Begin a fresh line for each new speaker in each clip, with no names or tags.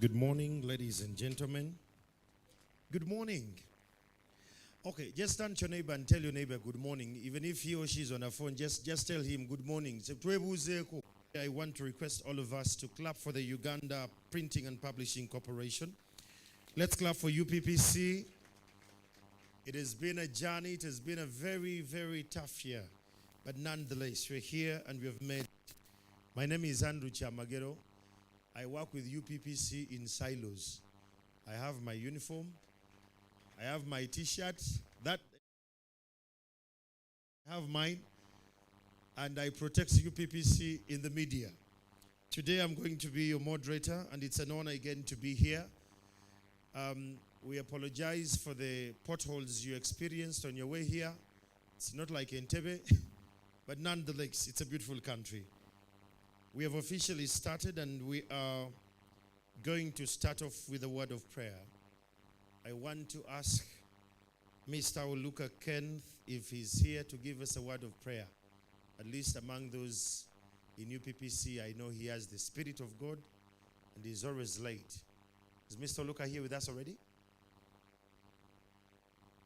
Good morning, ladies and gentlemen. Good morning. Okay, just turn to your neighbor and tell your neighbor good morning. Even if he or she is on a phone, just tell him good morning. I want to request all of us to clap for the Uganda Printing and Publishing Corporation. Let's clap for UPPC. It has been a journey. It has been a very, very tough year. But nonetheless, we're here and we have made it. My name is Andrew Chamagero. I work with UPPC in silos. I have my uniform. I have my t-shirt. That I have mine. And I protect UPPC in the media. Today I'm going to be your moderator, and it's an honor again to be here. We apologize for the potholes you experienced on your way here. It's not like Entebbe, but nonetheless, it's a beautiful country. We have officially started, and we are going to start off with a word of prayer. I want to ask Mr. Oluka Kenneth if he's here to give us a word of prayer. At least among those in UPPC, I know he has the Spirit of God, and he's always late. Is Mr. Oluka here with us already?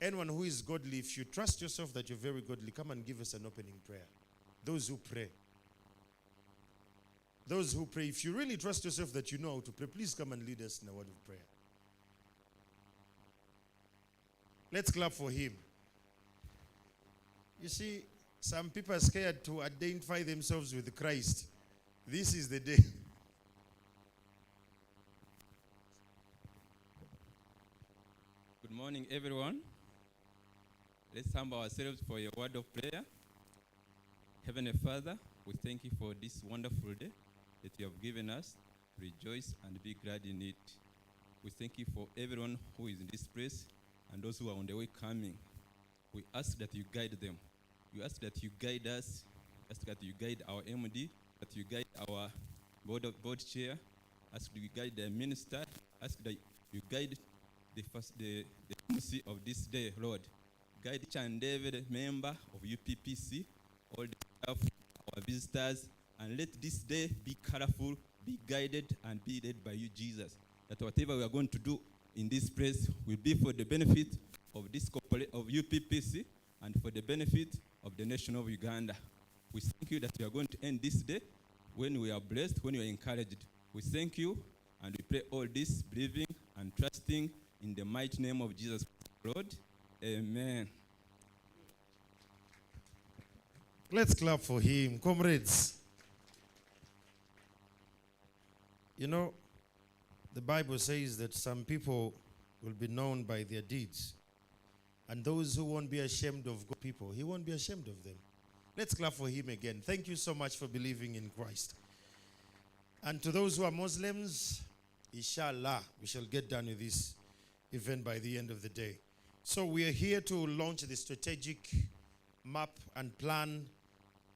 Anyone who is godly, if you trust yourself that you're very godly, come and give us an opening prayer. Those who pray. Those who pray, if you really trust yourself that you know how to pray, please come and lead us in a word of prayer. Let's clap for him. You see, some people are scared to identify themselves with Christ. This is the day.
Good morning, everyone. Let's humble ourselves for a word of prayer. Heavenly Father, we thank you for this wonderful day that you have given us. Rejoice and be glad in it. We thank you for everyone who is in this place and those who are on the way coming. We ask that you guide them. You ask that you guide us. Ask that you guide our MD, that you guide our board chair. Ask that you guide the minister. Ask that you guide the MC of this day, Lord. Guide each and every member of UPPC, all the staff, our visitors, and let this day be colorful, be guided, and be led by you, Jesus. That whatever we are going to do in this place will be for the benefit of this of UPPC and for the benefit of the nation of Uganda. We thank you that we are going to end this day when we are blessed, when we are encouraged. We thank you, and we pray all this believing and trusting in the mighty name of Jesus, Lord. Amen.
Let's clap for him, comrades. You know, the Bible says that some people will be known by their deeds. And those who won't be ashamed of God people, he won't be ashamed of them. Let's clap for him again. Thank you so much for believing in Christ. And to those who are Muslims, inshallah, we shall get done with this event by the end of the day. So we are here to launch the strategic map and plan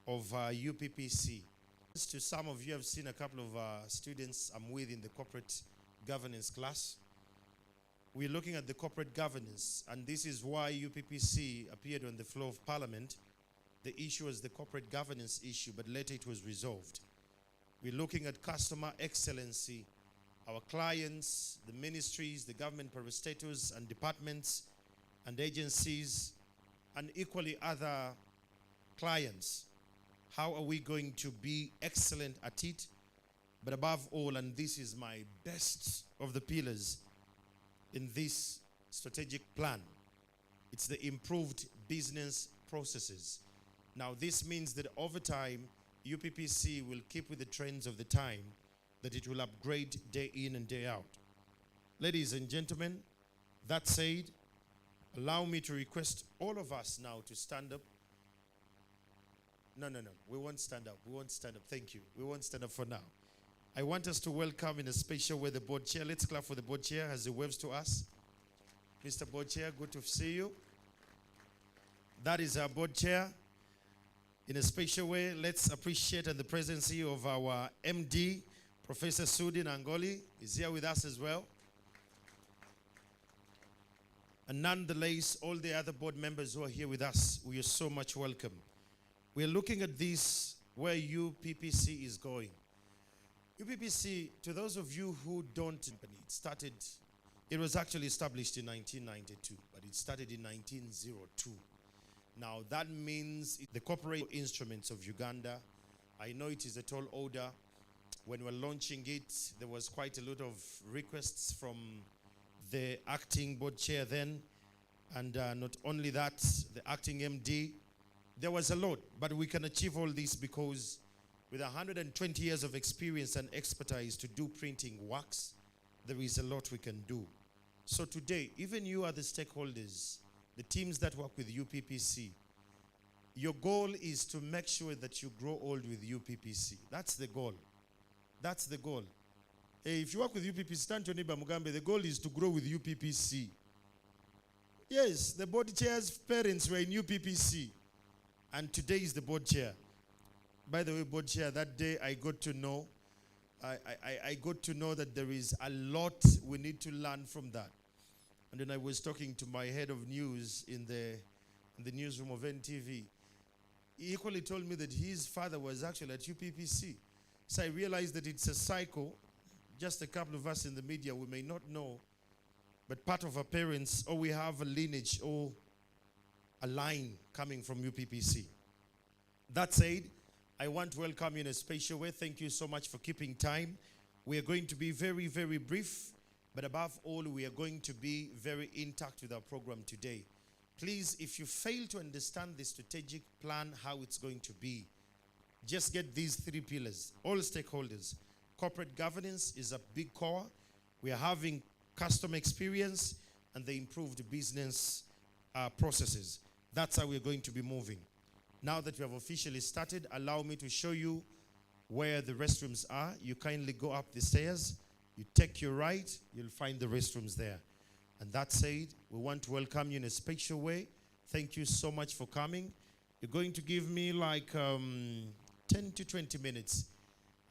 of UPPC. To some of you have seen a couple of students I'm with in the corporate governance class. We're looking at the corporate governance, and this is why UPPC appeared on the floor of Parliament. The issue was the corporate governance issue, but later it was resolved. We're looking at customer excellency, our clients, the ministries, the government parastatals and departments and agencies, and equally other clients. How are we going to be excellent at it? But above all, and this is my best of the pillars in this strategic plan, it's the improved business processes. Now, this means that over time, UPPC will keep with the trends of the time, that it will upgrade day in and day out. Ladies and gentlemen, that said, allow me to request all of us now to stand up. No. We won't stand up. We won't stand up. Thank you. We won't stand up for now. I want us to welcome in a special way the board chair. Let's clap for the board chair as he waves to us. Mr. Board Chair, good to see you. That is our board chair. In a special way, let's appreciate the presence of our MD, Professor Sudi Nangoli, is here with us as well. And nonetheless, all the other board members who are here with us, we are so much welcome. We are looking at this, where UPPC is going. UPPC, to those of you who don't, it was actually established in 1992, but it started in 1902. Now that means the corporate instruments of Uganda. I know it is a tall order. When we're launching it, there was quite a lot of requests from the acting board chair then, and not only that, the acting MD. There was a lot, but we can achieve all this because with 120 years of experience and expertise to do printing works, there is a lot we can do. So today, even you are the stakeholders, the teams that work with UPPC, your goal is to make sure that you grow old with UPPC. That's the goal. That's the goal. Hey, if you work with UPPC, stand to your neighbor Mugambe, the goal is to grow with UPPC. Yes, the board chair's parents were in UPPC, and today is the board chair. By the way, board chair, that day I got to know, I got to know that there is a lot we need to learn from that. And then I was talking to my head of news in the newsroom of NTV. He equally told me that his father was actually at UPPC. So I realized that it's a cycle. Just a couple of us in the media, we may not know, but part of our parents, or we have a lineage or a line coming from UPPC. That said, I want to welcome you in a special way. Thank you so much for keeping time. We are going to be very, very brief, but above all, we are going to be very intact with our program today. Please, if you fail to understand the strategic plan, how it's going to be, just get these three pillars. All stakeholders. Corporate governance is a big core. We are having customer experience and the improved business processes. That's how we're going to be moving. Now that we have officially started, allow me to show you where the restrooms are. You kindly go up the stairs. You take your right, you'll find the restrooms there. And that said, we want to welcome you in a special way. Thank you so much for coming. You're going to give me like 10 to 20 minutes.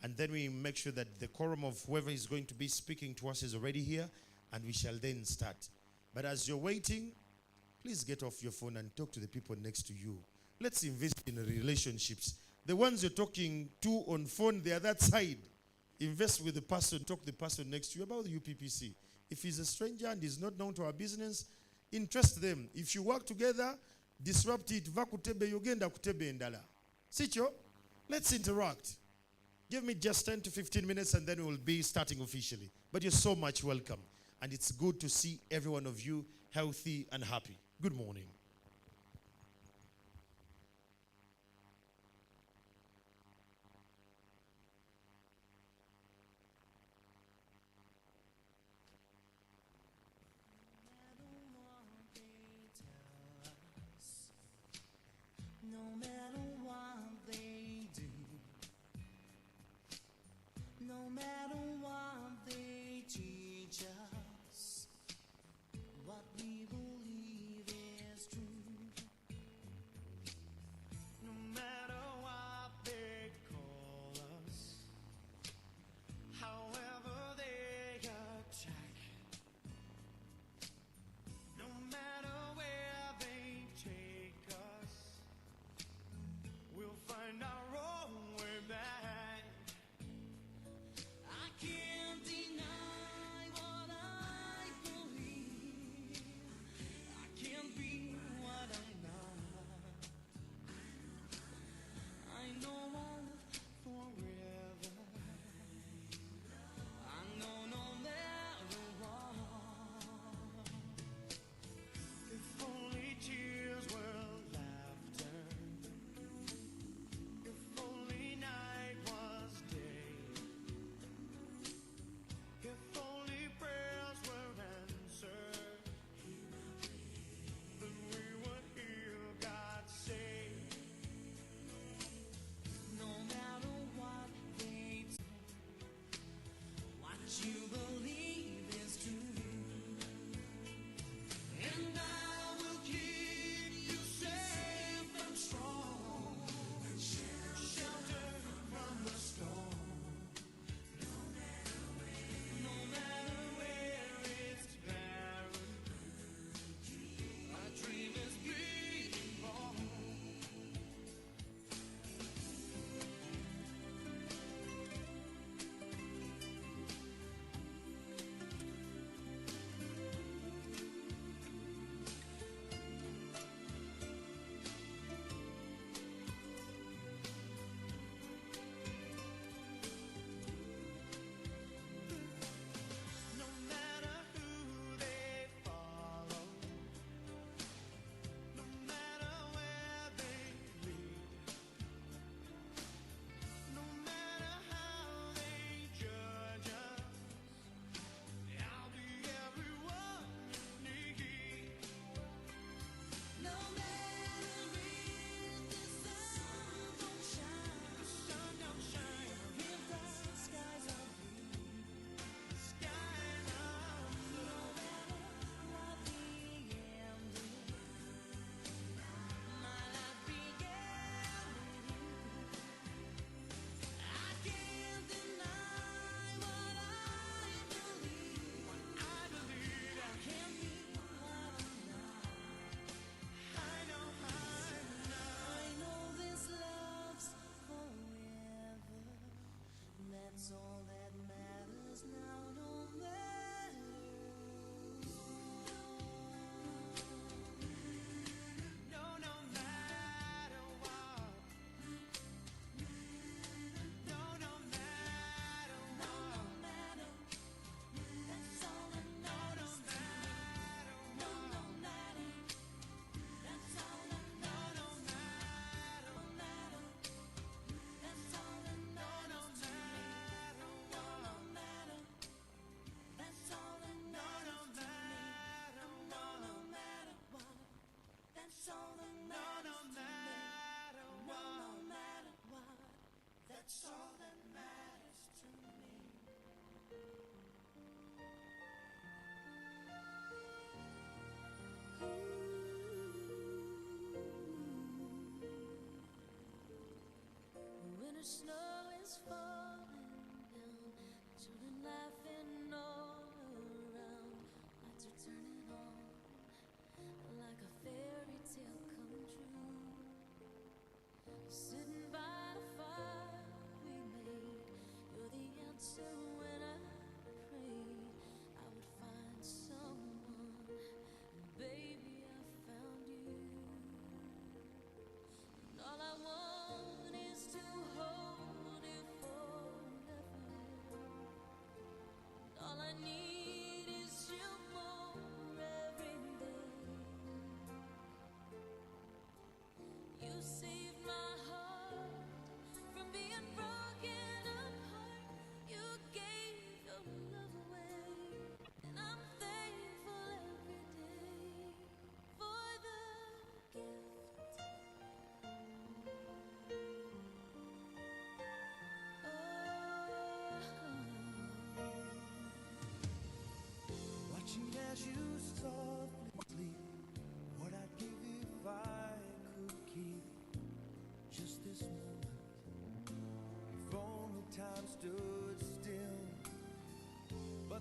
And then we make sure that the quorum of whoever is going to be speaking to us is already here. And we shall then start. But as you're waiting, please get off your phone and talk to the people next to you. Let's invest in relationships. The ones you're talking to on phone, they are that side. Invest with the person, talk to the person next to you about the UPPC. If he's a stranger and is not known to our business, interest them. If you work together, disrupt it. Vakutebe yogenda kutebe endala. Sicho, let's interact. Give me just 10 to 15 minutes and then we'll be starting officially. But you're so much welcome. And it's good to see every one of you healthy and happy. Good morning.
No matter what they do, no matter what they teach us, what we believe is true.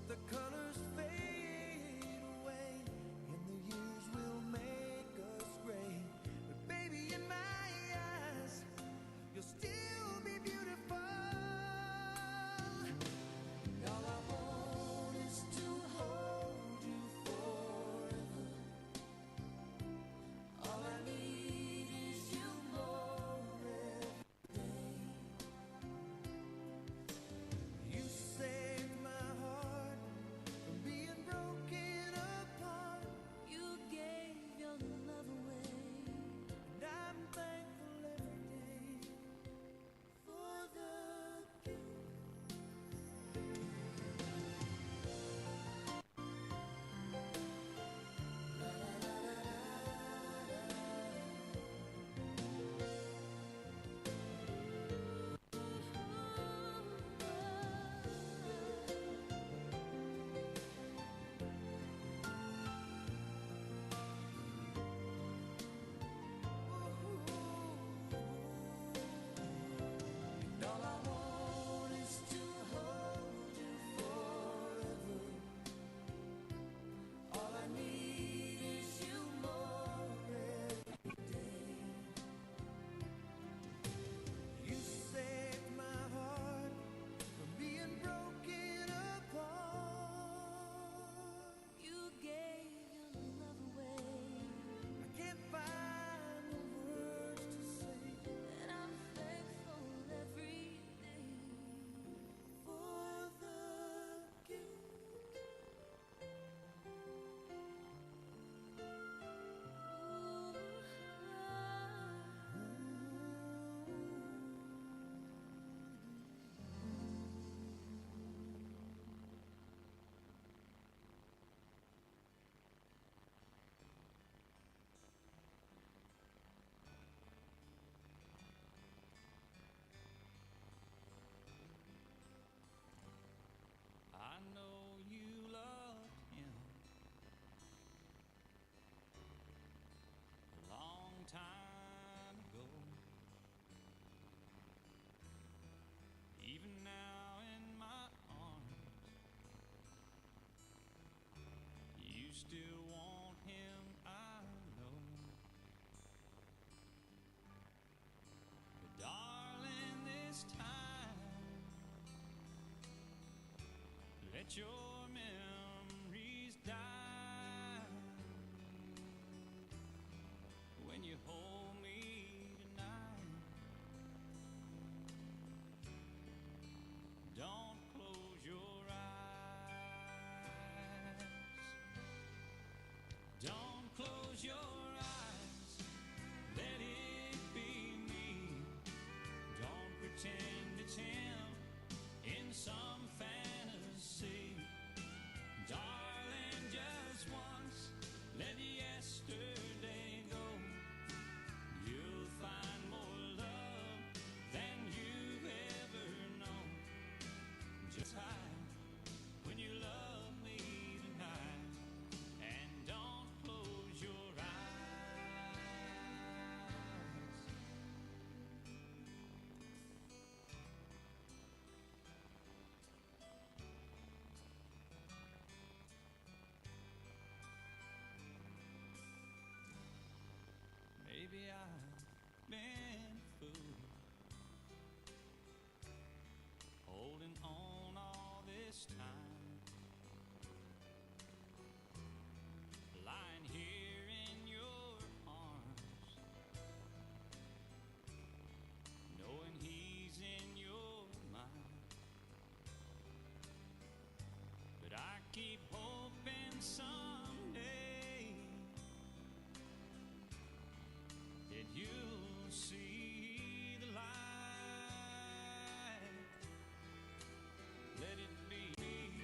the colors fade away and the years will make us gray. But baby, in my eyes, you'll still be beautiful. And all I want is to hold you forever. All I need is you more every day. You saved my heart from being broken apart. You gave your love away, and I'm thankful every day for the gift. And all I want is to hold you forever. All I need is you more every day. You saved my heart from being broken apart. You gave your love away. I can't find the words to say that I'm thankful every day for the gift. I know you loved him a long time ago. Even now in my arms, you still want him, I know. But darling, this time, let your memories die when you hold me tonight. Don't close your eyes. Don't close your eyes. Let it be me. Don't pretend it's him in some fantasy. Darling, just once, let yesterday go. You'll find more love than you've ever known. Just hide when you love me tonight, and don't close your eyes. Maybe I've been a fool, holding on all this time, lying here in your arms, knowing he's in your mind. But I keep hoping someday that you'll see the light. Let it be me.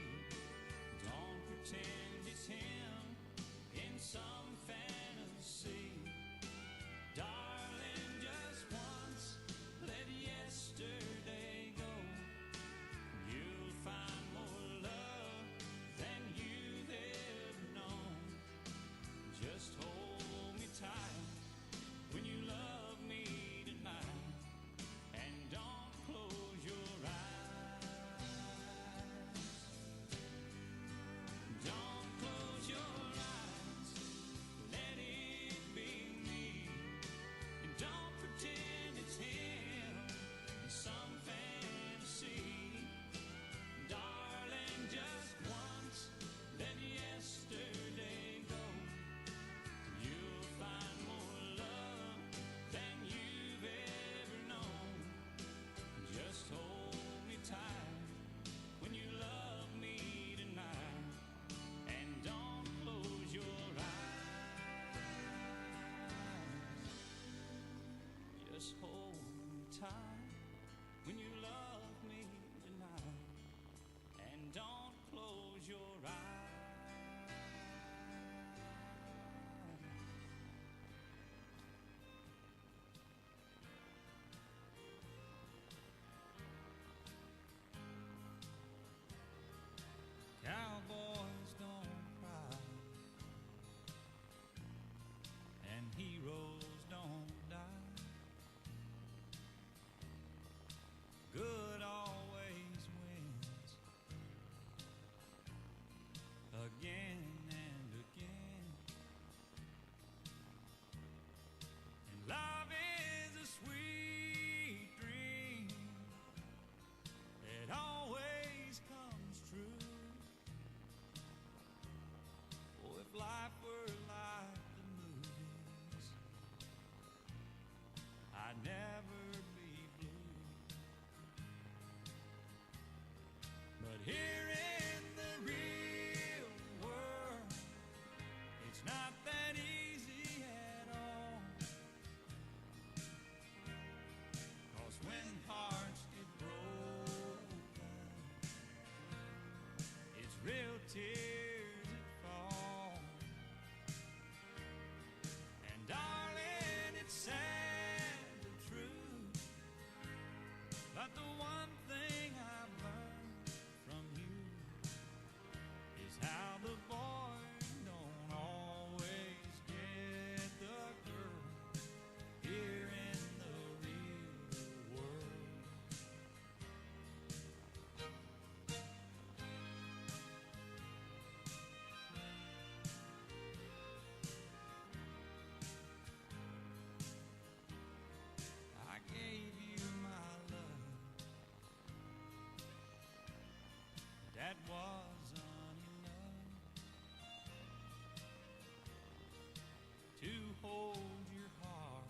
But the one thing I've learned from you is how the boy don't always get the girl here in the real world. I gave you my love, that wasn't enough to hold your heart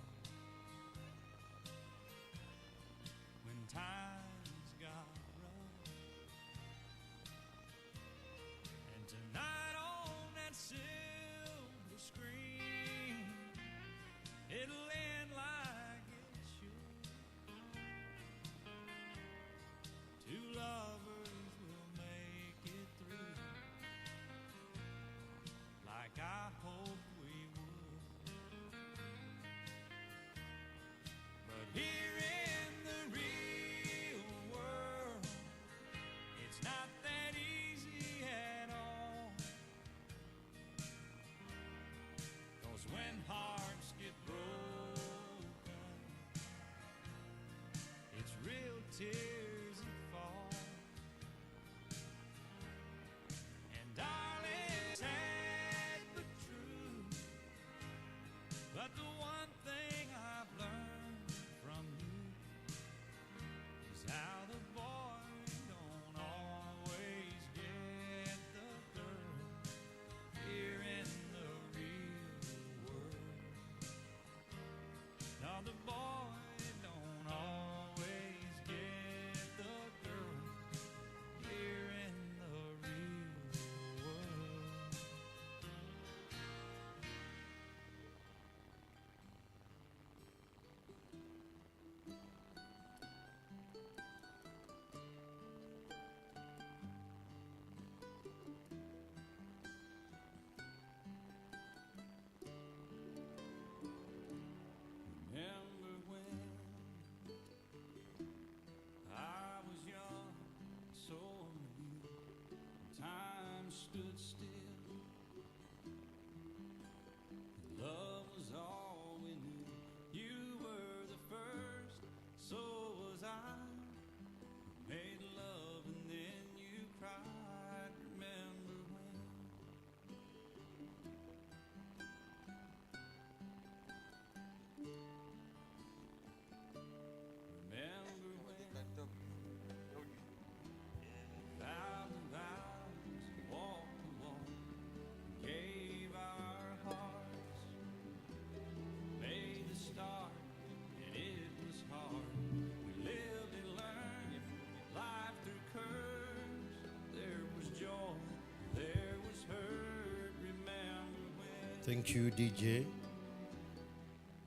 when times got rough. And tonight on that silver screen, it'll end like it should. Two lovers will make it through, like I hoped we would. But here in the real world, it's not that easy at all. 'Cause when hearts get broken, it's real tears that fall. And darling, sad but true. But the one thing I've learned from you is how the boy don't always get the girl here in the real world. Now the boy don't always get the girl here in the real world. Remember when I was young, so new, time stood still, love was all we knew. You were the first, so was I. Made love and then you cried. Remember when? Remember when? Vowed and vows, walked the walk, gave our hearts, made the start, and it was hard. We lived and learned, life through curves. There was joy, there was hurt. Remember when?
Thank you, DJ.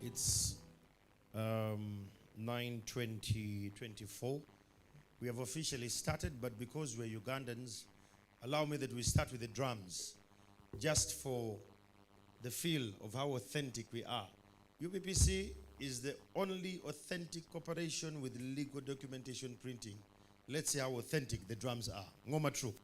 It's 9:20:24. We have officially started, but because we're Ugandans, allow me that we start with the drums, just for the feel of how authentic we are. UPPC is the only authentic corporation with legal documentation printing. Let's see how authentic the drums are. Ngoma true.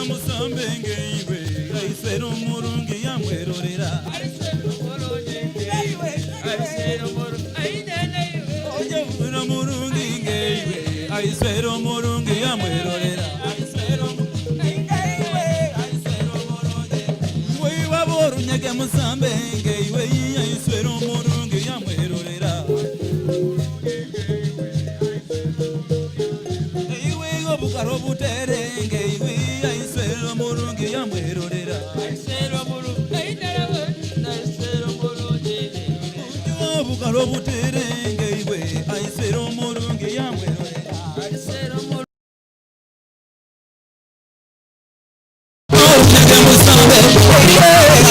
Musa
musambenge iwe aisero murungi yamwerorera ojevura murungi ngeiwe aisero murungi yamwerorera weivavorunyeke musambenge iwe aisero murungi yamwerorera bukaro buterenge iwe aisero murungi yamwerorera bukaro buterenge iwe aisero murungi yamwerorera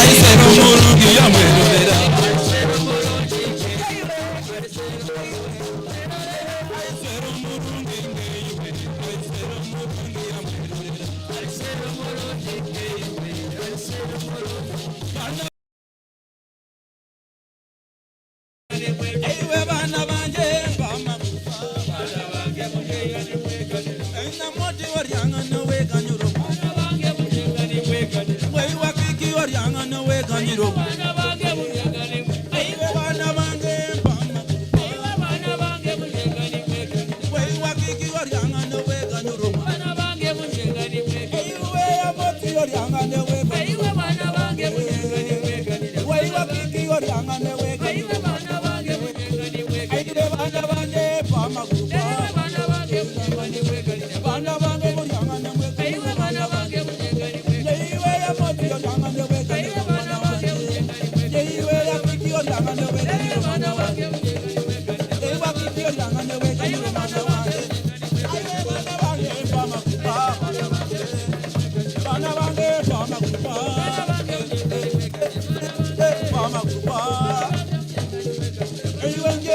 aisero murungi yamwerorera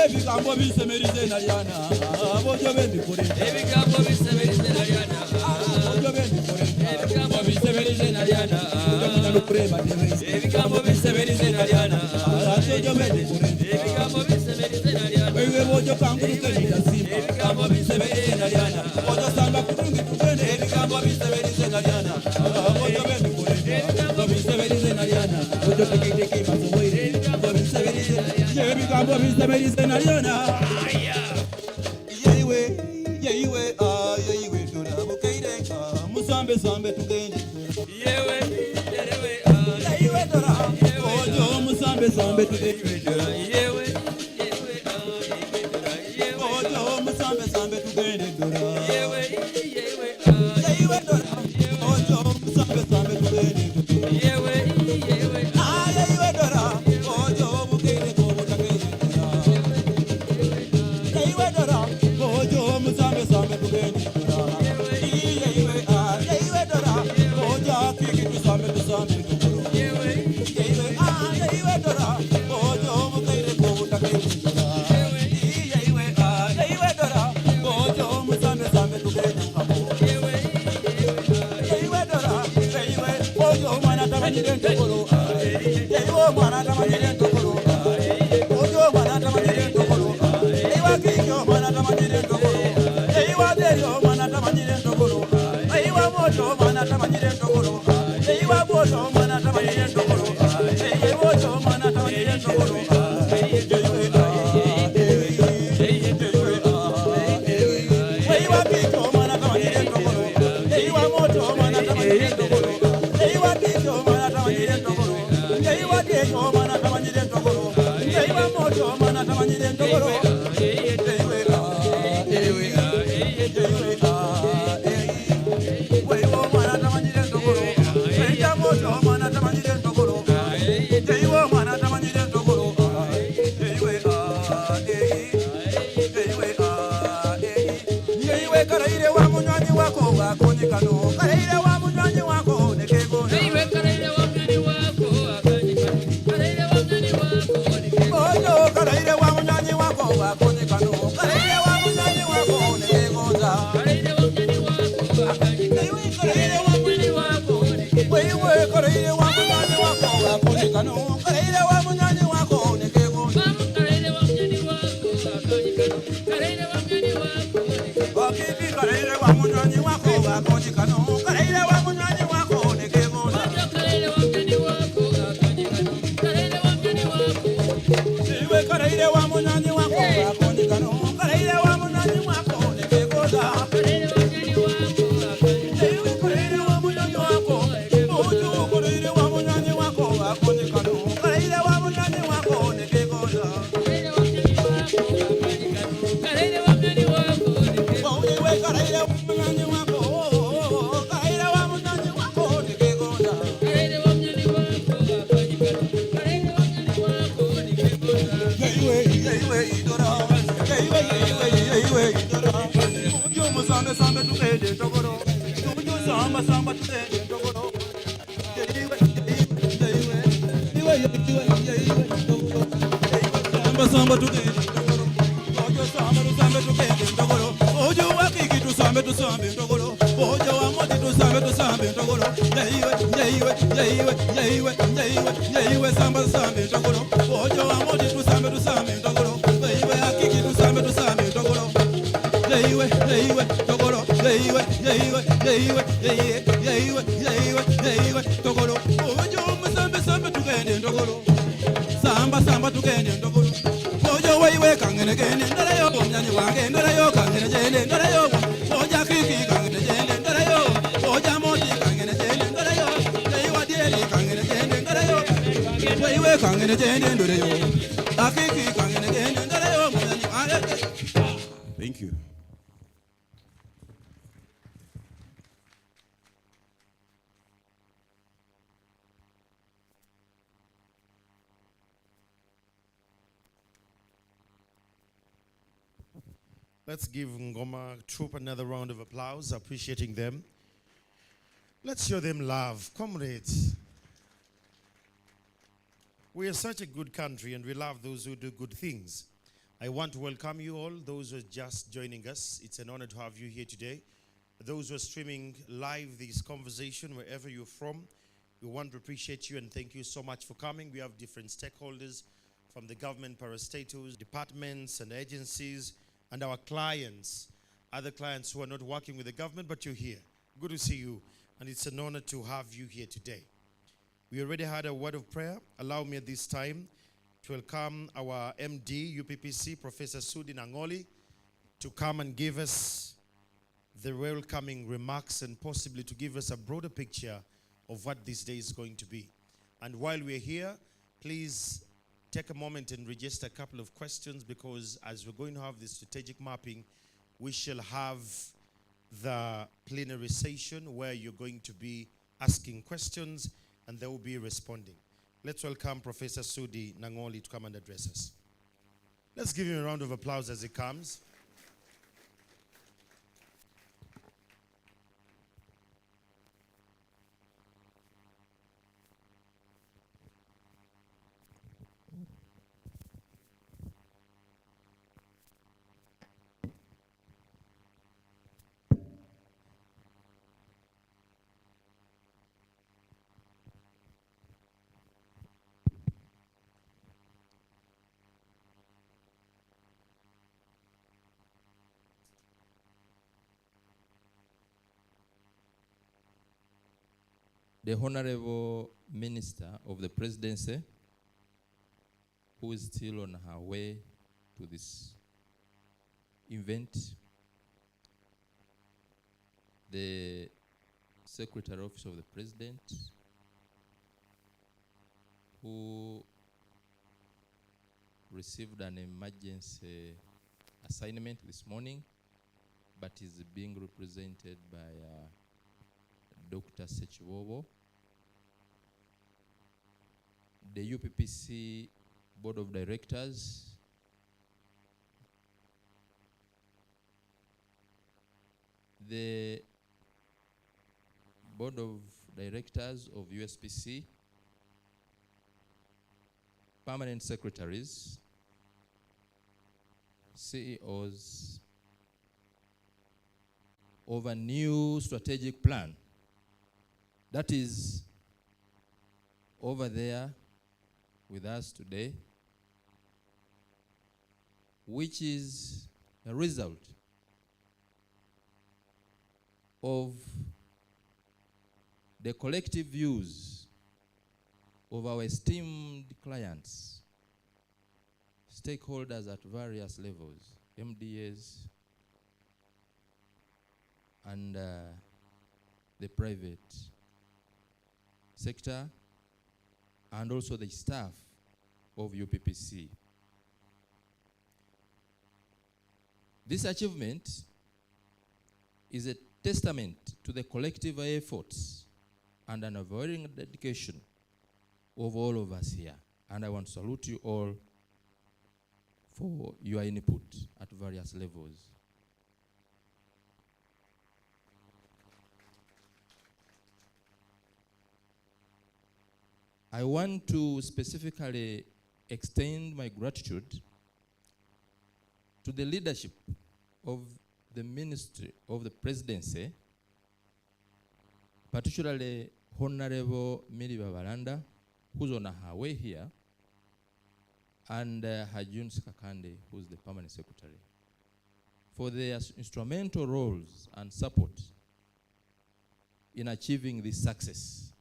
Ebigambo bisemerize naliana bojo bendi kore ebigambo bisemerize naliana bojo bendi kore ebigambo bisemerize naliana bojo kurema ebigambo bisemerize naliana bojo bendi kore ebigambo bisemerize naliana ewe bojo kanguruke ndasimba ebigambo bisemerize naliana bojo samba kurungi tukene ebigambo bisemerize naliana bojo bendi kore ebigambo bisemerize naliana bojo tekeke mazoire ebigambo bisemerize ebigambo bisemerize naliana yewe dora bukeire musambe sambe tugende yewe dora ojo musambe sambe tugende yewe ojo musambe sambe tugende dora yewe dora ojo musambe sambe tugende yewe dora ojo bukeire ko butakende yewe dora ojo musambe sambe tugende Moto Samba samba tugende ndogolo. Ojo samba tusambe tugende ndogolo. Ojo wakiki tusambe tusambe ndogolo. Ojo wamoti tusambe tusambe ndogolo. Yeiwe samba sambe ndogolo. Ojo wamoti tusambe tusambe ndogolo. Yeiwe akiki tusambe tusambe ndogolo. Yeiwe ndogolo. Yeiwe ndogolo. Ojo musambe sambe tugende ndogolo. Samba tugende ndogolo. Ojo weiwe kangene gende ndarayo bomnyani wange ndarayo kangene gende ndarayo oja kiki kangene gende ndarayo oja moti kangene gende ndarayo weiwa dieri kangene gende ndarayo weiwe kangene gende ndarayo akiki kangene gende ndarayo bomnyani wange. Thank you.
Let's give Ngoma Troop another round of applause, appreciating them. Let's show them love. Comrades, we are such a good country and we love those who do good things. I want to welcome you all, those who are just joining us. It's an honor to have you here today. Those who are streaming live this conversation, wherever you're from, we want to appreciate you and thank you so much for coming. We have different stakeholders from the government, parastatals, departments and agencies, and our clients, other clients who are not working with the government, but you're here. Good to see you, and it's an honor to have you here today. We already had a word of prayer. Allow me at this time to welcome our MD, UPPC, Professor Sudi Nangoli, to come and give us the welcoming remarks and possibly to give us a broader picture of what this day is going to be. And while we're here, please take a moment and register a couple of questions, because as we're going to have the strategic mapping, we shall have the plenary session where you're going to be asking questions and they will be responding. Let's welcome Professor Sudi Nangoli to come and address us. Let's give him a round of applause as he comes.
The Honorable Minister of the Presidency, who is still on her way to this event, the Secretary Office of the President, who received an emergency assignment this morning, but is being represented by Dr. Sechiwobo, the UPPC Board of Directors, the Board of Directors of USPC, permanent secretaries, CEOs of a new strategic plan that is over there with us today, which is a result of the collective views of our esteemed clients, stakeholders at various levels, MDAs, and the private sector, and also the staff of UPPC. This achievement is a testament to the collective efforts and an unwavering dedication of all of us here. And I want to salute you all for your input at various levels.
I want to specifically extend my gratitude to the leadership of the Ministry of the Presidency, particularly Honorable Miriba Balanda, who's on her way here, and Hajun Sikakande, who's the Permanent Secretary, for their instrumental roles and support in achieving this success.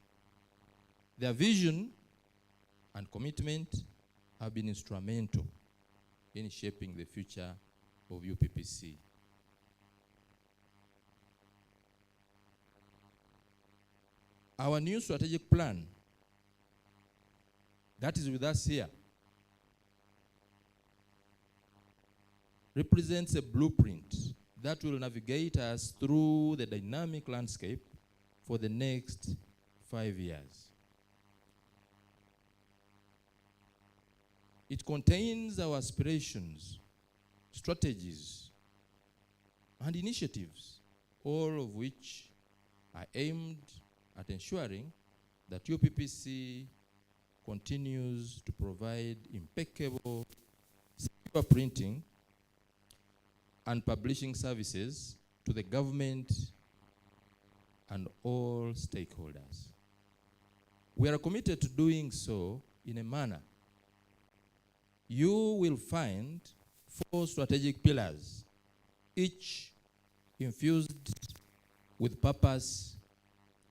Their vision and commitment have been instrumental in shaping the future of UPPC. Our new strategic plan that is with us here represents a blueprint that will navigate us through the dynamic landscape for the next 5 years. It contains our aspirations, strategies, and initiatives, all of which are aimed at ensuring that UPPC continues to provide impeccable, secure printing and publishing services to the government and all stakeholders. We are committed to doing so in a manner. You will find 4 strategic pillars, each infused with purpose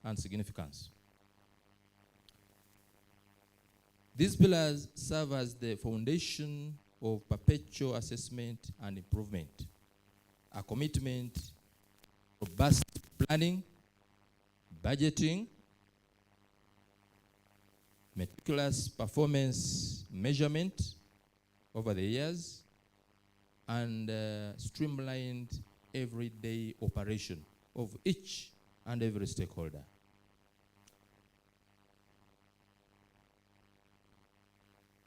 and significance. These pillars serve as the foundation of perpetual assessment and improvement, a commitment, robust planning, budgeting, meticulous performance measurement over the years, and streamlined everyday operation of each and every stakeholder.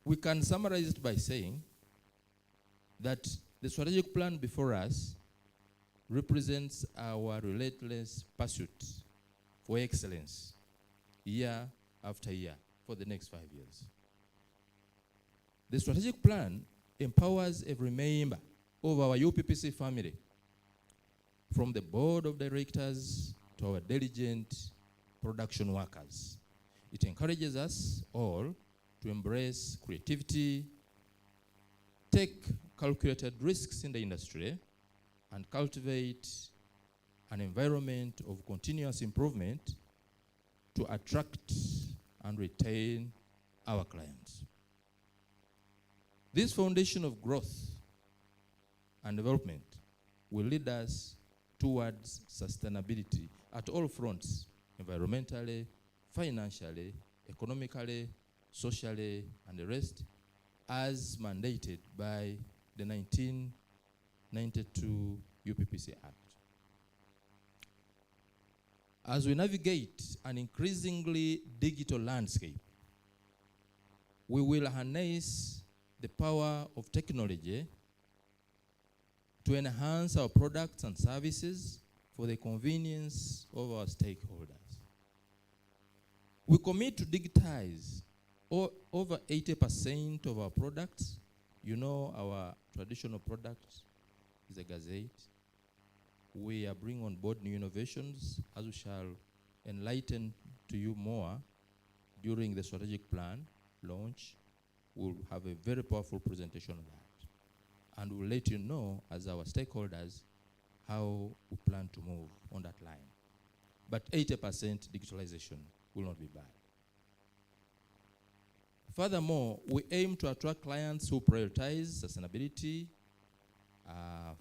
We can summarize it by saying that the strategic plan before us represents our relentless pursuit for excellence year after year for the next 5 years. The strategic plan empowers every member of our UPPC family, from the board of directors to our diligent production workers. It encourages us all to embrace creativity, take calculated risks in the industry, and cultivate an environment of continuous improvement to attract and retain our clients. This foundation of growth and development will lead us towards sustainability at all fronts, environmentally, financially, economically, socially, and the rest, as mandated by the 1992 UPPC Act. As we navigate an increasingly digital landscape, we will harness the power of technology to enhance our products and services for the convenience of our stakeholders. We commit to digitize over 80% of our products. You know, our traditional product is a gazette. We are bringing on board new innovations, as we shall enlighten to you more during the strategic plan launch. We'll have a very powerful presentation of that. And we'll let you know, as our stakeholders, how we plan to move on that line. But 80% digitalization will not be bad. Furthermore, we aim to attract clients who prioritize sustainability,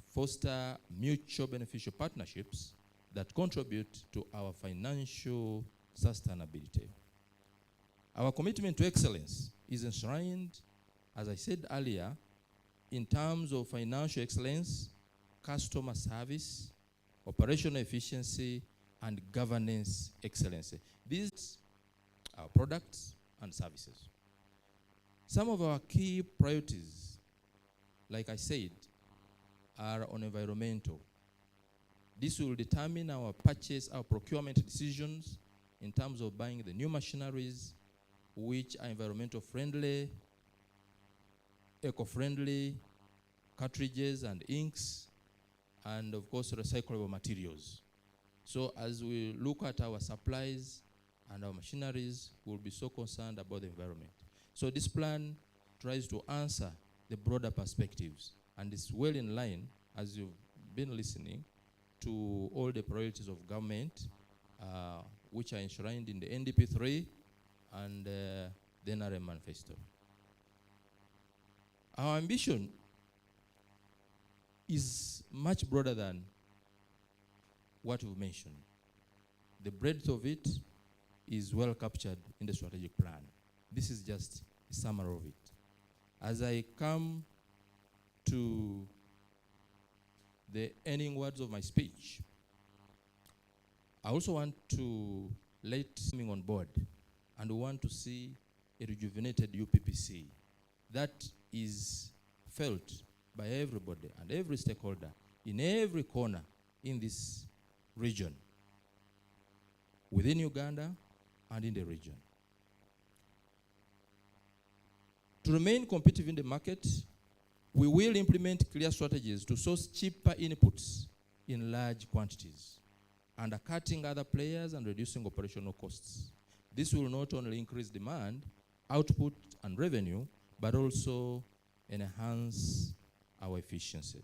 foster mutual beneficial partnerships that contribute to our financial sustainability. Our commitment to excellence is enshrined, as I said earlier, in terms of financial excellence, customer service, operational efficiency, and governance excellence. These are products and services. Some of our key priorities, like I said, are on environmental. This will determine our procurement decisions in terms of buying the new machineries which are environmental friendly, eco-friendly cartridges and inks, and of course recyclable materials. So as we look at our supplies and our machineries, we'll be so concerned about the environment. So this plan tries to answer the broader perspectives, and it's well in line, as you've been listening, to all the priorities of government, which are enshrined in the NDP3 and the NRM manifesto. Our ambition is much broader than what we've mentioned. The breadth of it is well captured in the strategic plan. This is just a summary of it. As I come to the ending words of my speech, I also want to let something on board, and we want to see a rejuvenated UPPC that is felt by everybody and every stakeholder in every corner in this region, within Uganda and in the region. To remain competitive in the market, we will implement clear strategies to source cheaper inputs in large quantities, undercutting other players and reducing operational costs. This will not only increase demand, output, and revenue, but also enhance our efficiency.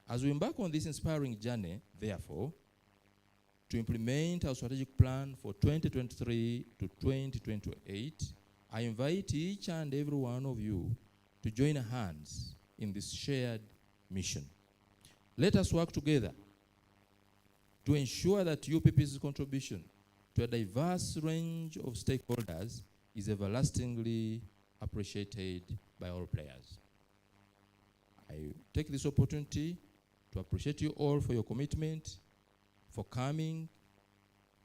As we embark on this inspiring journey, therefore, to implement our strategic plan for 2023 to 2028, I invite each and every one of you to join hands in this shared mission. Let us work together to ensure that UPP's contribution to a diverse range of stakeholders is everlastingly appreciated by all players. I take this opportunity to appreciate you all for your commitment, for coming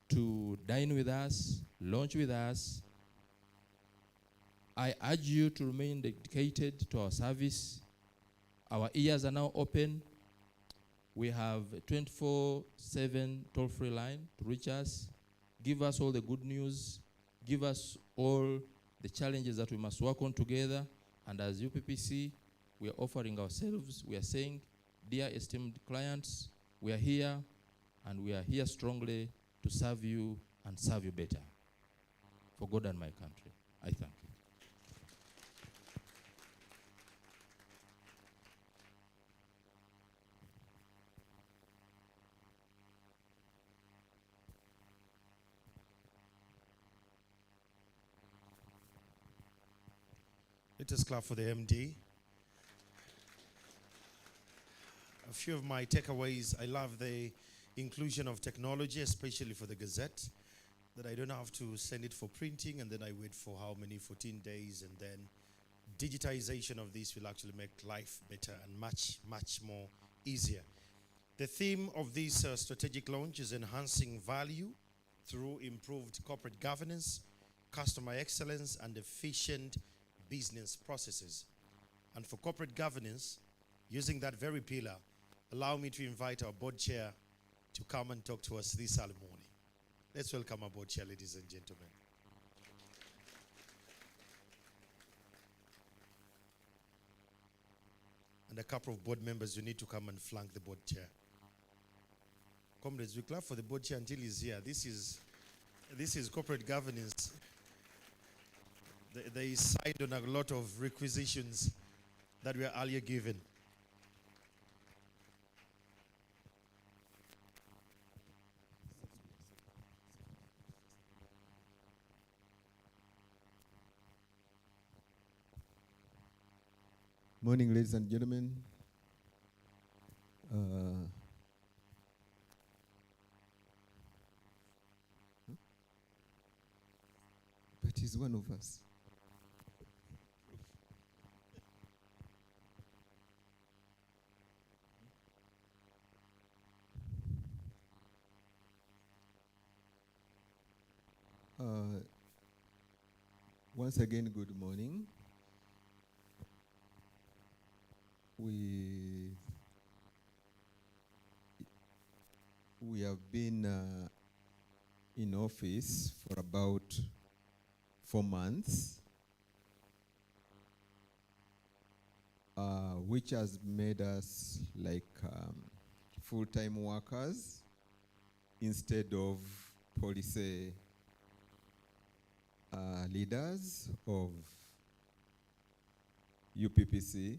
to dine with us, lunch with us. I urge you to remain dedicated to our service. Our ears are now open. We have a 24/7 toll-free line to reach us. Give us all the good news. Give us all the challenges that we must work on together. And as UPPC, we are offering ourselves. We are saying, dear esteemed clients, we are here, and we are here strongly to serve you and serve you better. For God and my country, I thank you.
Let us clap for the MD. A few of my takeaways: I love the inclusion of technology, especially for the Gazette, that I don't have to send it for printing and then I wait for 14 days, and then digitization of this will actually make life better and much, much more easier. The theme of this strategic launch is enhancing value through improved corporate governance, customer excellence, and efficient business processes. And for corporate governance, using that very pillar, allow me to invite our board chair to come and talk to us this early morning. Let's welcome our board chair, ladies and gentlemen. And a couple of board members, you need to come and flank the board chair. Comrades, we clap for the board chair until he's here. This is corporate governance. They signed on a lot of requisitions that were earlier given.
Morning, ladies and gentlemen. But he's one of us. Once again, good morning. We have been in office for about 4 months, which has made us like full-time workers instead of policy leaders of UPPC.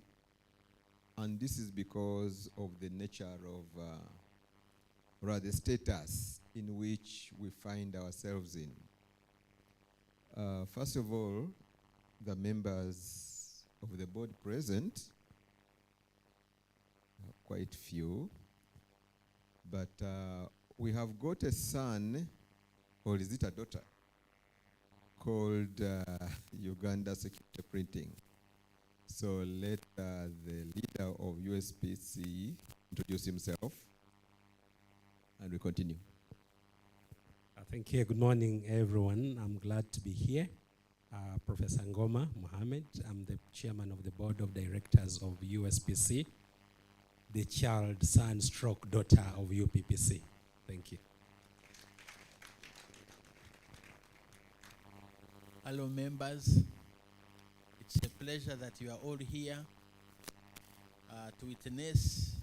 And this is because of the nature of, rather status in which we find ourselves in. First of all, the members of the board present, quite few, but we have got a son, or is it a daughter, called Uganda Security Printing. So let the leader of USPC introduce himself, and we continue.
Thank you. Good morning, everyone. I'm glad to be here. Professor Ngoma Mohammed. I'm the chairman of the board of directors of USPC, the child, son, stroke, daughter of UPPC. Thank you.
Hello, members. It's a pleasure that you are all here to witness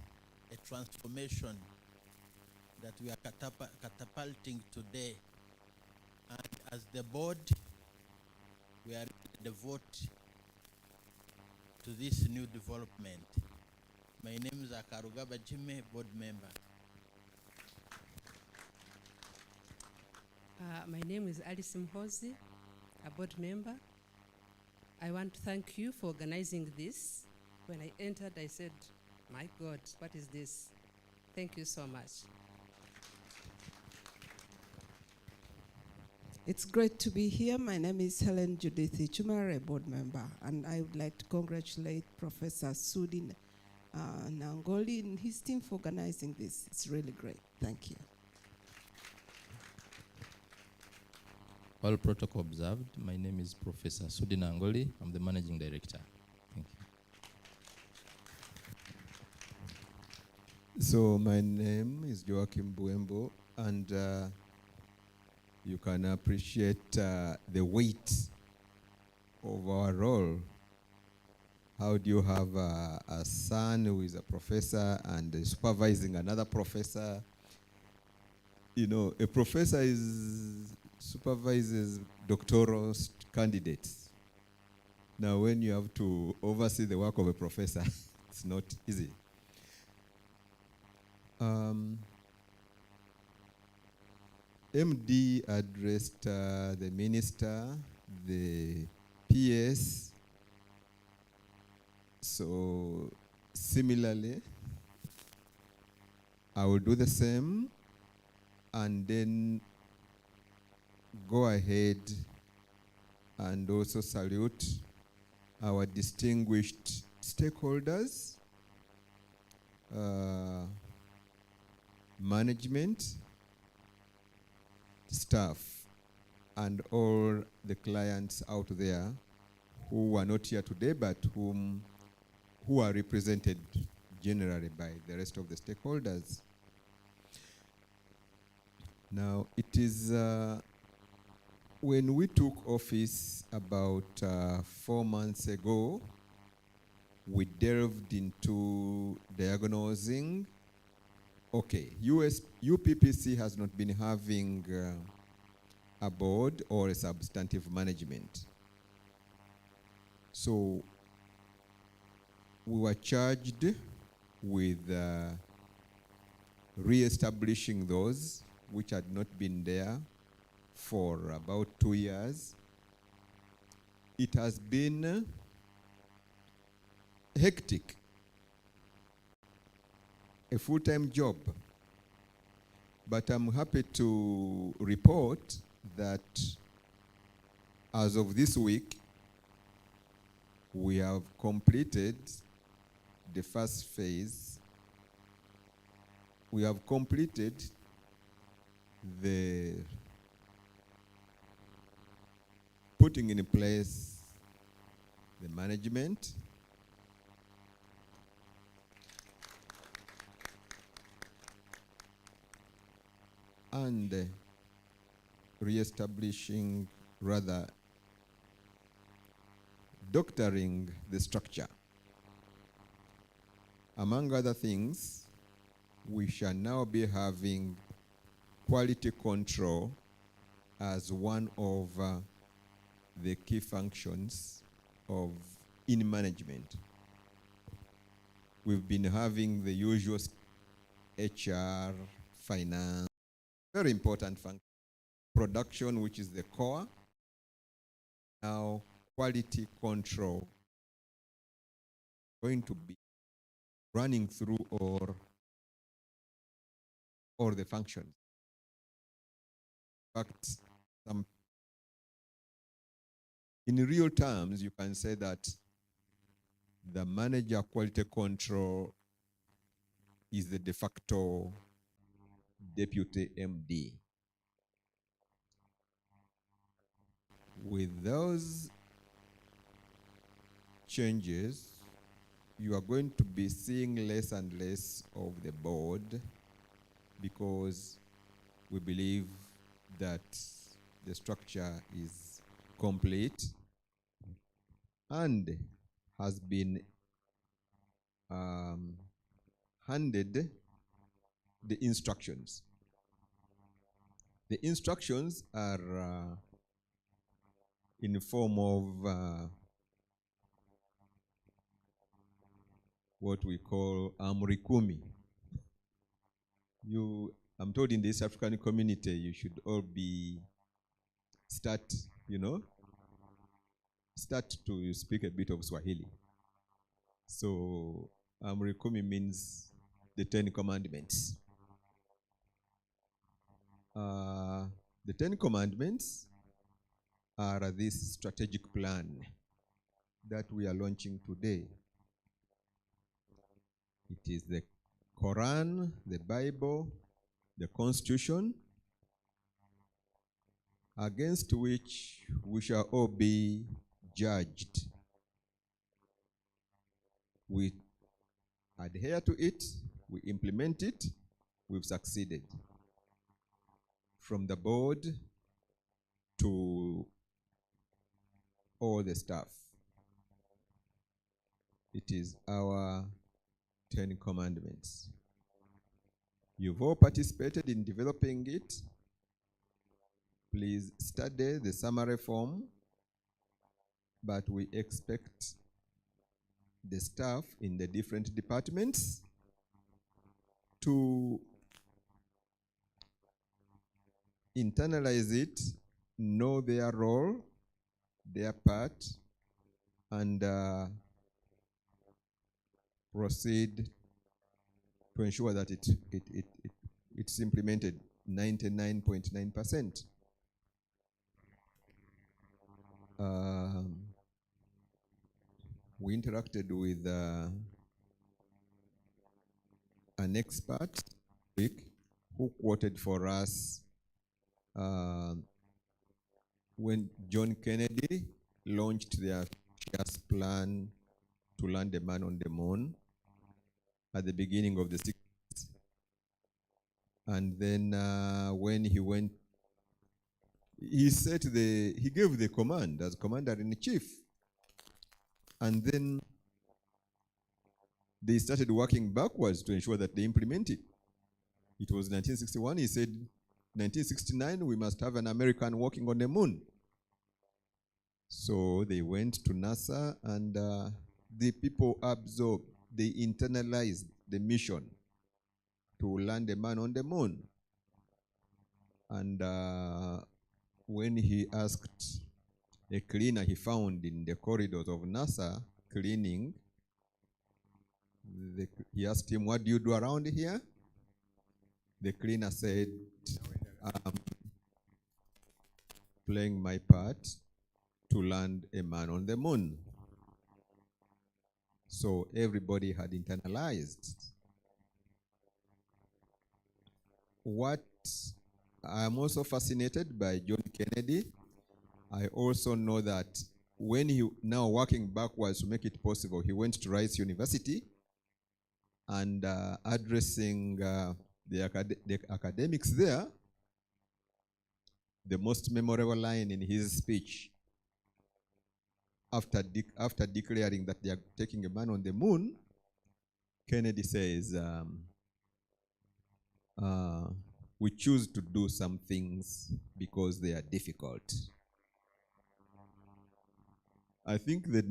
a transformation that we are catapulting today. And as the board, we are devoted to this new development. My name is Akarugaba Jimmy, board member.
My name is Alice Mhozi, a board member. I want to thank you for organizing this. When I entered, I said, my God, what is this? Thank you so much.
It's great to be here. My name is Helen Judith Chumare, board member, and I would like to congratulate Professor Sudi Nangoli and his team for organizing this. It's really great. Thank you.
All protocol observed. My name is Professor Sudi Nangoli. I'm the managing director. Thank you.
So my name is Joachim Buembo, and you can appreciate the weight of our role. How do you have a son who is a professor and supervising another professor? You know, a professor supervises doctoral candidates. Now, when you have to oversee the work of a professor, it's not easy. MD addressed the minister, the PS. So similarly, I will do the same and then go ahead and also salute our distinguished stakeholders, management, staff, and all the clients out there who are not here today, but who are represented generally by the rest of the stakeholders. Now, it is when we took office about 4 months ago, we delved into diagnosing. Okay, UPPC has not been having a board or a substantive management. So we were charged with re-establishing those which had not been there for about 2 years. It has been hectic, a full-time job. But I'm happy to report that as of this week, we have completed the first phase. We have completed the putting in place the management, and re-establishing, rather doctoring the structure. Among other things, we shall now be having quality control as one of the key functions of in management. We've been having the usual HR, finance, very important function, production, which is the core. Now, quality control going to be running through all the functions. In fact, in real terms, you can say that the manager quality control is the de facto deputy MD. With those changes, you are going to be seeing less and less of the board because we believe that the structure is complete and has been handed the instructions. The instructions are in the form of what we call Amri Kumi. I'm told in the East African community, you should all start to speak a bit of Swahili. So Amri Kumi means the 10 Commandments. The 10 Commandments are this strategic plan that we are launching today. It is the Quran, the Bible, the Constitution, against which we shall all be judged. We adhere to it, we implement it, we've succeeded. From the board to all the staff. It is our 10 Commandments. You've all participated in developing it. Please study the summary form, but we expect the staff in the different departments to internalize it, know their role, their part, and proceed to ensure that it's implemented 99.9%. We interacted with an expert who quoted for us when John Kennedy launched their first plan to land a man on the moon at the beginning of the 60s. And then when he went, he gave the command as commander-in-chief. And then they started working backwards to ensure that they implement it. It was 1961. He said, 1969, we must have an American walking on the moon. So they went to NASA, and the people absorbed, they internalized the mission to land a man on the moon. And when he asked a cleaner he found in the corridors of NASA cleaning, he asked him, "What do you do around here?" The cleaner said, "I'm playing my part to land a man on the moon." So everybody had internalized. What I'm also fascinated by John Kennedy. I also know that when he, now working backwards to make it possible, he went to Rice University and addressing the academics there, the most memorable line in his speech after declaring that they are taking a man on the moon, Kennedy says, we choose to do some things because they are difficult. I think the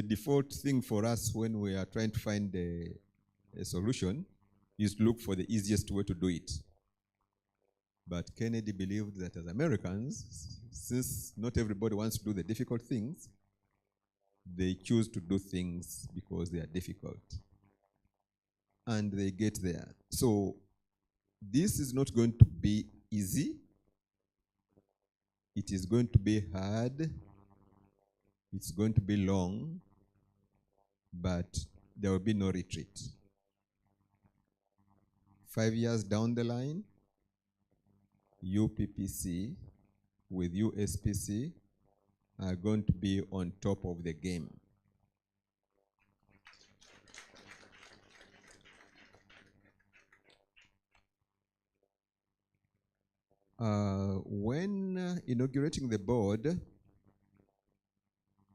default thing for us when we are trying to find a solution is to look for the easiest way to do it. But Kennedy believed that as Americans, since not everybody wants to do the difficult things, they choose to do things because they are difficult. And they get there. So this is not going to be easy. It is going to be hard. It's going to be long, but there will be no retreat. 5 years down the line, UPPC with USPC are going to be on top of the game. When inaugurating the board,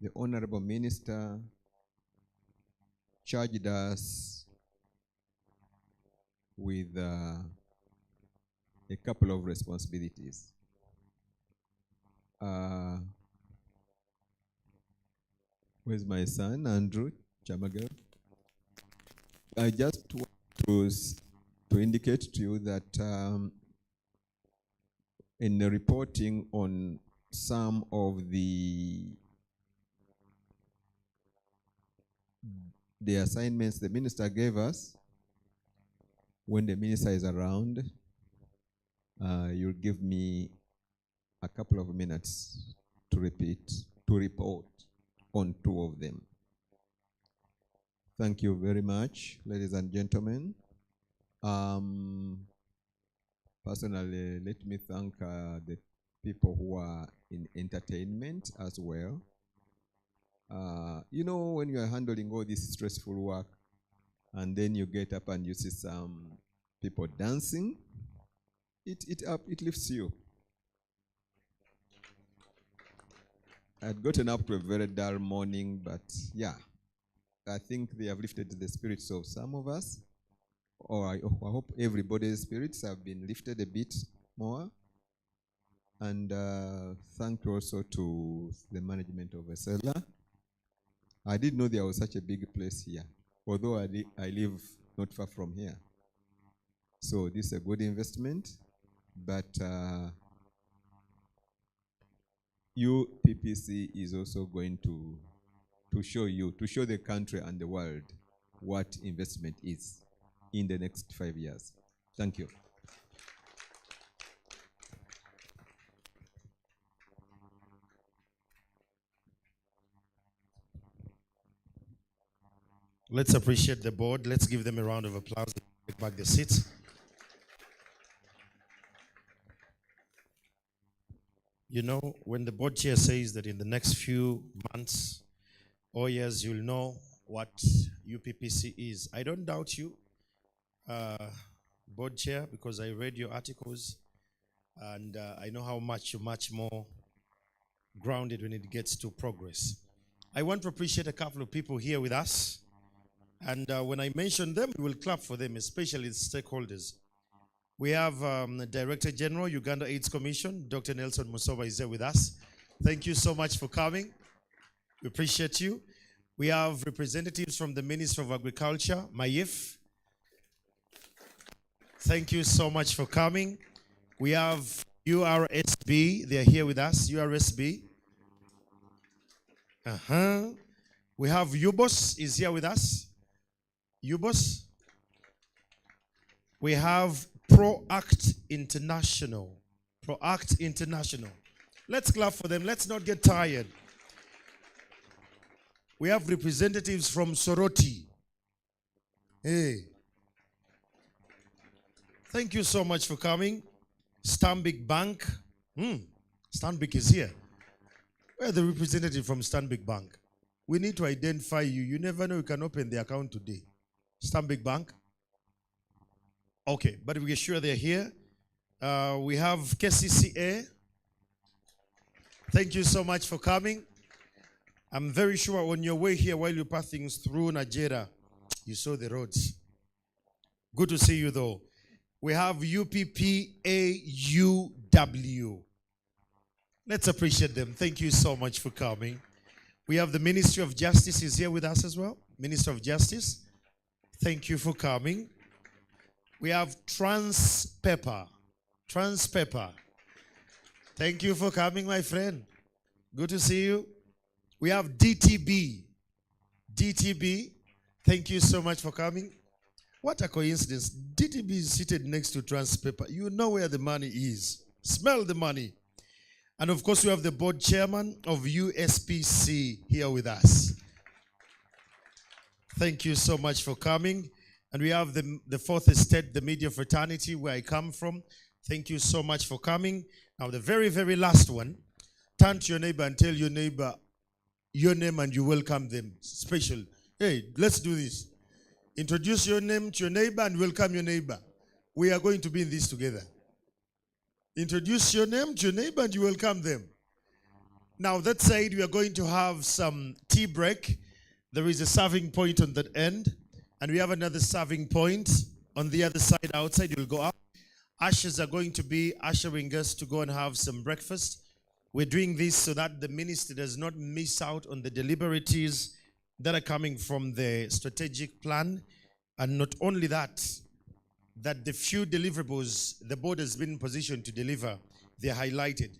the Honorable Minister charged us with a couple of responsibilities. Where's my son, Andrew Chamagal? I just want to indicate to you that in the reporting on some of the assignments the minister gave us, when the minister is around, you'll give me a couple of minutes to report on 2 of them. Thank you very much, ladies and gentlemen. Personally, let me thank the people who are in entertainment as well. You know, when you are handling all this stressful work, and then you get up and you see some people dancing, it lifts you. I'd gotten up to a very dull morning, but yeah, I think they have lifted the spirits of some of us, or I hope everybody's spirits have been lifted a bit more. And thank you also to the management of Esela. I didn't know there was such a big place here, although I live not far from here. So this is a good investment, but UPPC is also going to show the country and the world what investment is in the next 5 years. Thank you.
Let's appreciate the board. Let's give them a round of applause. Take back the seats. You know, when the board chair says that in the next few months or years, you'll know what UPPC is, I don't doubt you, board chair, because I read your articles and I know how much you're much more grounded when it gets to progress. I want to appreciate a couple of people here with us. And when I mention them, we will clap for them, especially the stakeholders. We have the Director General, Uganda AIDS Commission, Dr. Nelson Musoba is there with us. Thank you so much for coming. We appreciate you. We have representatives from the Ministry of Agriculture, Mayif. Thank you so much for coming. We have URSB, they're here with us, URSB. We have UBOS is here with us. UBOS. We have ProAct International. ProAct International. Let's clap for them. Let's not get tired. We have representatives from Soroti. Hey. Thank you so much for coming. Stanbic Bank. Stanbic is here. We're the representative from Stanbic Bank. We need to identify you. You never know, you can open the account today. Stanbic Bank. Okay, but we're sure they're here. We have KCCA. Thank you so much for coming. I'm very sure on your way here, while you're passing through Nigeria, you saw the roads. Good to see you, though. We have UPPAUW. Let's appreciate them. Thank you so much for coming. We have the Ministry of Justice is here with us as well. Minister of Justice, thank you for coming. We have Transpepper. Thank you for coming, my friend. Good to see you. We have DTB. Thank you so much for coming. What a coincidence. DTB is seated next to Transpepper. You know where the money is. Smell the money. And of course, we have the board chairman of USPC here with us. Thank you so much for coming. And we have the fourth estate, the media fraternity, where I come from. Thank you so much for coming. Now, the very, very last one, turn to your neighbor and tell your neighbor your name and you welcome them. Special. Hey, let's do this. Introduce your name to your neighbor and welcome your neighbor. We are going to be in this together. Introduce your name to your neighbor and you welcome them. Now, that side, we are going to have some tea break. There is a serving point on that end. And we have another serving point on the other side outside. You'll go up. Ushers are going to be ushering us to go and have some breakfast. We're doing this so that the minister does not miss out on the deliberaties that are coming from the strategic plan. And not only that, that the few deliverables the board has been in position to deliver, they're highlighted.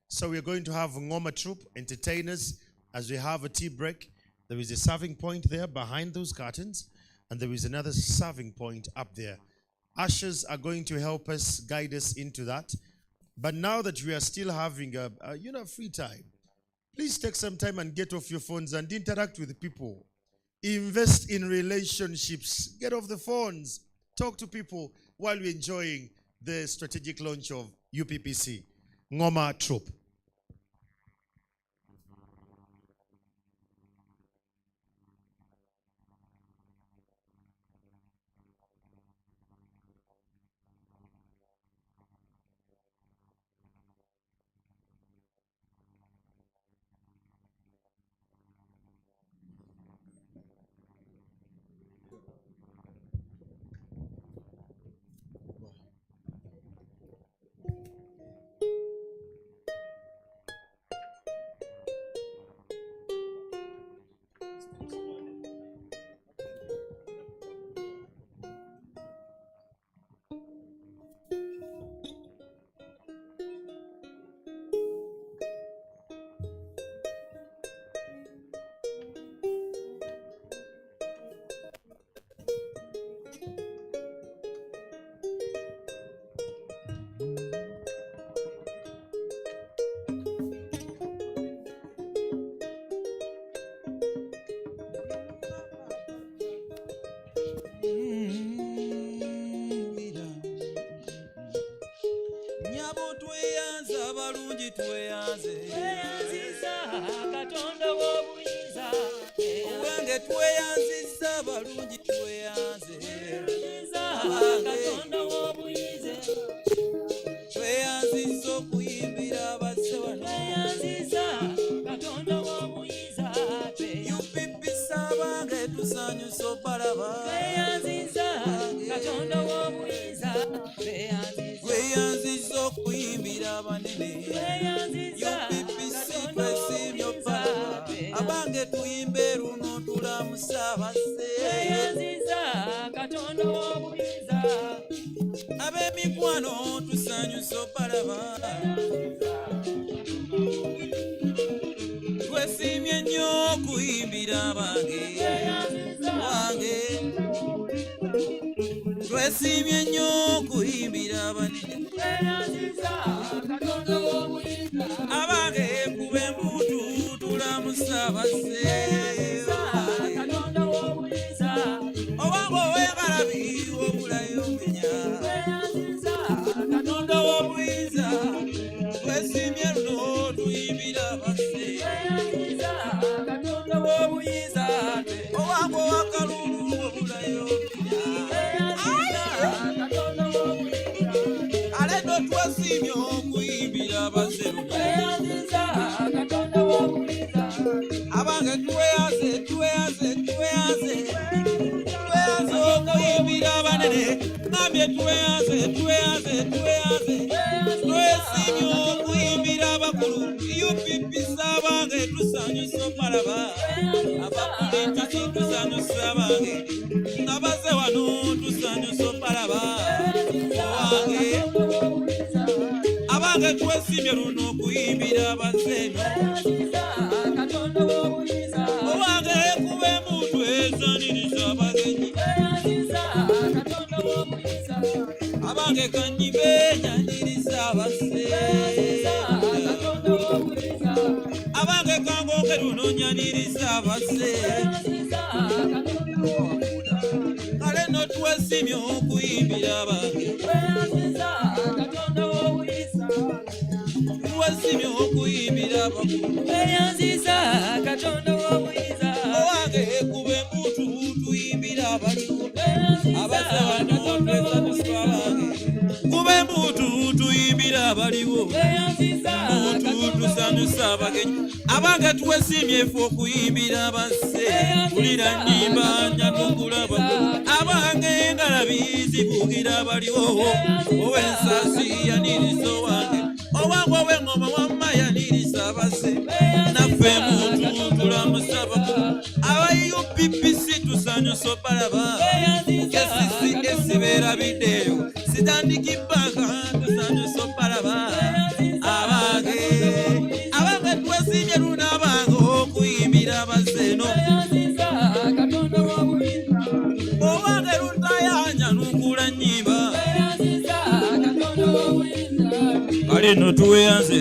So we're going to have Ngoma Troop, entertainers, as we have a tea break. There is a serving point there behind those curtains, and there is another serving point up there. Ushers are going to help us, guide us into that. But now that we are still having a free time, please take some time and get off your phones and interact with people. Invest in relationships. Get off the phones. Talk to people while we're enjoying the strategic launch of UPPC. Ngoma Troop.
Abange
tugambye tweyaze twesimye okuyimbira abakulu UPP Ssabange tusanyusa omalaba abapolitiki tusanyusa abange nga baze wano tusanyusa omalaba abange twesimye luno okuyimbira abazeeno owange kube muntu ezaniriza abagenyi abange kanyibe nyaniriza abaseera abange kangonge luno nyaniriza abaseera kale no twesimye okuyimbira abange twesimye okuyimbira abakulu owange kube muntu tuyimbira abaliwo abaze wano twesanusa abange kube muntu tuyimbira abaliwo muntu tusanusa abagenyi abange twesimye efe okuyimbira abasse tulira nnyimba nyanukula abange ngalabi zibugira abaliwo ow'ensasi yaniriza owange owange ow'engoma wamma yaniriza abasse naffe muntu tulamusa abakulu aba UPPC tusanyusa obalaba kesisi esibeerabiddeeyo sitandika ibbanga tusanyusa obalaba abange twesimye luna abange okuyimbira abazeeno owange lutayanya nukula nnyimba kale no tweyanze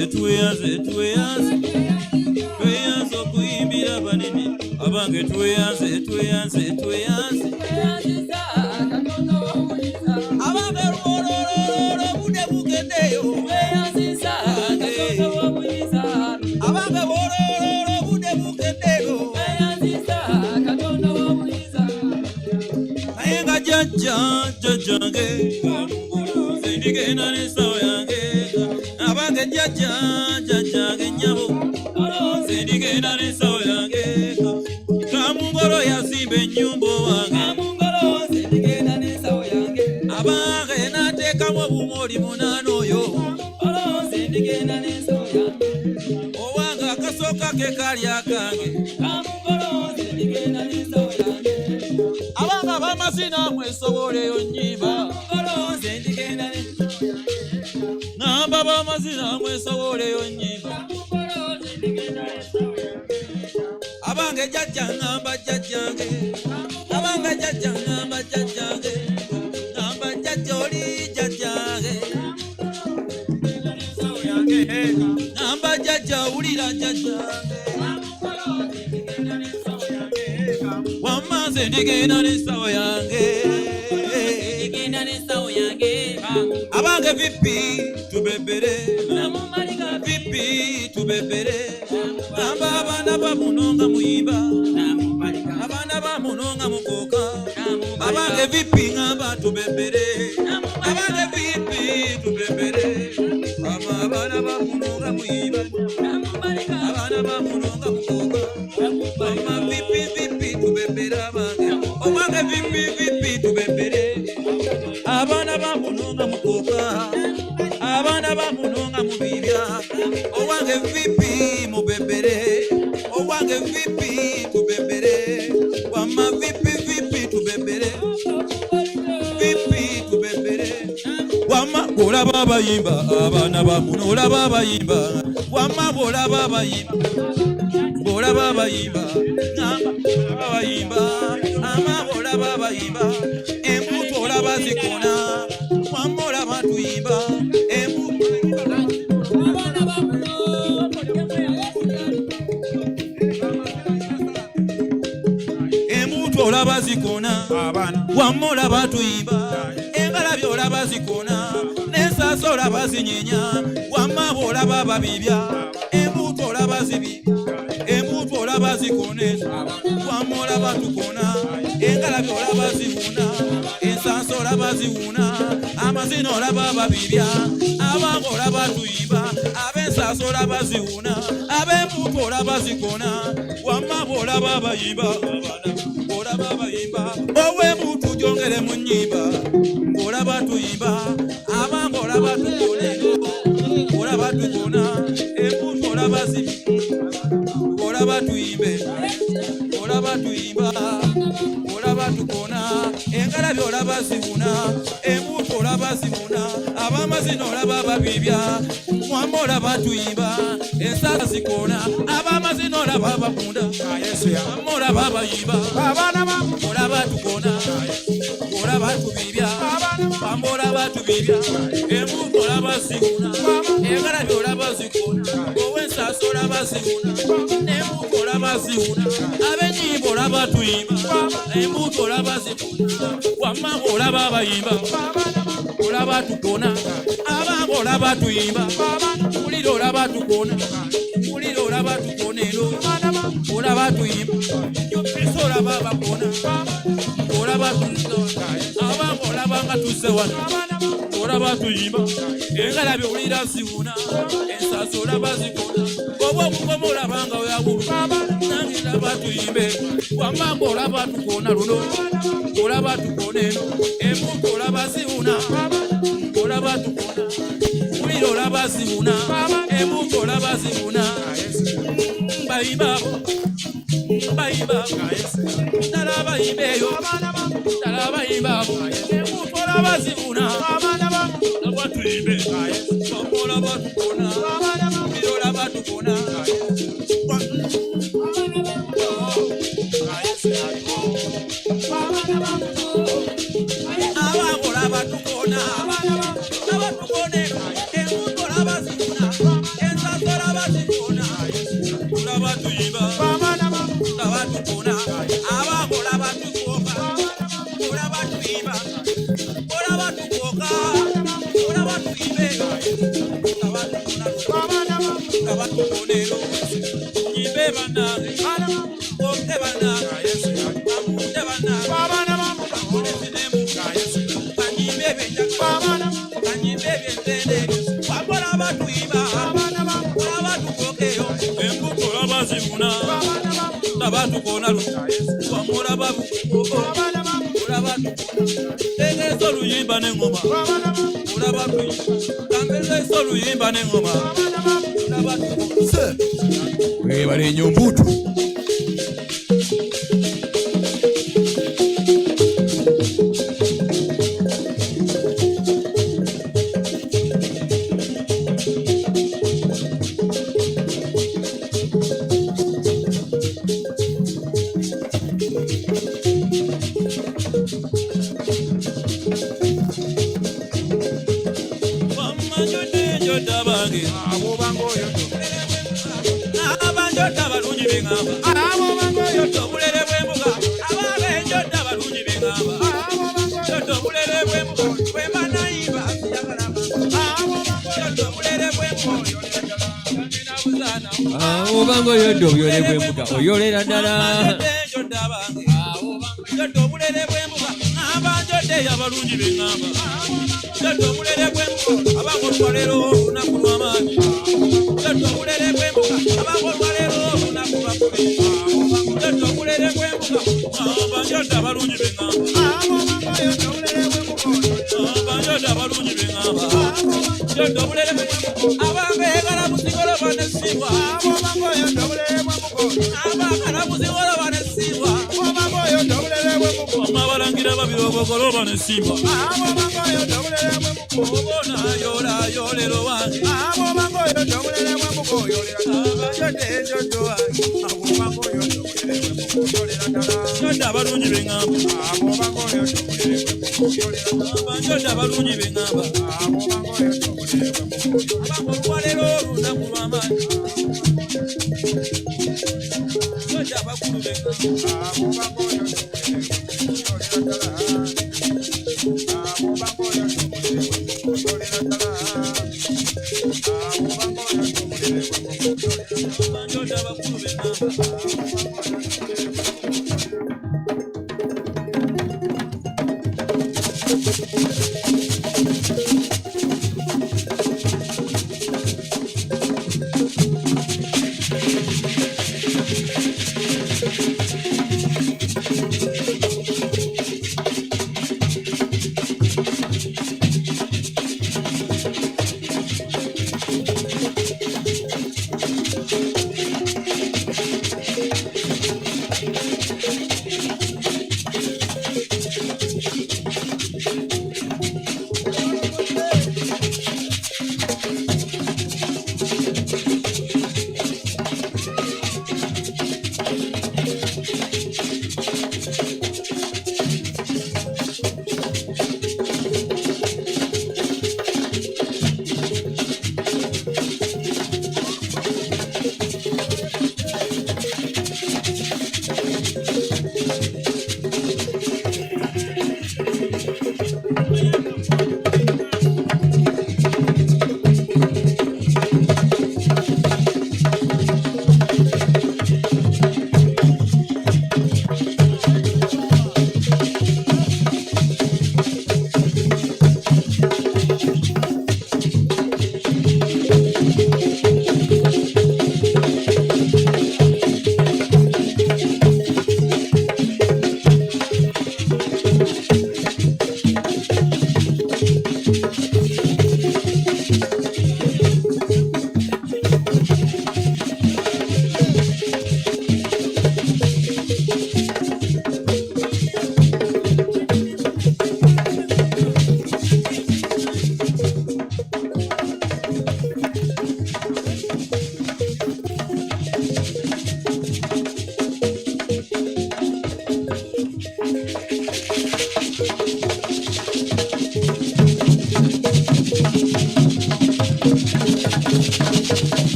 okuyimbira abanene abange tweyanze abange lwolololo budde bukeddeyo abange lwolololo budde bukeddeyo naye nga jjajjange zindigenda n'ensawo yange abange jjajjange nnyabo zindigenda n'ensawo yange kamungolo yazimba ennyumba wange abange n'ateekamu obumoli munaana oyo owange akasooka ke kali akange abange ab'amazina mwesoboleyo nnyimba ngamba b'amazina mwesoboleyo nnyimba abange jjajja ngamba jjajjange abange jjajja ngamba jjajjange ngamba jjajja oli jjajjange ngamba jjajja wulira jjajjange wamma nze ndigenda n'ensawo yange abange vipi tubebere vipi tubebere ngamba abaana bamunonga muyimba abaana bamunonga mukoka abange vipi ngamba tubebere abange vipi tubebere abaana bamunonga muyimba abaana bamunonga mukoka mama vipi tubebere abange owange vipi tubebere abaana bamunonga mukoka abaana bamunonga mubibya owange vipi mubebere owange vipi tubebere wama vipi tubebere vipi tubebere wama olaba abayimba abaana bamuno olaba abayimba wama olaba abayimba ama olaba abayimba embuto olaba zikona wama olaba tuyimba embuto olaba zikona wama olaba tuyimba engalabi olaba zikona n'ensasa olaba zinyenya wama olaba babibya embuto olaba zibi embuto olaba zikoneza wama olaba tukona engalabi olaba ziwuna ensasa olaba ziwuna amazina olaba babibya abange olaba tuyimba ab'ensasa olaba ziwuna ab'embuto olaba zikona wama olaba abayimba olaba abayimba ow'embuto gyongere mu nnyimba olaba batuyimba abange olaba tukolero olaba tukona embuto olaba zibi olaba tuyimbe olaba tuyimba olaba tukona engalabi olaba zibuna embuto olaba zibuna abamazina olaba babibya mwamba olaba tuyimba ensala zikona abamazina olaba bakunda mwamba olaba bayimba olaba tukona olaba tubibya mwamba olaba tubibya embuto olaba zibuna engalabi olaba zikona owensasa olaba zibuna embuto olaba zibuna abenyimba olaba tuyimba embuto olaba zibuna wamma olaba bayimba olaba tukona abange olaba tuyimba muliro olaba tukona muliro olaba tukonero olaba tuyimba yopisa olaba bakona olaba tuyimba abange olaba nga tuzze wano olaba tuyimba engalabi olira ziwuna ensasa olaba zikona oba obukoma olaba nga oyawulu nange olaba tuyimbe wamma olaba tukona luno olaba tukona eno embuto olaba ziwuna olaba tukona muliro olaba ziwuna embuto olaba ziwuna bayimba bayimba ddala bayimba eyo ddala bayimba embuto olaba ziwuna olaba tuyimbe olaba tukona muliro olaba tukona Tukona wamura babu olaba tegezo luyimba n'engoma olaba kambezo luyimba n'engoma olaba webale nnyo mbuto
Obango yodo byole bwembuga oyolera ddala
yodo obulere bwembuga abanjodde abalungi bengamba yodo obulere bwembuga abango olwaleero olunaku lw'amaanyi yodo obulere bwembuga abango olwaleero olunaku lwakubi yodo obulere bwembuga abanjodde abalungi bengamba abanjodde abalungi bengamba yodo obulere bwembuga abange egala musigolo banesibwa amabalangira babiri obogoloba nesimba obona yola yolero wange yodda abalungi bengamba yodda abalungi bengamba olwaleero olunaku lw'amaanyi yodda abakulu bengamba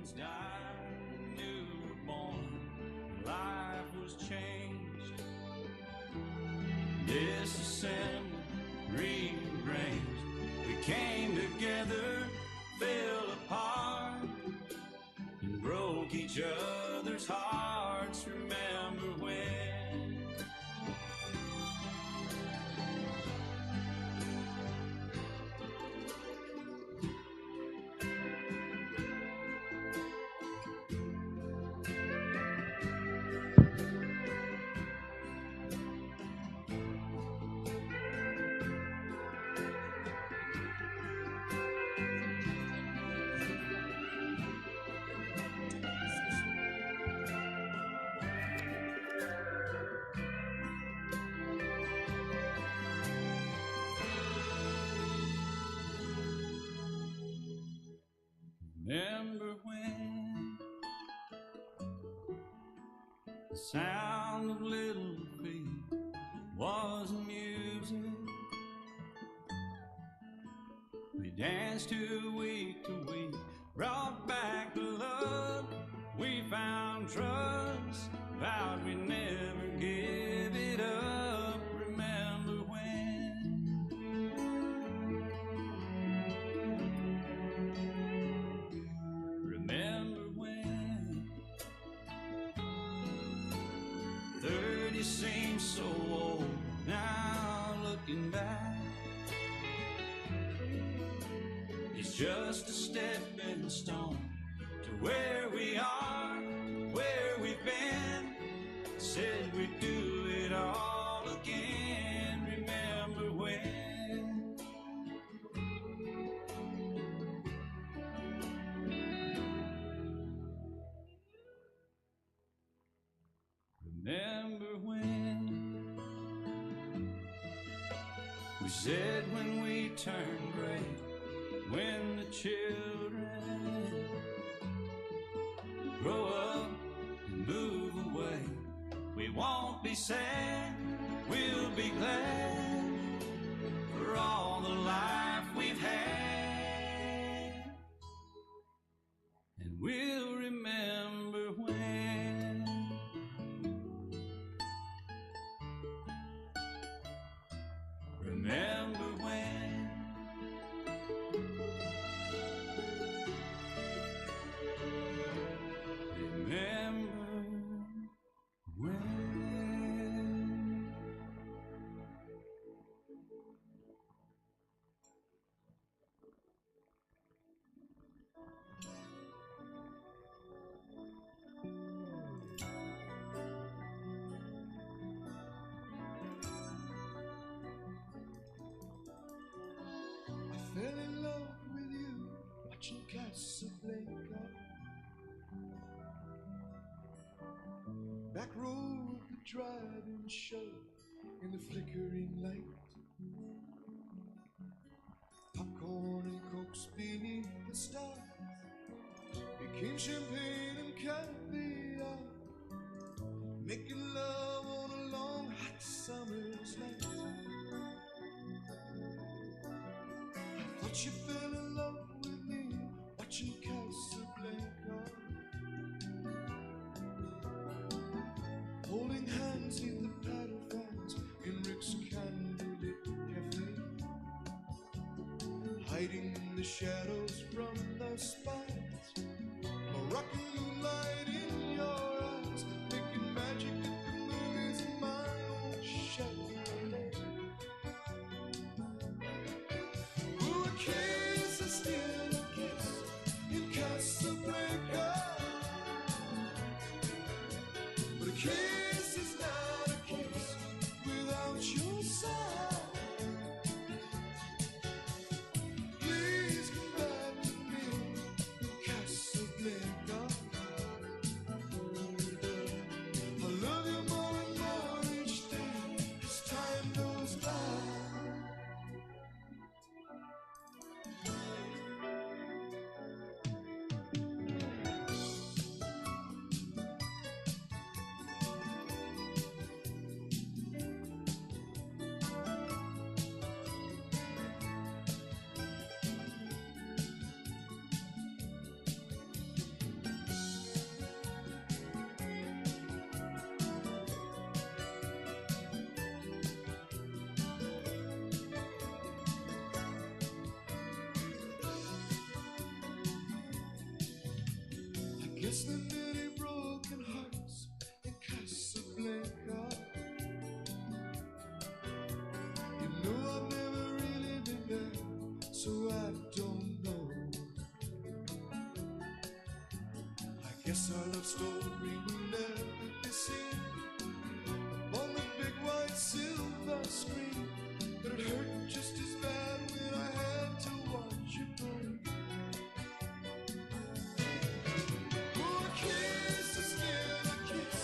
ones died, new were born, life was changed. Disassembled, rearranged, we came together, fell apart, and broke each other's hearts. Remember when? Remember when the sound of little feet was music? We danced to week, brought back the love. We found trust, vowed we'd never give it up. Remember when? Remember when 30 seems so old now, looking back. It's just a stepping stone to where we are, where we've been. Said we'd do it all again. Remember when? Remember when we said when we turned gray, when the children grow up and move away, we won't be sad, we'll be glad for all the life we've had. And we'll remember when. Remember when. Remember when.
I fell in love with you watching Casablanca. Back row of the drive-in show in the flickering light. Popcorn and cokes beneath the stars became champagne and caviar. Making love on a long hot summer's night. I thought you fell in love with me watching Casablanca. Holding hands in the paddle fans in Rick's candlelit cafe. Hiding in the shadows from the spires. Moroccan moonlight in your eyes. Making magic at the movies in my own Chevrolet. Ooh, a kiss is still a kiss in Casablanca. But a kiss is not a kiss without your side. Please come back to me in Casablanca. I love you more and more each day as time goes by. miss the many broken hearts in Casablanca. You know I've never really been there, so I don't know. I guess our love story will never be seen on the big white silver screen, but it hurt just as bad when I had to watch you go. Oh, a kiss is still a kiss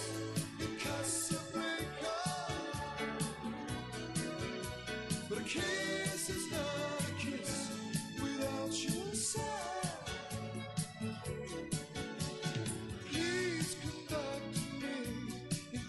in Casablanca, but a kiss is not a kiss without your side. Please come back to me in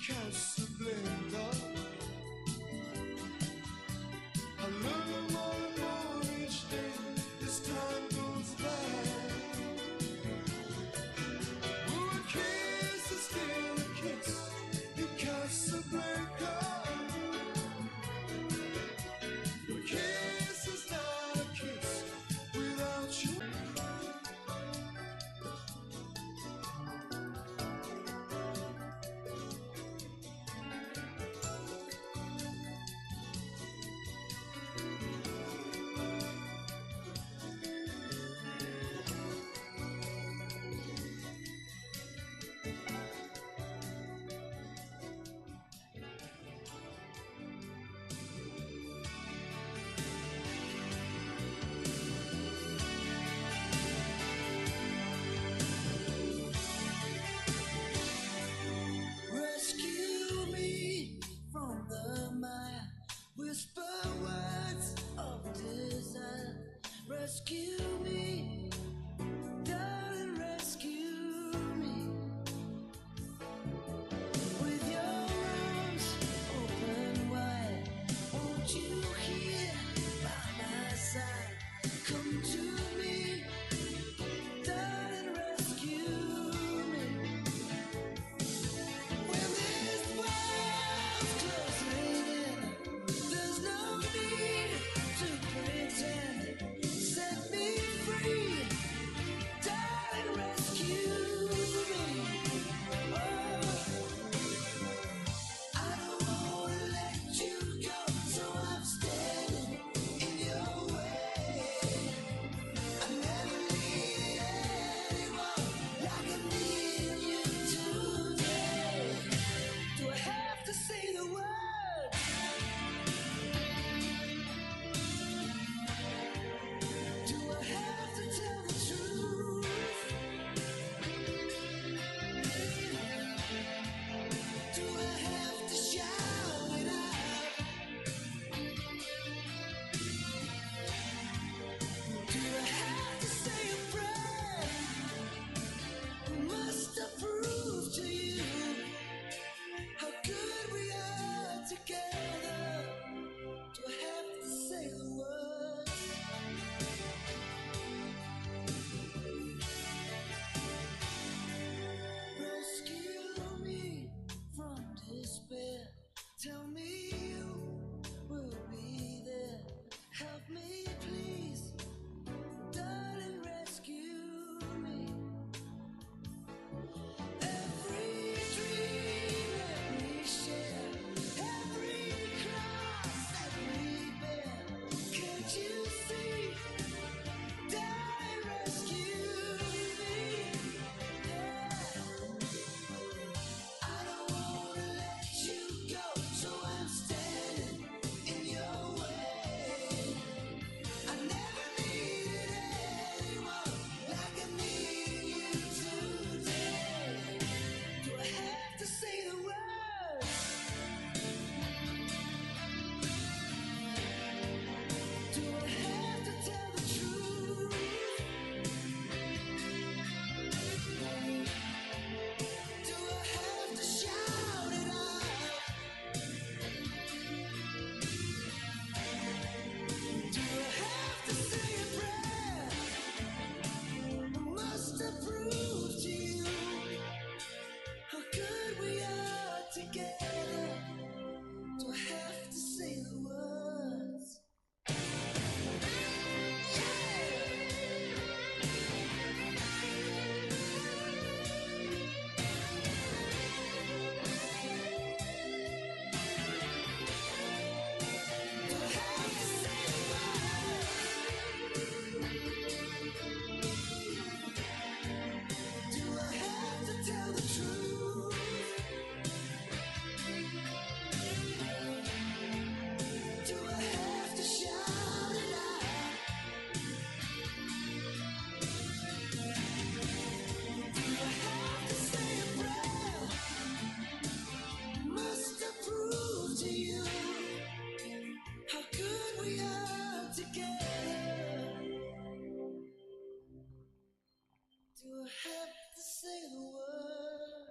Do I have to say the word?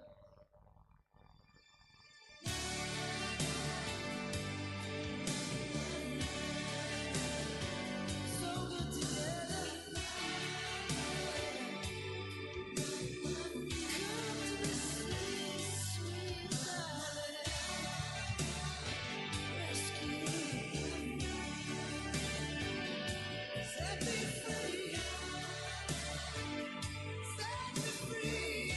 So good together. Come to me, sweet, sweet darling. Rescue me. Set me free. Set me free.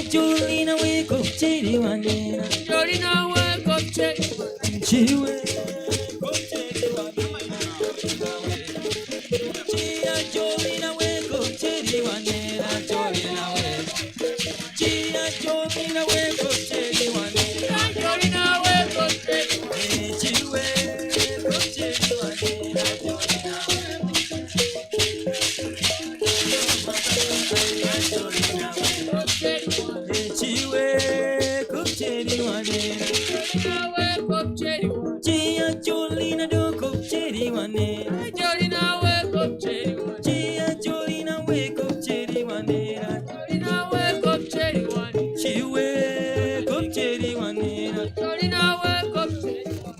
Jolina wake up, Jerry Wanina. Jolina wake up, Jerry. She wake up, Jerry Wanina. Jolina wake up, Jerry Wanina. Jolina wake. Jolina wake up, Jerry Wanina. Jolina wake up, Jerry. She wake up, Jerry Wanina. Jolina Jolina do cook cherry one. Jolina wake up cherry one. Jolina wake up cherry one. Jolina wake up cherry one. She wake up cherry one. Jolina wake up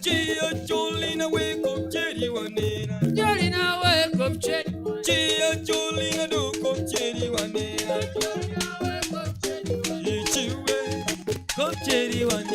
cherry one. Jolina wake up cherry one. Jolina wake up cherry one. Jolina do cook cherry one. Jolina wake up cherry one. She wake up cherry one.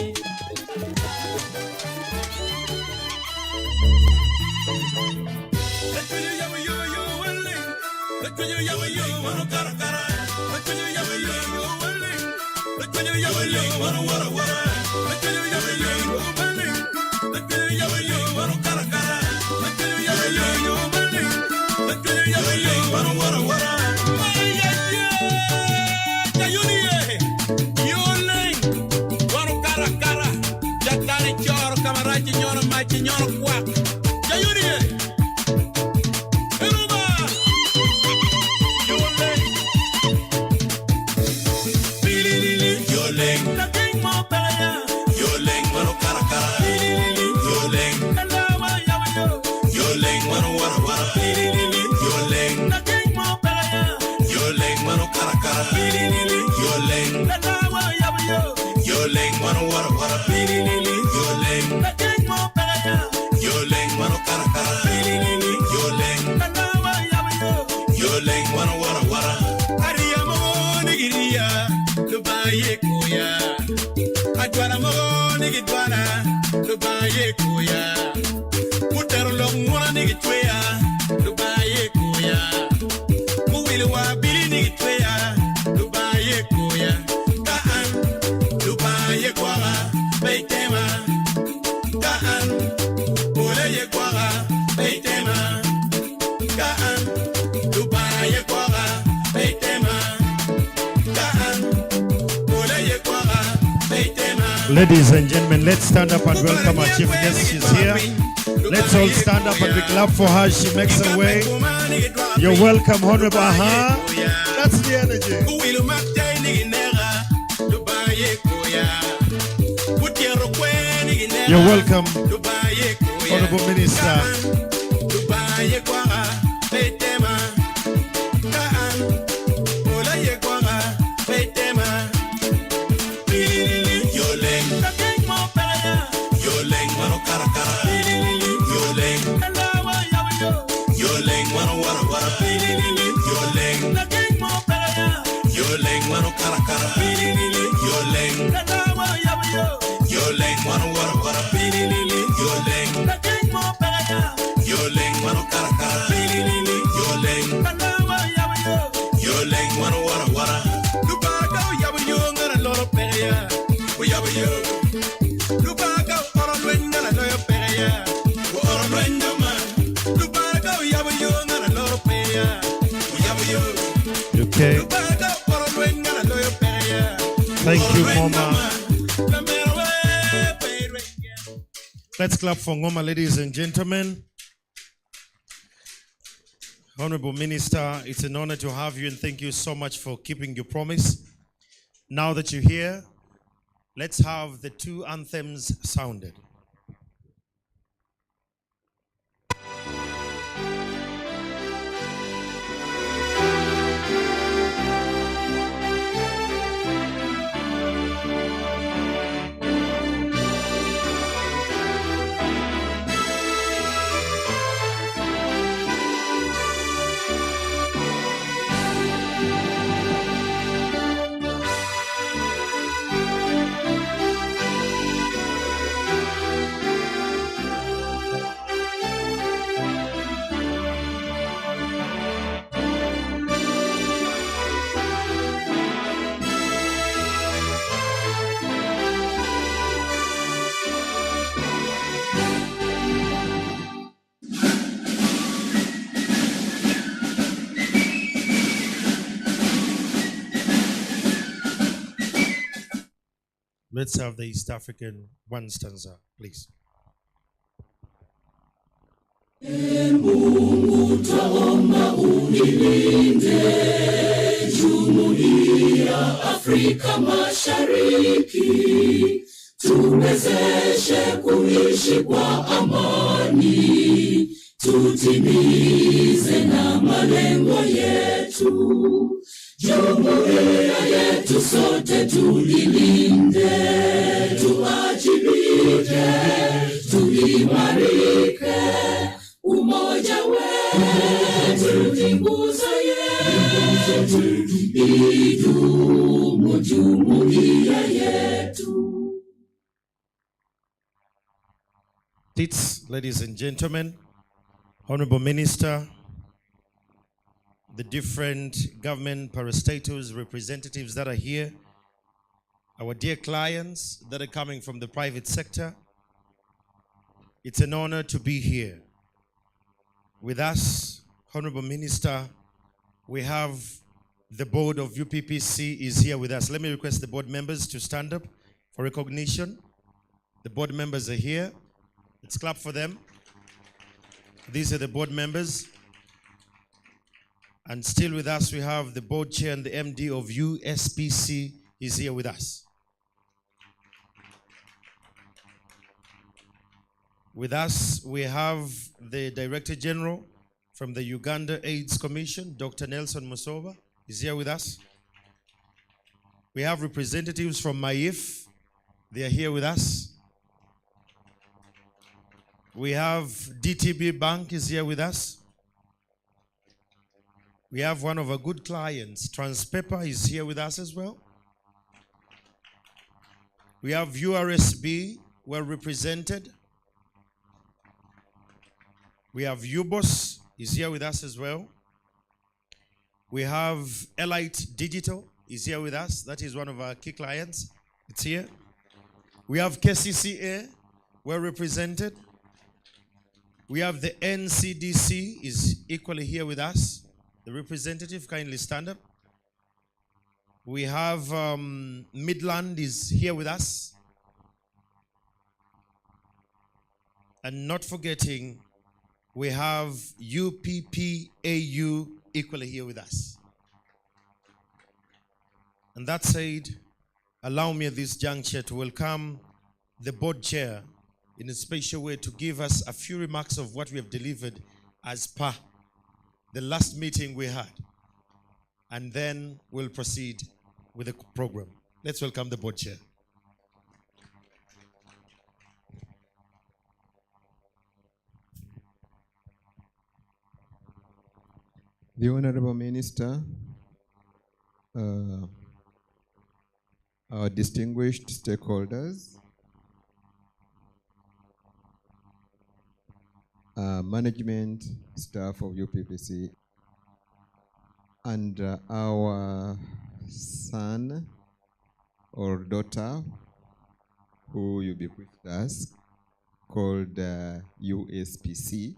Ladies and gentlemen, let's stand up and welcome our chief guest. She's here. Let's all stand up and we clap for her. She makes her way. You're welcome, Honorable. That's the energy. You're welcome, Honorable Minister.
Yo leng mano kara kara. pereya. Uya buyo. Lupaga orolwenga la loyo pereya. Orolwenga man. Lupaga uya buyo ngala loyo pereya. Uya buyo.
Okay.
Lupaga orolwenga la loyo pereya.
Thank you, Mama. Let's clap for Ngoma, ladies and gentlemen. Honorable Minister, it's an honor to have you, and thank you so much for keeping your promise. Now that you're here, let's have the two anthems sounded. Let's have the East African one stanza, please.
Mungu twaomba unilinde Jumuiya Afrika Mashariki, tuwezeshe kuishi kwa amani, tutimize na malengo yetu. Jumuiya yetu sote tuilinde, tuajibike, tuimarike. Umoja wetu ni nguzo yetu, idumu jumuiya yetu.
Seats, ladies and gentlemen, Honorable Minister, the different government parastatals, representatives that are here, our dear clients that are coming from the private sector, it's an honor to be here. With us, Honorable Minister, we have the board of UPPC is here with us. Let me request the board members to stand up for recognition. The board members are here. Let's clap for them. These are the board members. And still with us, we have the board chair and the MD of USPC is here with us. With us, we have the Director General from the Uganda AIDS Commission, Dr. Nelson Musoba, is here with us. We have representatives from MAIF, they are here with us. We have DTB Bank is here with us. We have one of our good clients, Transpaper, is here with us as well. We have URSB, well represented. We have UBOS, is here with us as well. We have Elite Digital, is here with us. That is one of our key clients. It's here. We have KCCA, well represented. We have the NCDC, is equally here with us. The representative, kindly stand up. We have Midland is here with us. And not forgetting, we have UPPAU equally here with us. And that said, allow me at this juncture to welcome the board chair in a special way to give us a few remarks of what we have delivered as per the last meeting we had. And then we'll proceed with the program. Let's welcome the board chair.
The Honorable Minister, our distinguished stakeholders, management staff of UPPC, and our son, or daughter who you bequeathed us called USPC.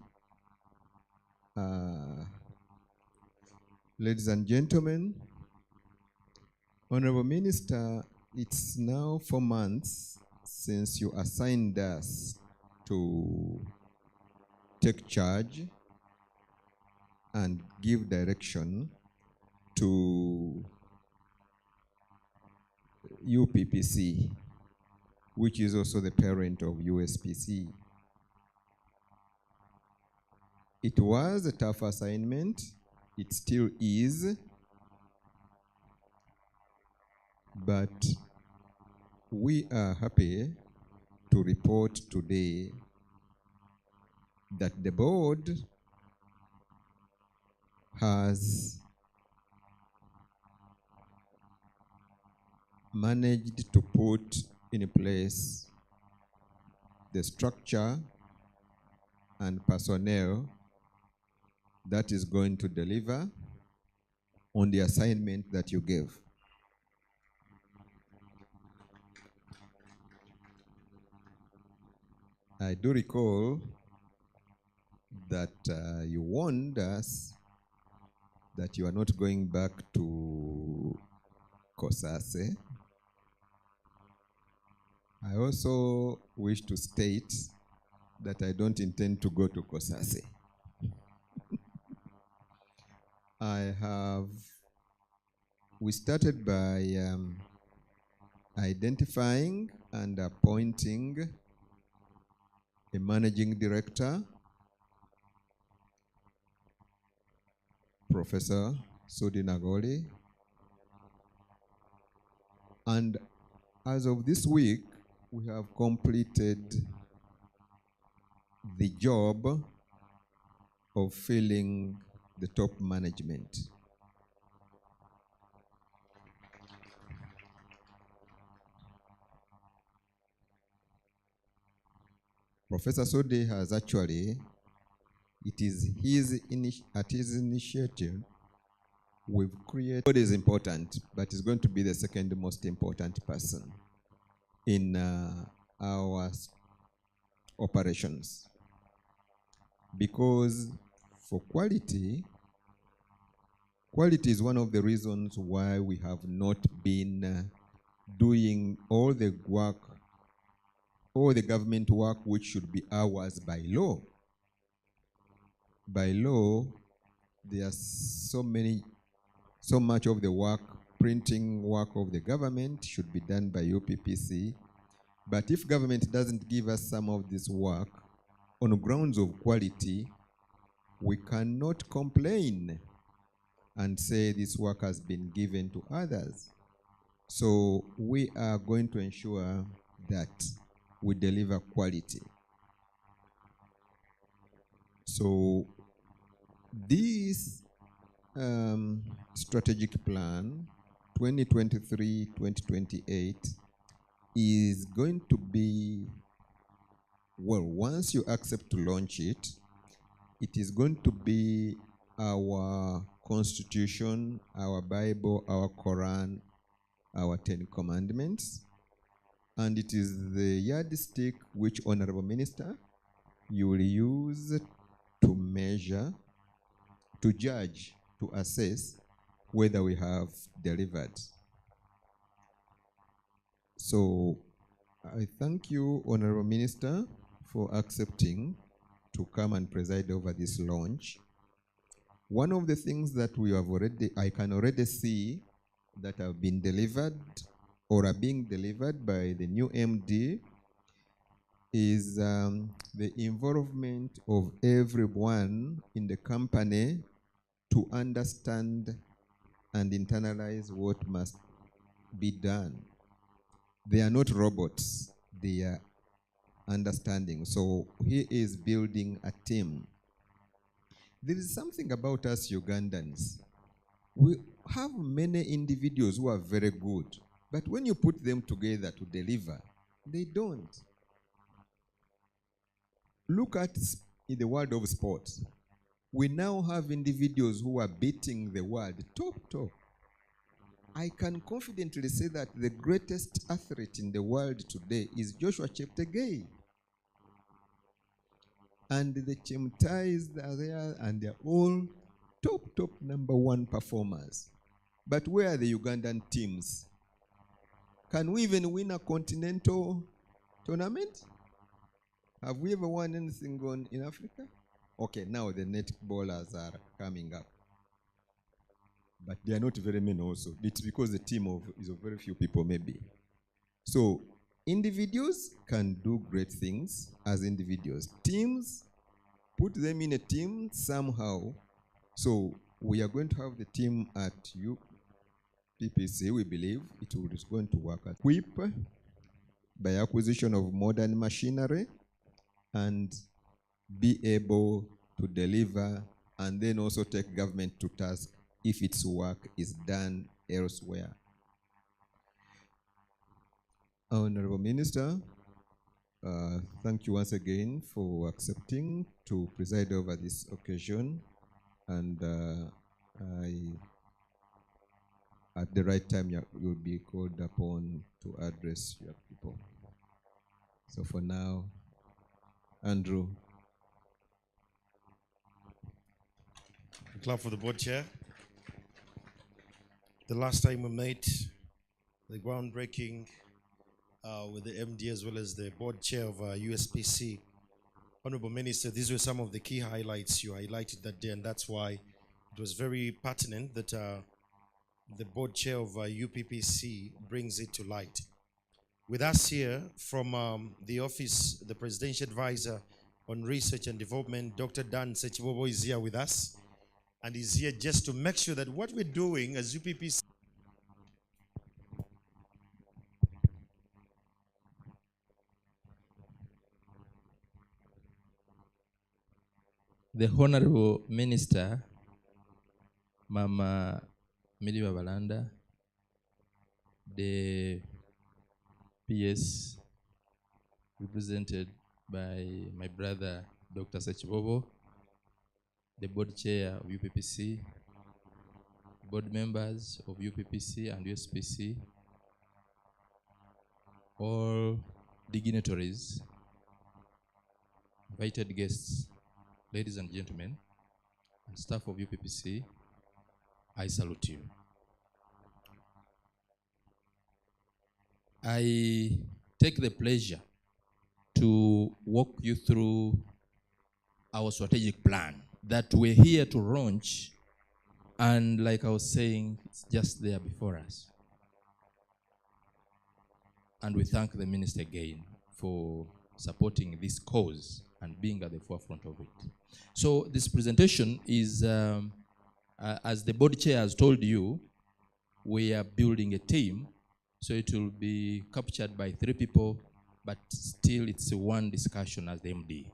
Ladies and gentlemen, Honorable Minister, it's now 4 months since you assigned us to take charge and give direction to UPPC, which is also the parent of USPC. It was a tough assignment. It still is. But we are happy to report today that the board has managed to put in place the structure and personnel that is going to deliver on the assignment that you gave. I do recall that you warned us that you are not going back to Kosase. I also wish to state that I don't intend to go to Kosase. We started by identifying and appointing a managing director, Professor Sudi Nagoli. And as of this week, we have completed the job of filling the top management. Professor Sudi has actually, at his initiative, we've created, what is important, but is going to be the second most important person in our operations. Because for quality is one of the reasons why we have not been doing all the work, all the government work which should be ours by law. By law, there are so much of the work, printing work of the government should be done by UPPC. But if government doesn't give us some of this work on grounds of quality, we cannot complain and say this work has been given to others. So we are going to ensure that we deliver quality. So this strategic plan, 2023-2028, is going to be, well, once you accept to launch it, it is going to be our Constitution, our Bible, our Quran, our 10 Commandments. And it is the yardstick which, Honorable Minister, you will use to measure, to judge, to assess whether we have delivered. So I thank you, Honorable Minister, for accepting to come and preside over this launch. One of the things that I can already see that have been delivered or are being delivered by the new MD is the involvement of everyone in the company to understand and internalize what must be done. They are not robots, they are understanding. So he is building a team. There is something about us Ugandans. We have many individuals who are very good, but when you put them together to deliver, they don't. Look at in the world of sports. We now have individuals who are beating the world top. I can confidently say that the greatest athlete in the world today is Joshua Cheptegei. And the Chemtais are there, and they're all top number one performers. But where are the Ugandan teams? Can we even win a continental tournament? Have we ever won anything in Africa? Okay, now the netballers are coming up. But they are not very many also. It's because the team is of very few people maybe. So individuals can do great things as individuals. Teams, put them in a team somehow. So we are going to have the team at UPPC. We believe is going to work at WIP by acquisition of modern machinery and be able to deliver, and then also take government to task if its work is done elsewhere. Honorable Minister, thank you once again for accepting to preside over this occasion, and at the right time you'll be called upon to address your people. So for now, Andrew.
Clap for the board chair. The last time we met, the groundbreaking with the MD as well as the board chair of USPC. Honorable Minister, these were some of the key highlights you highlighted that day, and that's why it was very pertinent that the board chair of UPPC brings it to light. With us here from the office, the Presidential Advisor on Research and Development, Dr. Dan Sechibobo is here with us, and he's here just to make sure that what we're doing as UPPC
The Honorable Minister, Mama Miliwa Balanda, the PS represented by my brother, Dr. Sechibobo, the board chair of UPPC, board members of UPPC and USPC, all dignitaries, invited guests, ladies and gentlemen, and staff of UPPC, I salute you. I take the pleasure to walk you through our strategic plan that we're here to launch, and like I was saying, it's just there before us. And we thank the Minister again for supporting this cause and being at the forefront of it. So this presentation is, as the board chair has told you, we are building a team, so it will be captured by 3 people, but still it's one discussion as the MD.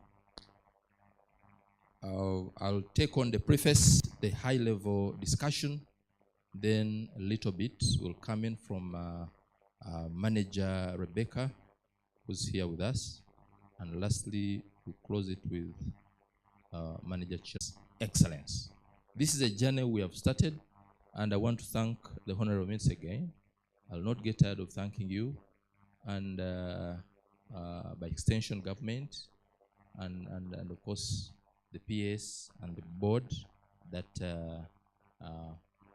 I'll take on the preface, the high-level discussion, then a little bit will come in from Manager Rebecca, who's here with us, and lastly, we'll close it with Manager Chair's Excellence. This is a journey we have started, and I want to thank the Honorable Minister again. I'll not get tired of thanking you, and by extension, government, and of course, the PS and the board that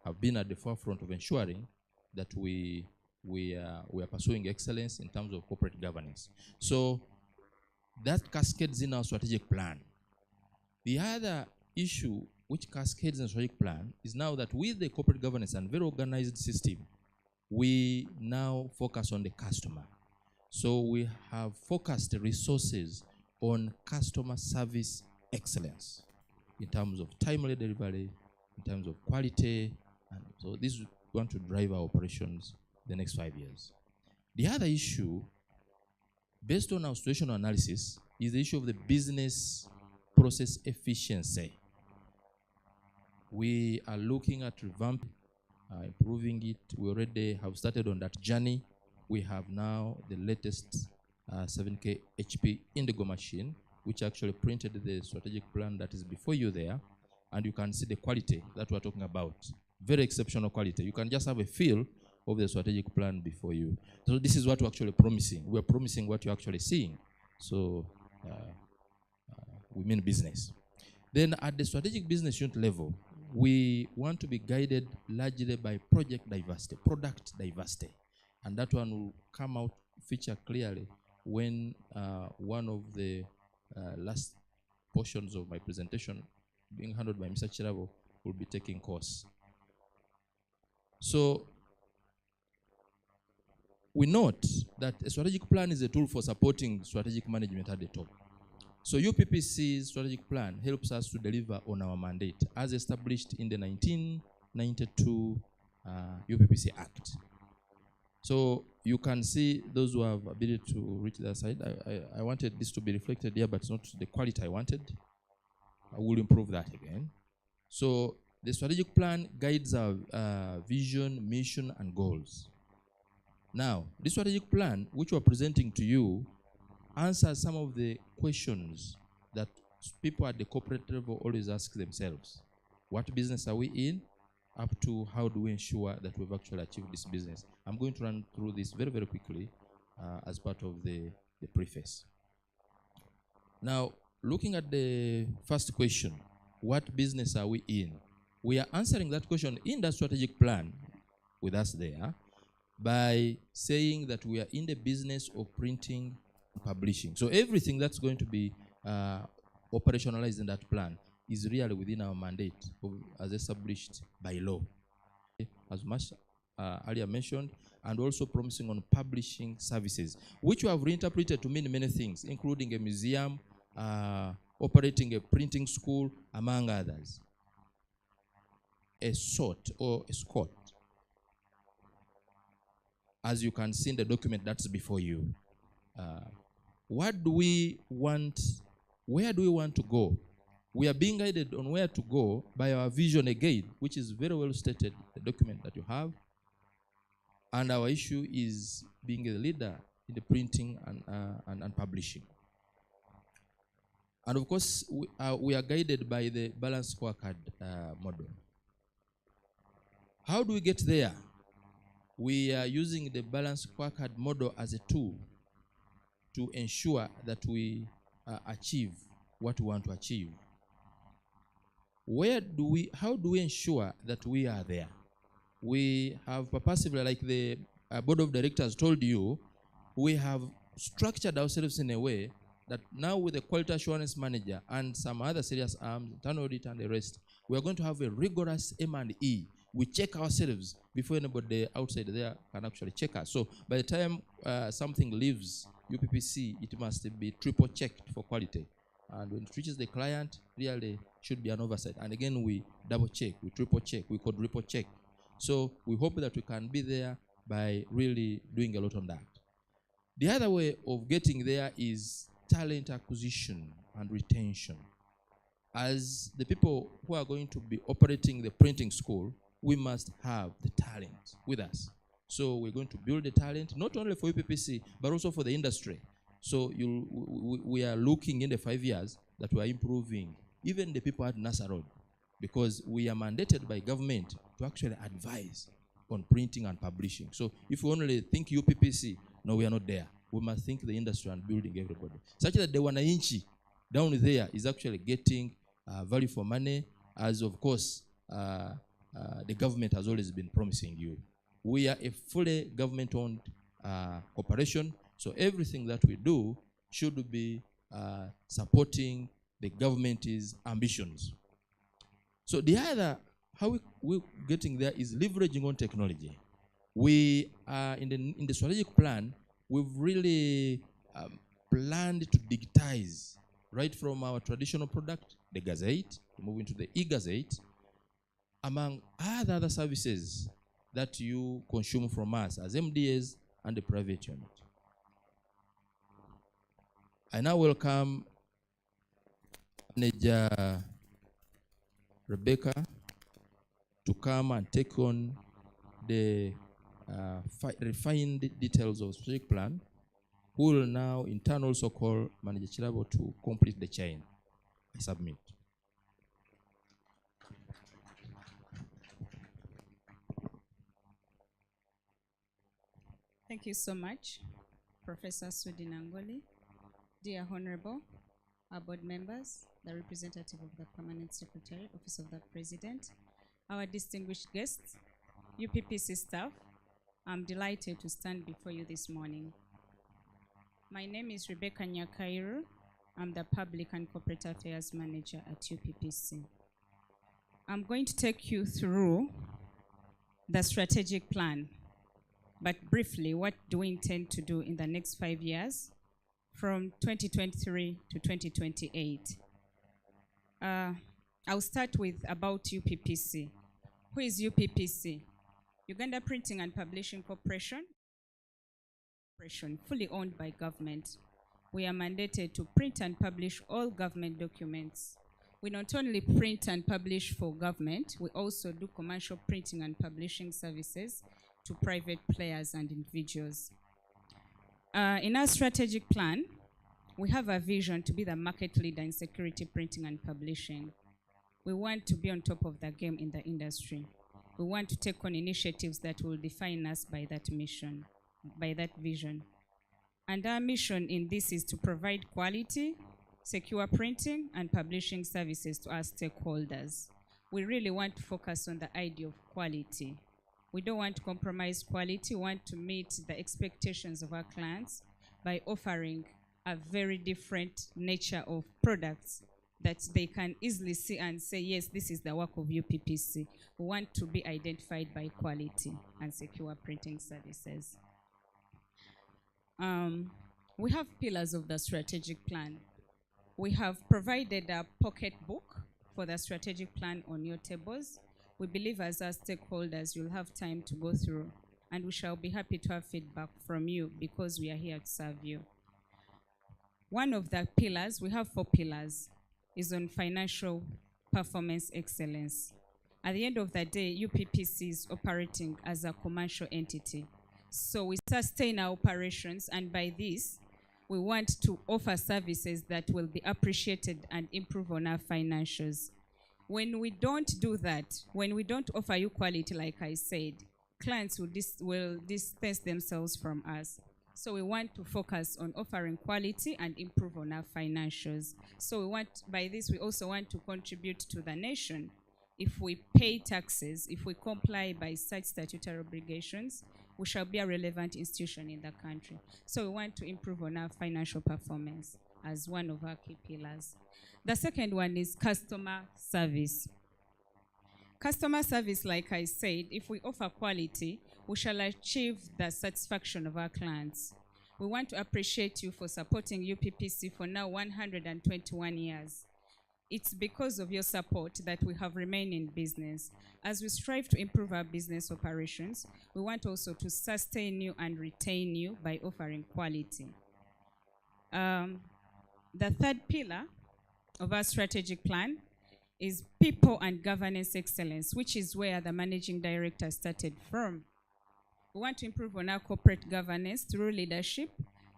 have been at the forefront of ensuring that we are pursuing excellence in terms of corporate governance. So that cascades in our strategic plan. The other issue which cascades in the strategic plan is now that with the corporate governance and very organized system, we now focus on the customer. So we have focused resources on customer service excellence in terms of timely delivery, in terms of quality, and so this is going to drive our operations the next 5 years. The other issue, based on our situational analysis, is the issue of the business process efficiency. We are looking at revamping, improving it. We already have started on that journey. We have now the latest 7K HP Indigo machine, which actually printed the strategic plan that is before you there, and you can see the quality that we're talking about. very exceptional quality. You can just have a feel of the strategic plan before you. So this is what we're actually promising. We're promising what you're actually seeing. So we mean business. Then at the strategic business unit level, we want to be guided largely by project diversity, product diversity. And that one will come out, feature clearly when one of the last portions of my presentation being handled by Mr. Chirabo will be taking course. So we note that a strategic plan is a tool for supporting strategic management at the top. So UPPC's strategic plan helps us to deliver on our mandate as established in the 1992 UPPC Act. So you can see those who have ability to reach that side. I wanted this to be reflected here, but it's not the quality I wanted. I will improve that again. So the strategic plan guides our vision, mission, and goals. Now, this strategic plan, which we're presenting to you, answers some of the questions that people at the corporate level always ask themselves. What business are we in? Up to how do we ensure that we've actually achieved this business? I'm going to run through this very, very quickly as part of the preface. Now, looking at the first question, what business are we in? We are answering that question in the strategic plan with us there by saying that we are in the business of printing and publishing. So everything that's going to be operationalized in that plan is really within our mandate as established by law. As much earlier mentioned, and also promising on publishing services, which we have reinterpreted to mean many things, including a museum, operating a printing school, among others. A sort or a SCOT, as you can see in the document that's before you. What do we want? Where do we want to go? We are being guided on where to go by our vision again, which is very well stated, the document that you have. And our issue is being a leader in the printing and publishing. And of course, we are guided by the balanced scorecard model. How do we get there? We are using the balanced scorecard model as a tool to ensure that we achieve what we want to achieve. How do we ensure that we are there? We have purposively, like the board of directors told you, we have structured ourselves in a way that now with the quality assurance manager and some other serious arms, internal audit and the rest, we are going to have a rigorous M&E. We check ourselves before anybody outside there can actually check us. So by the time something leaves UPPC, it must be triple checked for quality. And when it reaches the client, really should be an oversight. And again, we double check, we triple check, we quadruple check. So we hope that we can be there by really doing a lot on that. The other way of getting there is talent acquisition and retention. As the people who are going to be operating the printing school, we must have the talent with us. So we're going to build the talent, not only for UPPC, but also for the industry. So we are looking in the 5 years that we are improving even the people at NASA Road, because we are mandated by government to actually advise on printing and publishing. So if we only think UPPC, no, we are not there. We must think the industry and building everybody. Such that the wananchi down there is actually getting value for money, as of course the government has always been promising you. We are a fully government-owned corporation, so everything that we do should be supporting the government's ambitions. So the other, how we're getting there is leveraging on technology. We are in the strategic plan, we've really planned to digitize right from our traditional product, the Gazette, to move into the e-Gazette, among other services that you consume from us as MDAs and the private unit. I now welcome Manager Rebecca to come and take on the refined details of the strategic plan, who will now in turn also call Manager Chirabo to complete the chain. I submit.
Thank you so much, Professor Sudi Nangoli, dear Honorable, our board members, the representative of the Permanent Secretary, Office of the President, our distinguished guests, UPPC staff. I'm delighted to stand before you this morning. My name is Rebecca Nyakairu. I'm the Public and Corporate Affairs Manager at UPPC. I'm going to take you through the strategic plan. But briefly, what do we intend to do in the next 5 years from 2023 to 2028? I'll start with about UPPC. Who is UPPC? Uganda Printing and Publishing Corporation, fully owned by government. We are mandated to print and publish all government documents. We not only print and publish for government, we also do commercial printing and publishing services to private players and individuals. In our strategic plan, we have a vision to be the market leader in security printing and publishing. We want to be on top of the game in the industry. We want to take on initiatives that will define us by that mission, by that vision. And our mission in this is to provide quality, secure printing and publishing services to our stakeholders. We really want to focus on the idea of quality. We don't want to compromise quality. We want to meet the expectations of our clients by offering a very different nature of products that they can easily see and say, yes, this is the work of UPPC. We want to be identified by quality and secure printing services. We have pillars of the strategic plan. We have provided a pocket book for the strategic plan on your tables. We believe as our stakeholders, you'll have time to go through, and we shall be happy to have feedback from you because we are here to serve you. One of the pillars, we have 4 pillars, is on financial performance excellence. At the end of the day, UPPC is operating as a commercial entity. So we sustain our operations, and by this, we want to offer services that will be appreciated and improve on our financials. When we don't do that, when we don't offer you quality, like I said, clients will distance themselves from us. So we want to focus on offering quality and improve on our financials. So we want, by this, we also want to contribute to the nation. If we pay taxes, if we comply by such statutory obligations, we shall be a relevant institution in the country. So we want to improve on our financial performance as one of our key pillars. The second one is customer service. Customer service, like I said, if we offer quality, we shall achieve the satisfaction of our clients. We want to appreciate you for supporting UPPC for now 121 years. It's because of your support that we have remained in business. As we strive to improve our business operations, we want also to sustain you and retain you by offering quality. The third pillar of our strategic plan is people and governance excellence, which is where the managing director started from. We want to improve on our corporate governance through leadership,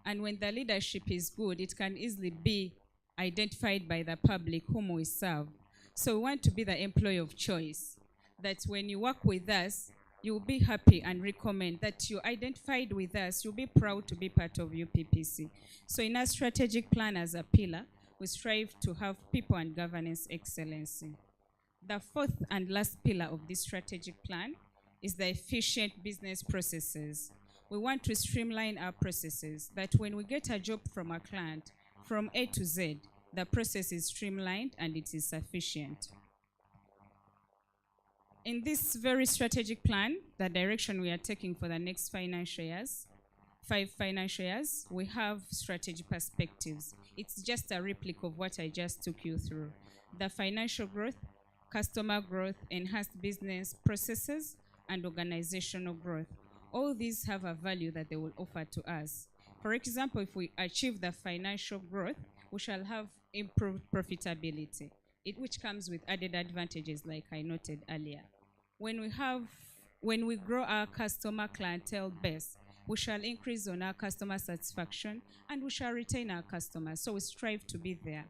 and when the leadership is good, it can easily be identified by the public whom we serve. So we want to be the employer of choice, that when you work with us, you'll be happy and recommend that you identified with us, you'll be proud to be part of UPPC. So in our strategic plan as a pillar, we strive to have people and governance excellency. The fourth and last pillar of this strategic plan is the efficient business processes. We want to streamline our processes, that when we get a job from a client, from A to Z, the process is streamlined and it is sufficient. In this very strategic plan, the direction we are taking for the next financial years, 5 financial years, we have strategy perspectives. It's just a replica of what I just took you through. The financial growth, customer growth, enhanced business processes, and organizational growth. All these have a value that they will offer to us. For example, if we achieve the financial growth, we shall have improved profitability, which comes with added advantages like I noted earlier. When we grow our customer clientele base, we shall increase on our customer satisfaction and we shall retain our customers. So we strive to be there.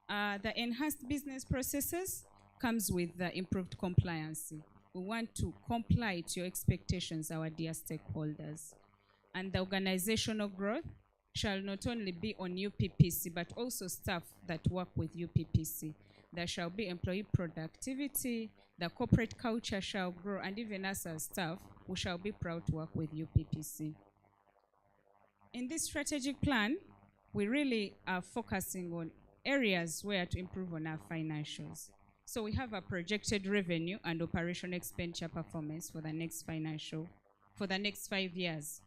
The enhanced business processes comes with the improved compliance. We want to comply to your expectations, our dear stakeholders. and the organizational growth shall not only be on UPPC, but also staff that work with UPPC. There shall be employee productivity, the corporate culture shall grow, and even us as staff, we shall be proud to work with UPPC. In this strategic plan, we really are focusing on areas where to improve on our financials. So we have a projected revenue and operational expenditure performance for the next 5 years.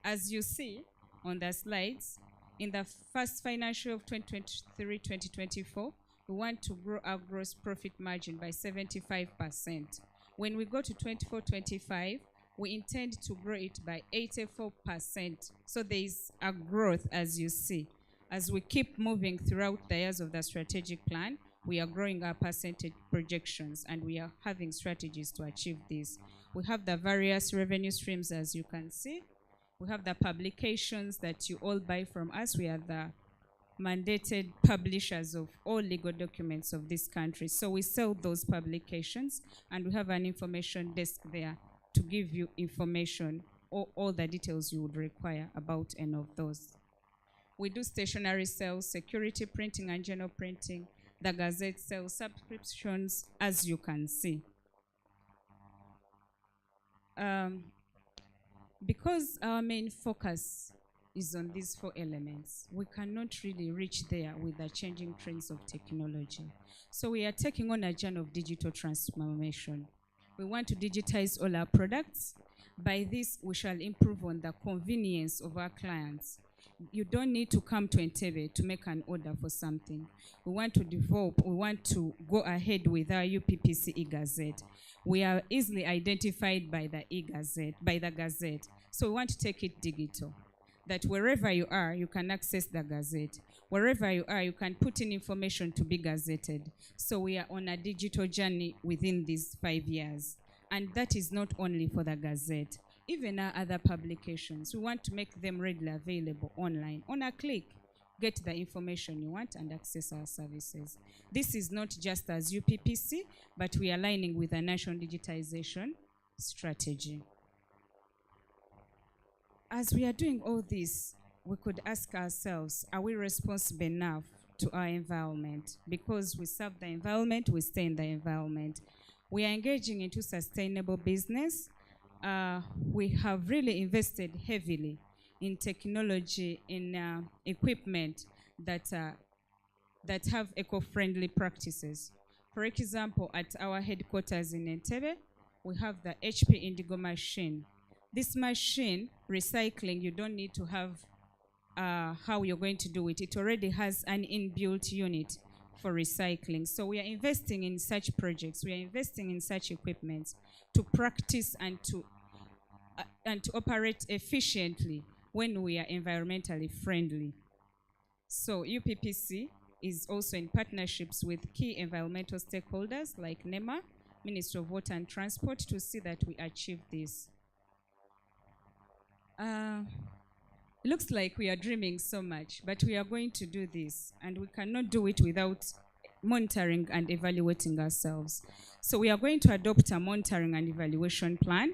As you see on the slides, in the first financial of 2023-2024, we want to grow our gross profit margin by 75%. When we go to 24-25, we intend to grow it by 84%. So there is a growth, as you see. As we keep moving throughout the years of the strategic plan, we are growing our percentage projections, and we are having strategies to achieve this. We have the various revenue streams, as you can see. We have the publications that you all buy from us. We are the mandated publishers of all legal documents of this country. So we sell those publications, and we have an information desk there to give you information or all the details you would require about any of those. We do stationery sales, security printing and journal printing, the Gazette sales, subscriptions, as you can see. Because our main focus is on these 4 elements, we cannot really reach there with the changing trends of technology. So we are taking on a journey of digital transformation. We want to digitize all our products. By this, we shall improve on the convenience of our clients. You don't need to come to Entebbe to make an order for something. We want to go ahead with our UPPC e-Gazette. We are easily identified by the e-Gazette, by the Gazette. So we want to take it digital, that wherever you are, you can access the Gazette. Wherever you are, you can put in information to be gazetted. So we are on a digital journey within these 5 years. And that is not only for the Gazette. Even our other publications, we want to make them readily available online. On a click, get the information you want and access our services. This is not just as UPPC, but we are aligning with the national digitization strategy. As we are doing all this, we could ask ourselves, are we responsible enough to our environment? Because we serve the environment, we stay in the environment. We are engaging into sustainable business. We have really invested heavily in technology, in equipment that have eco-friendly practices. For example, at our headquarters in Entebbe, we have the HP Indigo machine. This machine, recycling, you don't need to have how you're going to do it. It already has an inbuilt unit for recycling. So we are investing in such projects. We are investing in such equipment to practice and to operate efficiently when we are environmentally friendly. So UPPC is also in partnerships with key environmental stakeholders like NEMA, Ministry of Water and Transport, to see that we achieve this. It looks like we are dreaming so much, but we are going to do this, and we cannot do it without monitoring and evaluating ourselves. So we are going to adopt a monitoring and evaluation plan,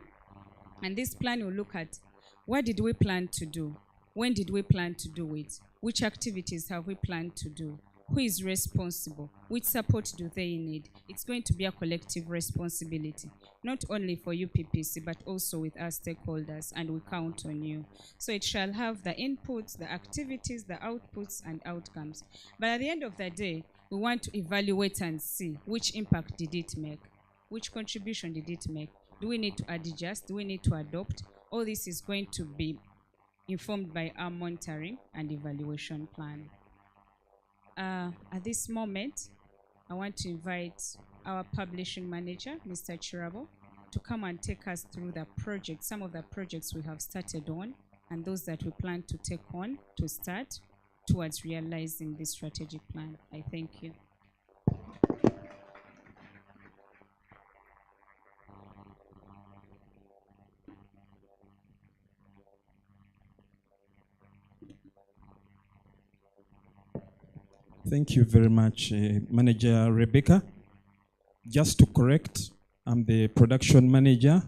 and this plan will look at what did we plan to do, when did we plan to do it, which activities have we planned to do, who is responsible, which support do they need. It's going to be a collective responsibility, not only for UPPC, but also with our stakeholders, and we count on you. So it shall have the inputs, the activities, the outputs, and outcomes. But at the end of the day, we want to evaluate and see which impact did it make, which contribution did it make. Do we need to adjust? Do we need to adopt? All this is going to be informed by our monitoring and evaluation plan. At this moment, I want to invite our publishing manager, Mr. Chirabo, to come and take us through the project, some of the projects we have started on, and those that we plan to take on to start towards realizing this strategic plan. I thank you.
Thank you very much, Manager Rebecca. Just to correct, I'm the production manager,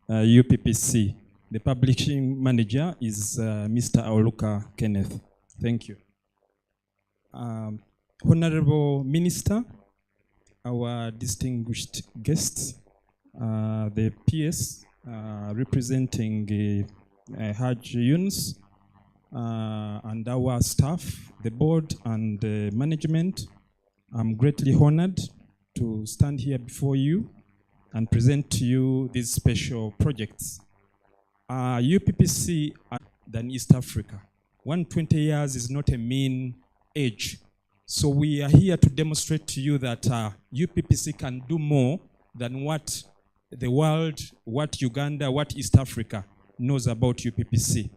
UPPC, The publishing manager is Mr. Aoluka Kenneth. Thank you. Honorable Minister, our distinguished guests, the PS representing Haj Yunus, and our staff, the board and management, I'm greatly honored to stand here before you and present to you these special projects. UPPC than East Africa. 120 years is not a mean age. So we are here to demonstrate to you that UPPC can do more than what the world, what Uganda, what East Africa knows about UPPC.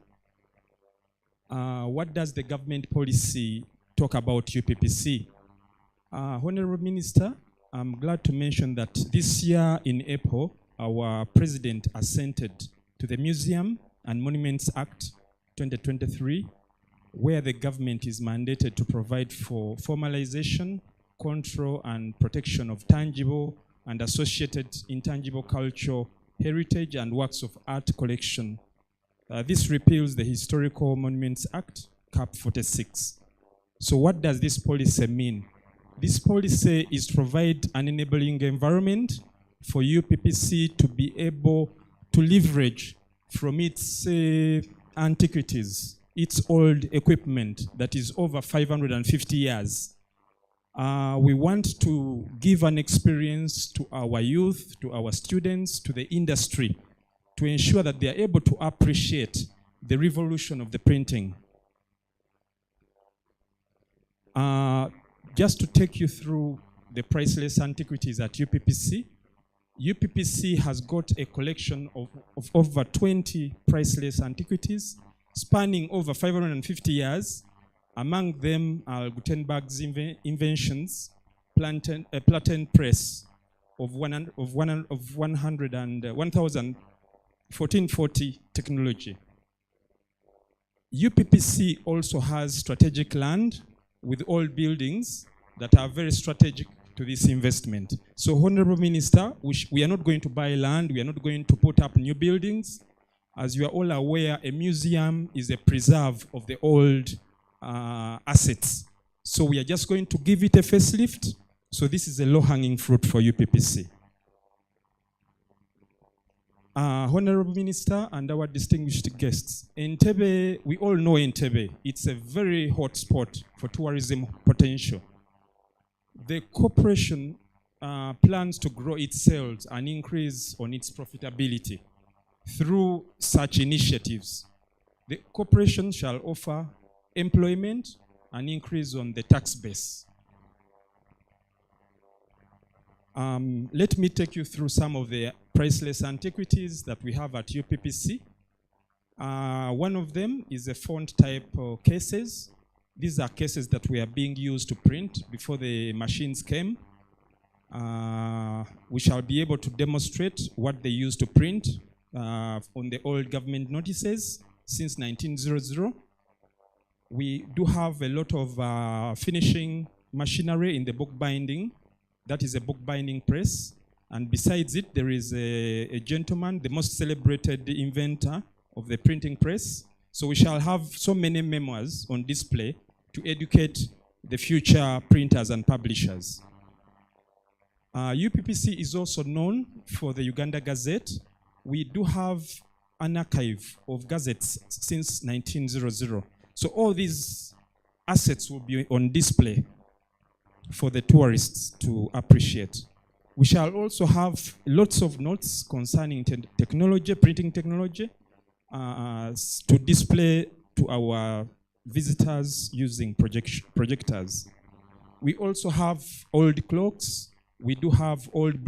What does the government policy talk about UPPC? Honorable Minister, I'm glad to mention that this year in April, our President assented to the Museum and Monuments Act 2023, where the government is mandated to provide for formalization, control, and protection of tangible and associated intangible cultural heritage and works of art collection. This repeals the Historical Monuments Act, Cap 46. So what does this policy mean? This policy is to provide an enabling environment for UPPC to be able to leverage from its antiquities, its old equipment that is over 550 years. We want to give an experience to our youth, to our students, to the industry, to ensure that they are able to appreciate the revolution of the printing. Just to take you through the priceless antiquities at UPPC, UPPC has got a collection of over 20 priceless antiquities spanning over 550 years. Among them are Gutenberg's inventions, platen press of 1440 technology. UPPC also has strategic land with old buildings that are very strategic to this investment. So, Honorable Minister, we are not going to buy land, we are not going to put up new buildings. As you are all aware, a museum is a preserve of the old assets. So we are just going to give it a facelift. So this is a low-hanging fruit for UPPC. Honorable Minister and our distinguished guests, Entebbe, we all know Entebbe. It's a very hot spot for tourism potential. The corporation plans to grow its sales and increase on its profitability through such initiatives. The corporation shall offer employment and increase on the tax base. Let me take you through some of the priceless antiquities that we have at UPPC. One of them is the font type cases. These are cases that were being used to print before the machines came. We shall be able to demonstrate what they used to print on the old government notices since 1900. We do have a lot of finishing machinery in the bookbinding. That is a bookbinding press. And besides it, there is a gentleman, the most celebrated inventor of the printing press. So we shall have so many memoirs on display to educate the future printers and publishers. UPPC is also known for the Uganda Gazette. We do have an archive of gazettes since 1900. So all these assets will be on display for the tourists to appreciate. We shall also have lots of notes concerning technology, printing technology, to display to our visitors using projectors. We also have old clocks. We do have old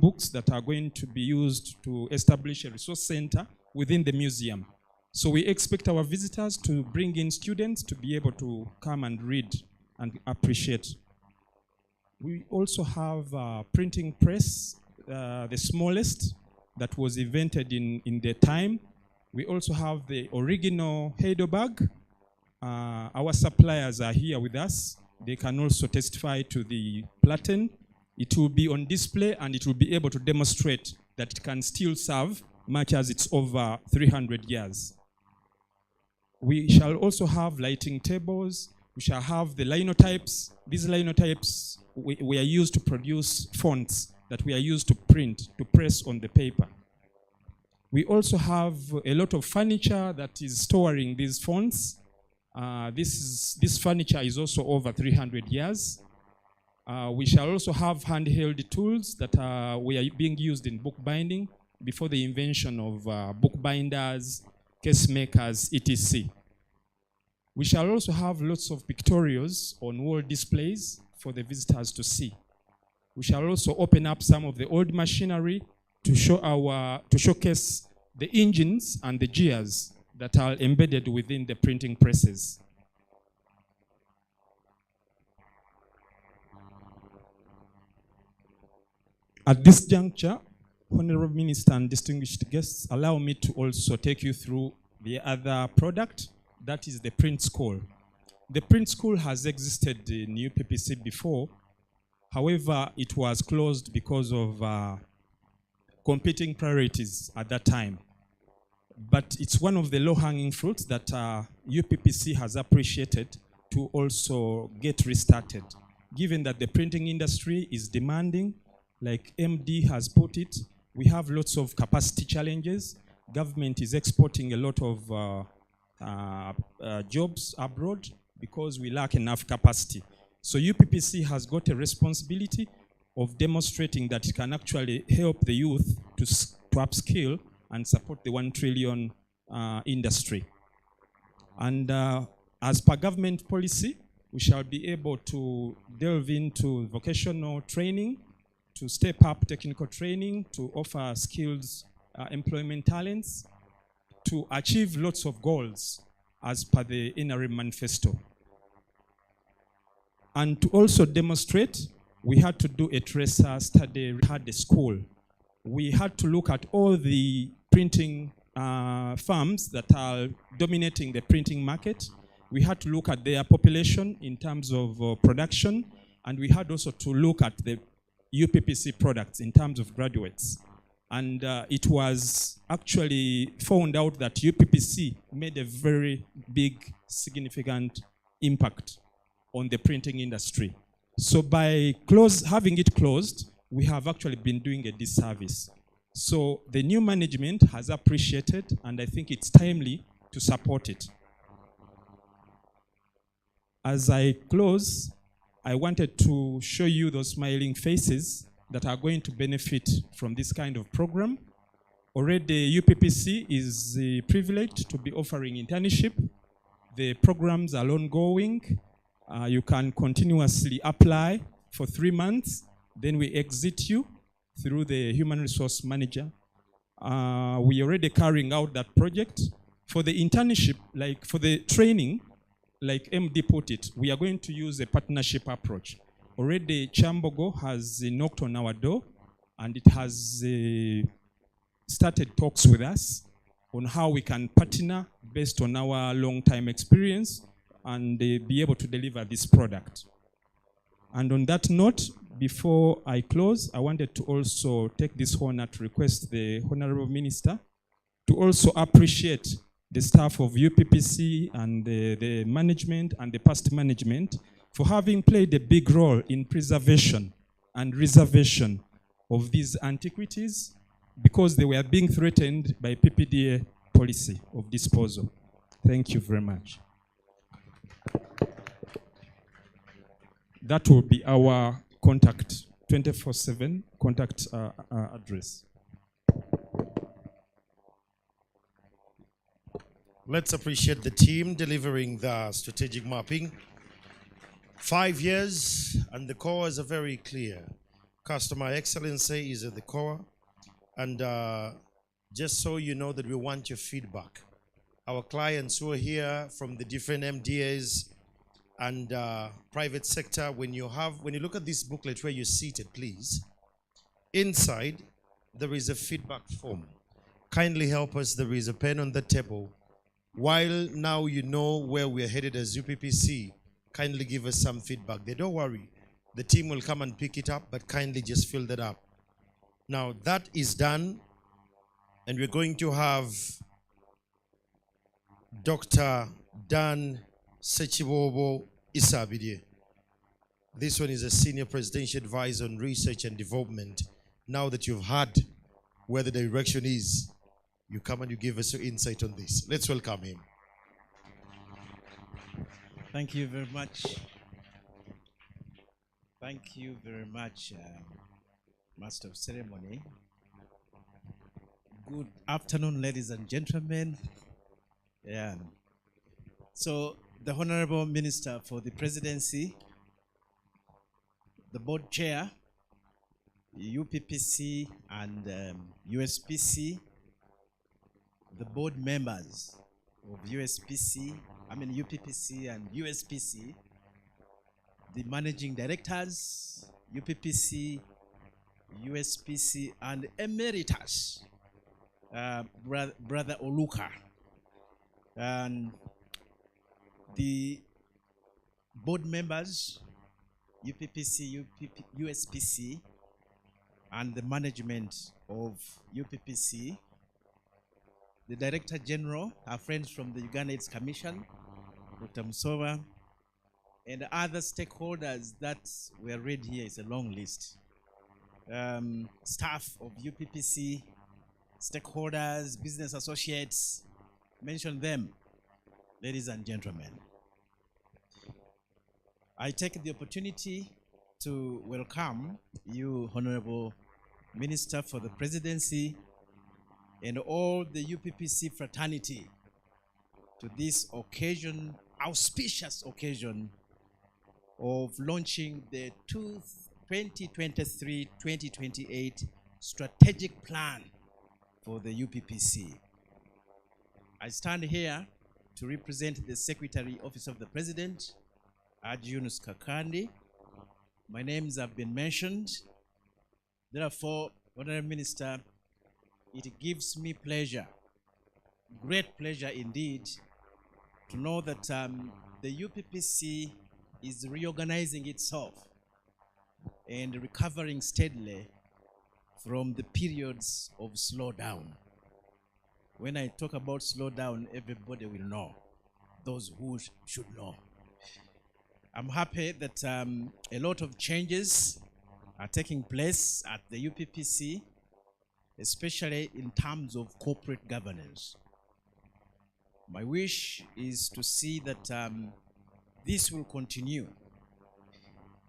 books that are going to be used to establish a resource center within the museum. So we expect our visitors to bring in students to be able to come and read and appreciate. We also have a printing press, the smallest that was invented in the time. We also have the original Heidelberg. Our suppliers are here with us. They can also testify to the platen. It will be on display and it will be able to demonstrate that it can still serve much as it's over 300 years. We shall also have lighting tables. We shall have the linotypes. These linotypes we are used to produce fonts that we are used to print, to press on the paper. We also have a lot of furniture that is storing these fonts. This furniture is also over 300 years. We shall also have handheld tools that were being used in bookbinding before the invention of bookbinders, case makers, etc. We shall also have lots of pictorials on wall displays for the visitors to see. We shall also open up some of the old machinery to showcase the engines and the gears that are embedded within the printing presses. At this juncture, Honorable Minister and distinguished guests, allow me to also take you through the other product, that is the print school. The print school has existed in UPPC before. However, it was closed because of competing priorities at that time. But it's one of the low-hanging fruits that UPPC has appreciated to also get restarted. Given that the printing industry is demanding, like MD has put it, we have lots of capacity challenges. Government is exporting a lot of jobs abroad because we lack enough capacity. So UPPC has got a responsibility of demonstrating that it can actually help the youth to upskill and support the 1 trillion industry. And as per government policy, we shall be able to delve into vocational training, to step up technical training, to offer skills, employment talents, to achieve lots of goals as per the NRM manifesto. And to also demonstrate, we had to do a tracer study. We had a school. We had to look at all the printing firms that are dominating the printing market. We had to look at their population in terms of production, and we had also to look at the UPPC products in terms of graduates. And it was actually found out that UPPC made a very big, significant impact on the printing industry. So by having it closed, we have actually been doing a disservice. So the new management has appreciated, and I think it's timely to support it. As I close, I wanted to show you those smiling faces that are going to benefit from this kind of program. Already UPPC is privileged to be offering internship. The programs are ongoing. You can continuously apply for 3 months. Then we exit you through the human resource manager. We are already carrying out that project. For the internship, like for the training, like MD put it, we are going to use a partnership approach. Already Chambogo has knocked on our door, and it has started talks with us on how we can partner based on our long-time experience and be able to deliver this product. And on that note, before I close, I wanted to also take this honor to request the Honorable Minister to also appreciate the staff of UPPC and the management and the past management for having played a big role in preservation and reservation of these antiquities because they were being threatened by PPDA policy of disposal. Thank you very much. That will be our contact, 24/7 contact address.
Let's appreciate the team delivering the strategic mapping. 5 years, and the cores are very clear. Customer excellency is at the core. And just so you know that we want your feedback. Our clients who are here from the different MDAs and private sector, when you look at this booklet where you're seated, please, inside there is a feedback form. Kindly help us. There is a pen on the table. While now you know where we're headed as UPPC, kindly give us some feedback. Don't worry. The team will come and pick it up, but kindly just fill that up. Now, that is done. And we're going to have Dr. Dan Sechibobo Isabidie. This one is a senior presidential advisor on research and development. Now that you've heard where the direction is, you come and you give us your insight on this. Let's welcome him.
Thank you very much. Thank you very much, Master of Ceremony. Good afternoon, ladies and gentlemen. Yeah. So, the Honorable Minister for the Presidency, the Board Chair, UPPC and USPC, the board members of UPPC and USPC, the managing directors, UPPC, USPC, and emeritus, Brother Oluka, and the board members, UPPC, USPC, and the management of UPPC, the Director General, our friends from the Uganda AIDS Commission, Dr. Musova, and other stakeholders that were read here is a long list. Staff of UPPC, stakeholders, business associates, mention them, ladies and gentlemen. I take the opportunity to welcome you, Honorable Minister for the Presidency, and all the UPPC fraternity to this occasion, auspicious occasion of launching the 2023-2028 strategic plan for the UPPC. I stand here to represent the Secretary, Office of the President, Yunus Kakandi. My names have been mentioned. Therefore, Honorable Minister, it gives me pleasure, great pleasure indeed, to know that the UPPC is reorganizing itself and recovering steadily from the periods of slowdown. When I talk about slowdown, everybody will know, those who should know. I'm happy that a lot of changes are taking place at the UPPC, especially in terms of corporate governance. My wish is to see that this will continue.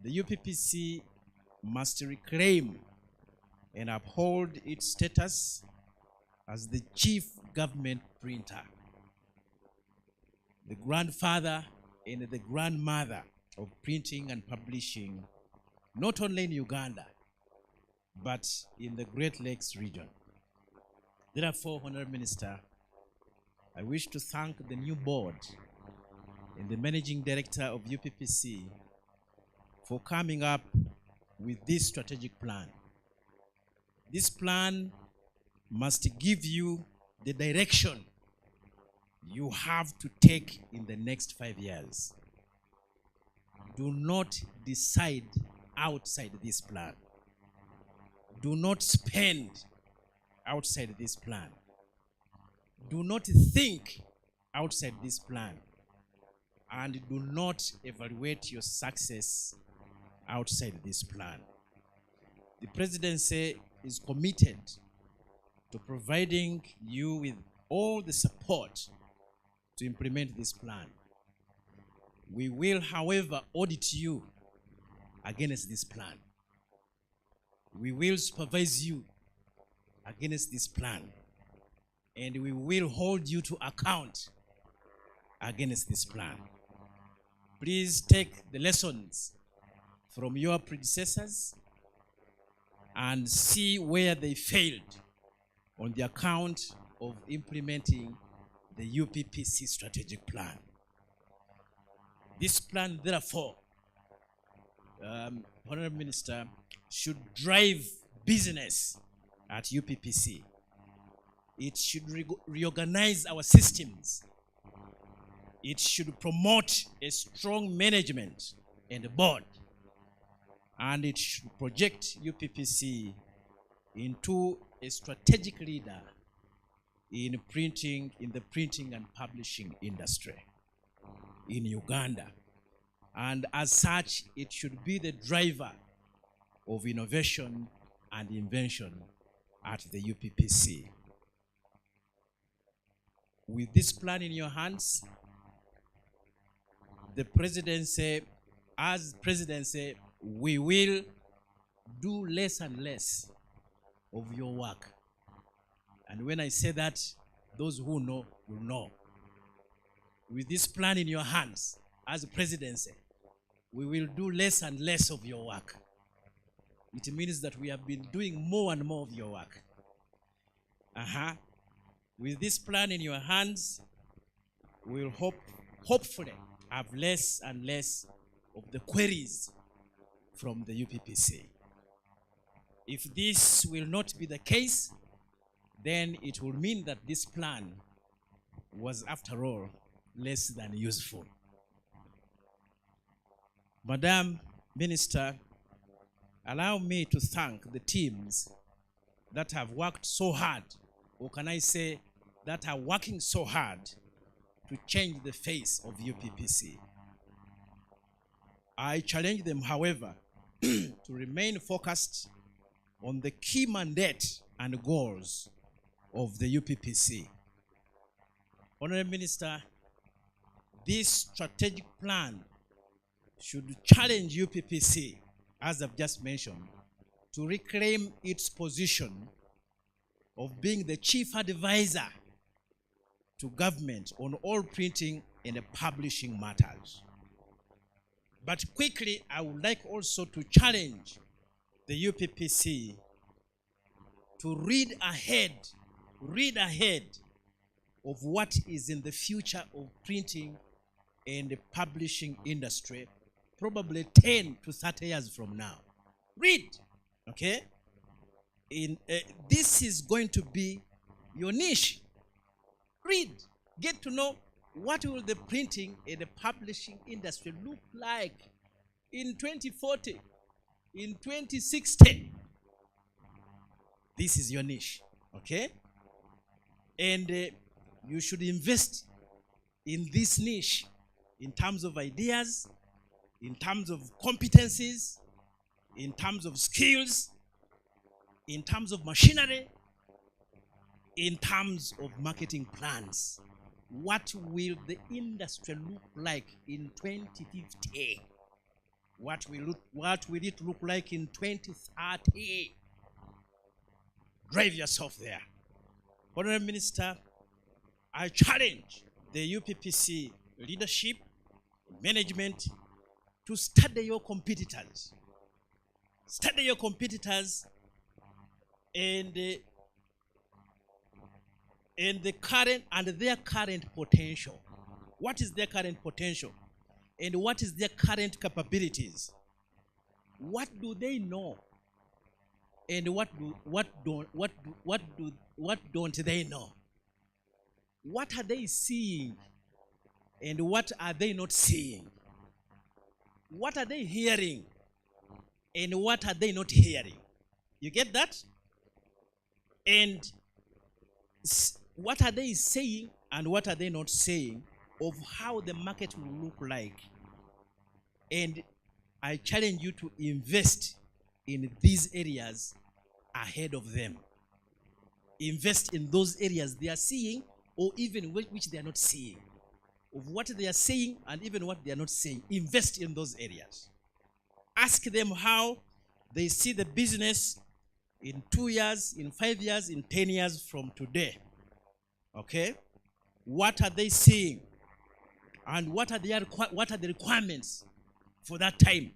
The UPPC must reclaim and uphold its status as the chief government printer, the grandfather and the grandmother of printing and publishing, not only in Uganda, but in the Great Lakes region. Therefore, Honorable Minister, I wish to thank the new board and the managing director of UPPC for coming up with this strategic plan. This plan must give you the direction you have to take in the next 5 years. Do not decide outside this plan. Do not spend outside this plan. Do not think outside this plan. And do not evaluate your success outside this plan. The presidency is committed to providing you with all the support to implement this plan. We will, however, audit you against this plan. We will supervise you against this plan. And we will hold you to account against this plan. Please take the lessons from your predecessors and see where they failed on the account of implementing the UPPC strategic plan. This plan, therefore, Honorable Minister, should drive business at UPPC. It should reorganize our systems. It should promote a strong management and a board. And it should project UPPC into a strategic leader in the printing and publishing industry in Uganda. And as such, it should be the driver of innovation and invention at the UPPC. With this plan in your hands, the presidency, as presidency, we will do less and less of your work. And when I say that, those who know will know. With this plan in your hands, as presidency, we will do less and less of your work. It means that we have been doing more and more of your work. With this plan in your hands, we will hopefully have less and less of the queries from the UPPC. If this will not be the case, then it will mean that this plan was, after all, less than useful. Madam Minister, allow me to thank the teams that have worked so hard, or can I say, that are working so hard to change the face of UPPC. I challenge them, however, to remain focused on the key mandate and goals of the UPPC. Honorable Minister, this strategic plan should challenge UPPC, as I've just mentioned, to reclaim its position of being the chief advisor to government on all printing and publishing matters. But quickly, I would like also to challenge the UPPC to read ahead of what is in the future of printing and the publishing industry, probably 10 to 30 years from now. Read, okay? This is going to be your niche. Read, get to know what will the printing and the publishing industry look like in 2040, in 2060. This is your niche, okay? And you should invest in this niche in terms of ideas, in terms of competencies, in terms of skills, in terms of machinery, in terms of marketing plans. What will the industry look like in 2050? What will it look like in 2030? Drive yourself there. Honorable Minister, I challenge the UPPC leadership, management, to study your competitors. Study your competitors and their current potential. What is their current potential? And what is their current capabilities? What do they know? And what don't they know? What are they seeing? And what are they not seeing? What are they hearing? And what are they not hearing? You get that? And what are they saying and what are they not saying of how the market will look like? And I challenge you to invest in these areas ahead of them. Invest in those areas they are seeing or even which they are not seeing. Of what they are saying and even what they are not saying. Invest in those areas. Ask them how they see the business in 2 years, in 5 years, in 10 years from today. Okay? What are they seeing? And what are the requirements for that time?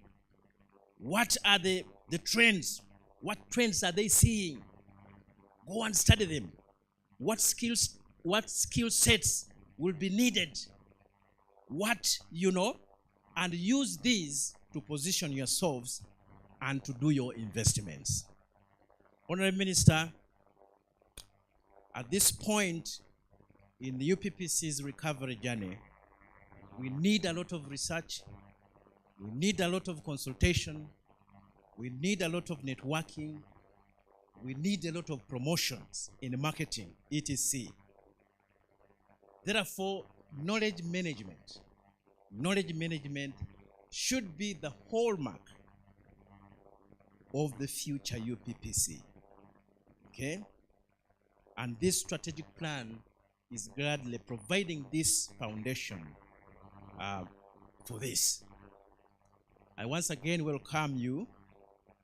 What are the trends? What trends are they seeing? Go and study them. What skill sets will be needed? And use these to position yourselves and to do your investments. Honorable Minister, at this point in the UPPC's recovery journey, we need a lot of research, we need a lot of consultation, we need a lot of networking, we need a lot of promotions in marketing, etc. Therefore, knowledge management should be the hallmark of the future UPPC. Okay? And this strategic plan is gladly providing this foundation for this. I once again welcome you,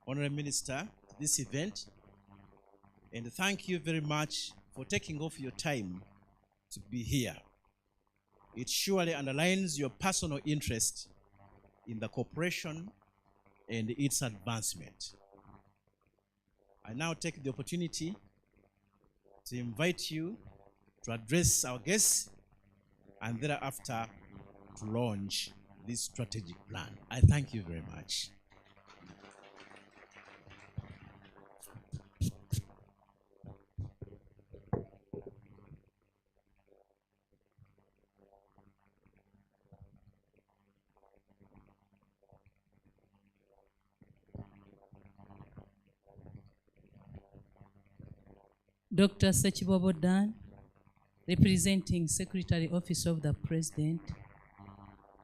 Honorable Minister, to this event, and thank you very much for taking off your time to be here. It surely underlines your personal interest in the corporation and its advancement. I now take the opportunity to invite you to address our guests and thereafter to launch this strategic plan. I thank you very much.
Dr. Sechibobo Dan, representing Secretary Office of the President,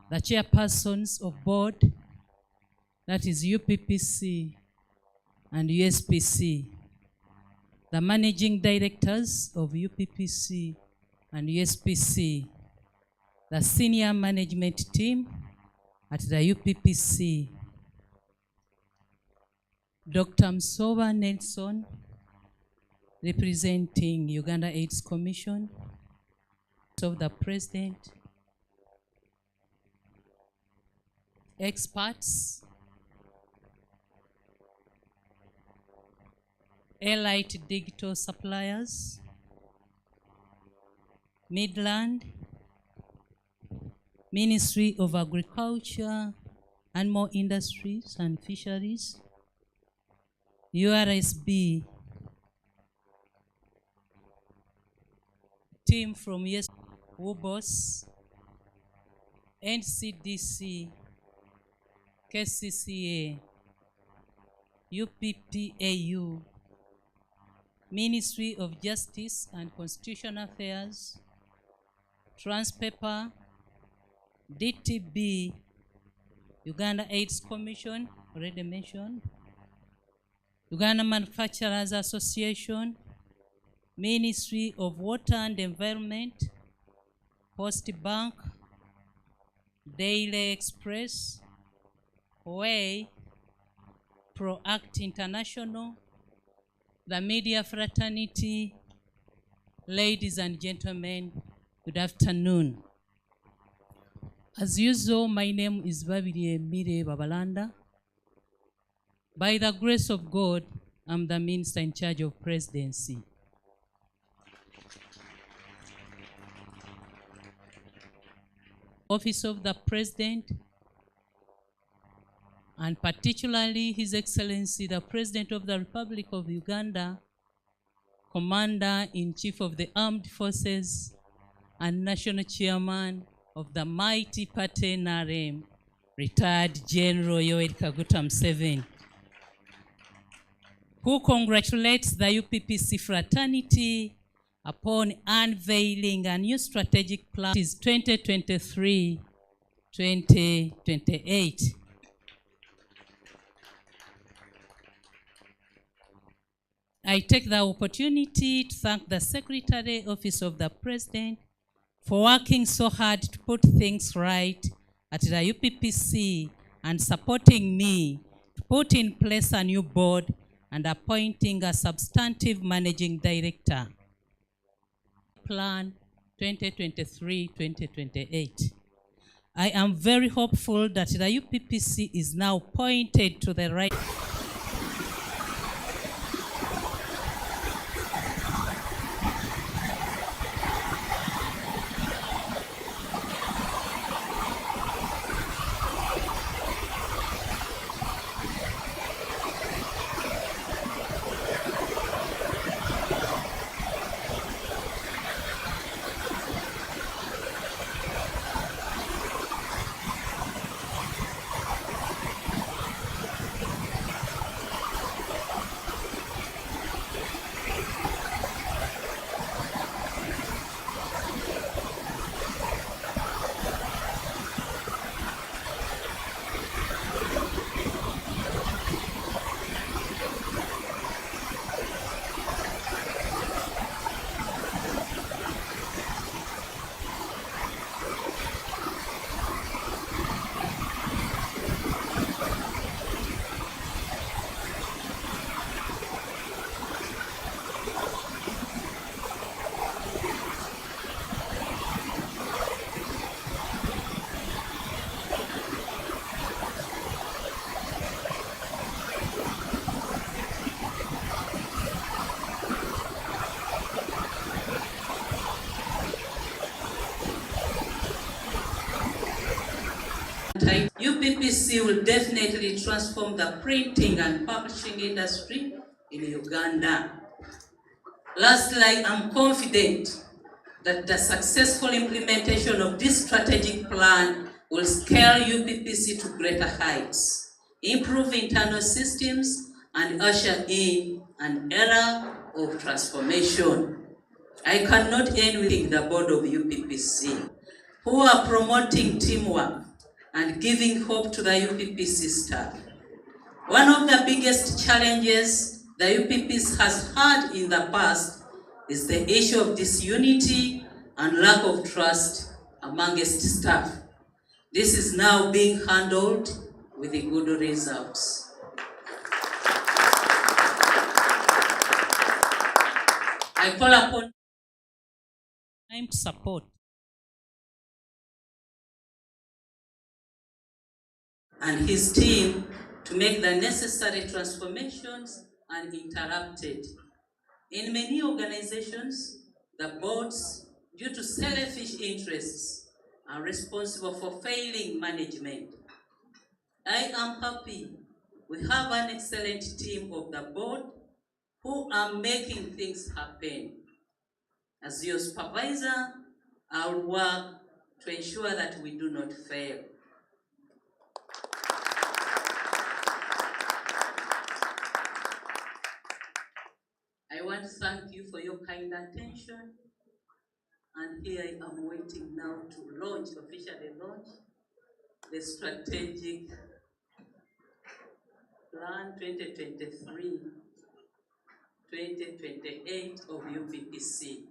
the chairpersons of board, that is UPPC and USPC, the managing directors of UPPC and USPC, the senior management team at the UPPC, Dr. Msoba Nelson, representing Uganda AIDS Commission, of the President, experts, Elite Digital Suppliers, Midland, Ministry of Agriculture, Animal Industries and Fisheries, URSB, team from Uppc, NCDC, KCCA, UPPAU, Ministry of Justice and Constitutional Affairs, Transpaper, DTB, Uganda AIDS Commission, already mentioned, Uganda Manufacturers Association, Ministry of Water and Environment, Post Bank, Daily Express, Way, ProAct International, the media fraternity. Ladies and gentlemen, good afternoon. As usual, my name is Babiri Mire Babalanda. By the grace of God, I'm the minister in charge of presidency. Office of the President, and particularly His Excellency the President of the Republic of Uganda, Commander-in-Chief of the Armed Forces and National Chairman of the mighty party NRM, retired General Yoweri Kaguta Museveni, who congratulates the UPPC fraternity upon unveiling a new strategic plan, 2023-2028. I take the opportunity to thank the Secretary Office of the President for working so hard to put things right at the UPPC and supporting me to put in place a new board and appointing a substantive managing director. Plan 2023-2028. I am very hopeful that the UPPC is now pointed to the right. UPPC will definitely transform the printing and publishing industry in Uganda. Lastly, I'm confident that the successful implementation of this strategic plan will scale UPPC to greater heights, improve internal systems, and usher in an era of transformation. I cannot end with the board of UPPC, who are promoting teamwork and giving hope to the UPPC staff. One of the biggest challenges the UPPC has had in the past is the issue of disunity and lack of trust amongst staff. This is now being handled with good results. I call upon time to support and his team to make the necessary transformations uninterrupted. In many organizations, the boards, due to selfish interests, are responsible for failing management. I am happy we have an excellent team of the board who are making things happen. As your supervisor, I will work to ensure that we do not fail. I want to thank you for your kind attention. And here I am waiting now to officially launch the strategic plan 2023-2028 of UPPC.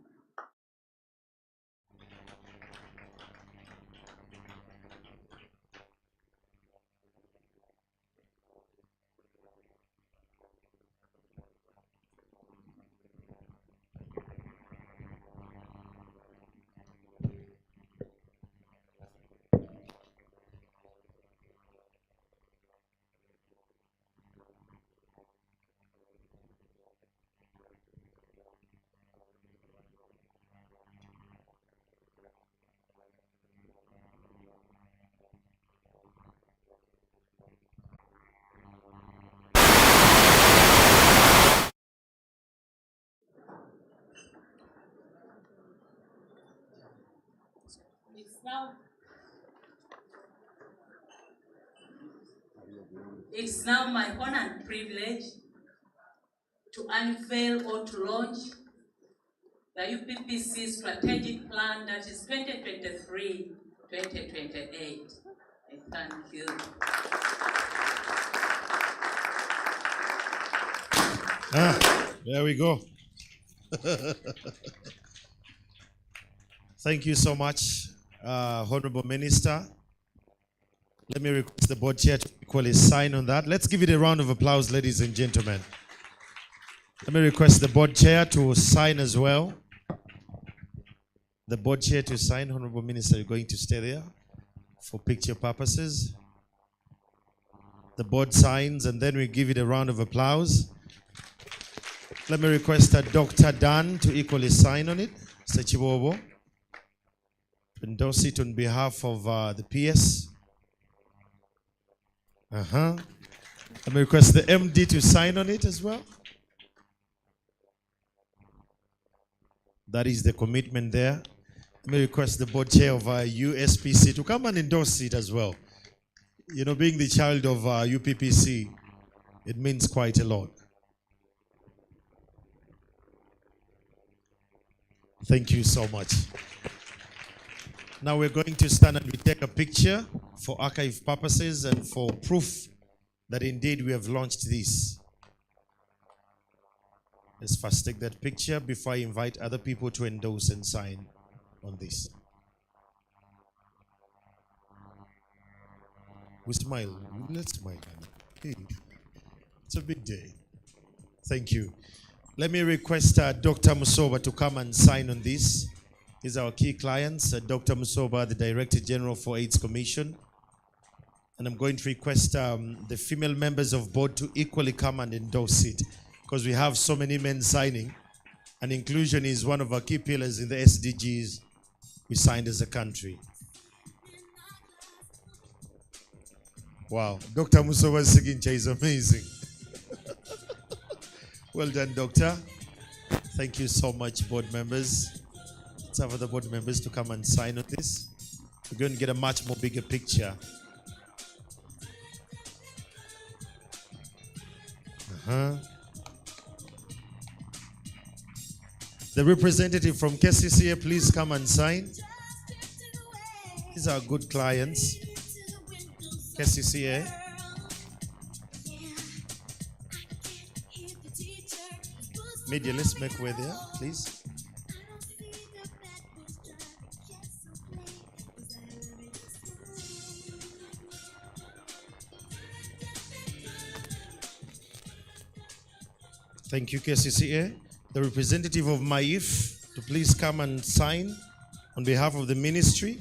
It's now my honor and privilege to unveil or to launch the UPPC strategic plan that is 2023-2028. I thank you.
There we go. Thank you so much, Honorable Minister. Let me request the board chair to equally sign on that. Let's give it a round of applause, ladies and gentlemen. Let me request the board chair to sign as well. The board chair to sign. Honorable Minister, you're going to stay there for picture purposes. The board signs, and then we give it a round of applause. Let me request Dr. Dan to equally sign on it. Mr. Chibobo. Endorse it on behalf of the PS. Let me request the MD to sign on it as well. That is the commitment there. Let me request the board chair of USPC to come and endorse it as well. You know, being the child of UPPC, it means quite a lot. Thank you so much. Now we're going to stand and we take a picture for archive purposes and for proof that indeed we have launched this. Let's first take that picture before I invite other people to endorse and sign on this. We smile. Let's smile. Hey, it's a big day. Thank you. Let me request Dr. Musoba to come and sign on this. He's our key clients, Dr. Musoba, the Director General for AIDS Commission. And I'm going to request the female members of board to equally come and endorse it, because we have so many men signing, and inclusion is one of our key pillars in the SDGs we signed as a country. Wow. Dr. Musowa's signature is amazing. Well done, Doctor. Thank you so much, board members. Let's have other board members to come and sign on this. We're going to get a much more bigger picture. The representative from KCCA, please come and sign. These are good clients. KCCA. Media, let's make way there, please. Thank you, KCCA. The representative of MAIF to please come and sign on behalf of the ministry.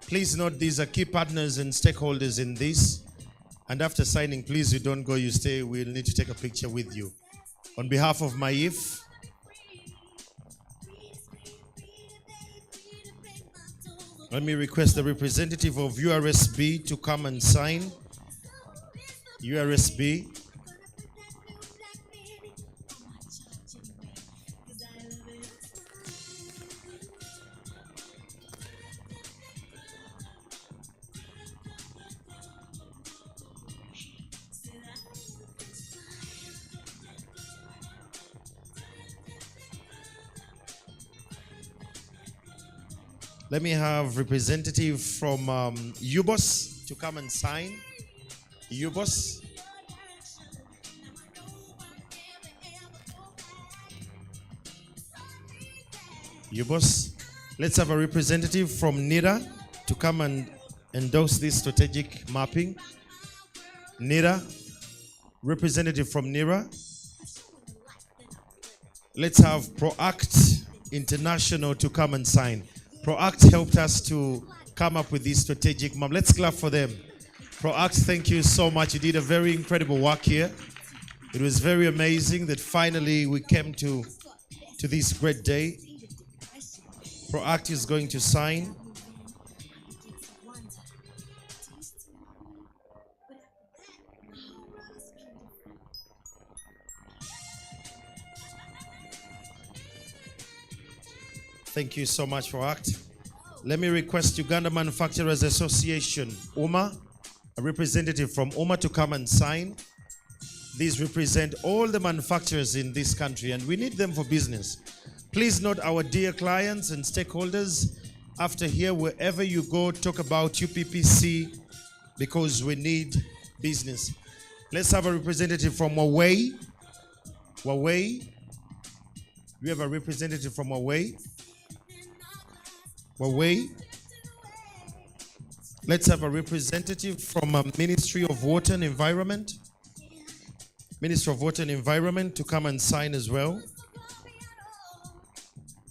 Please note these are key partners and stakeholders in this. And after signing, please, you don't go, you stay. We'll need to take a picture with you. On behalf of MAIF, let me request the representative of URSB to come and sign. URSB. Let me have representative from Uppc to come and sign. Uppc. Uppc. Let's have a representative from NIRA to come and endorse this strategic mapping. NIRA. Representative from NIRA. Let's have ProAct International to come and sign. ProAct helped us to come up with this strategic map. Let's clap for them. ProAct, thank you so much. You did a very incredible work here. It was very amazing that finally we came to this great day. ProAct is going to sign. Thank you so much, ProAct. Let me request Uganda Manufacturers Association, UMA, a representative from UMA to come and sign. These represent all the manufacturers in this country and we need them for business. Please note our dear clients and stakeholders, after here, wherever you go, talk about UPPC because we need business. Let's have a representative from Huawei. Huawei. We have a representative from Huawei. Huawei. Let's have a representative from Ministry of Water and Environment. Minister of Water and Environment to come and sign as well.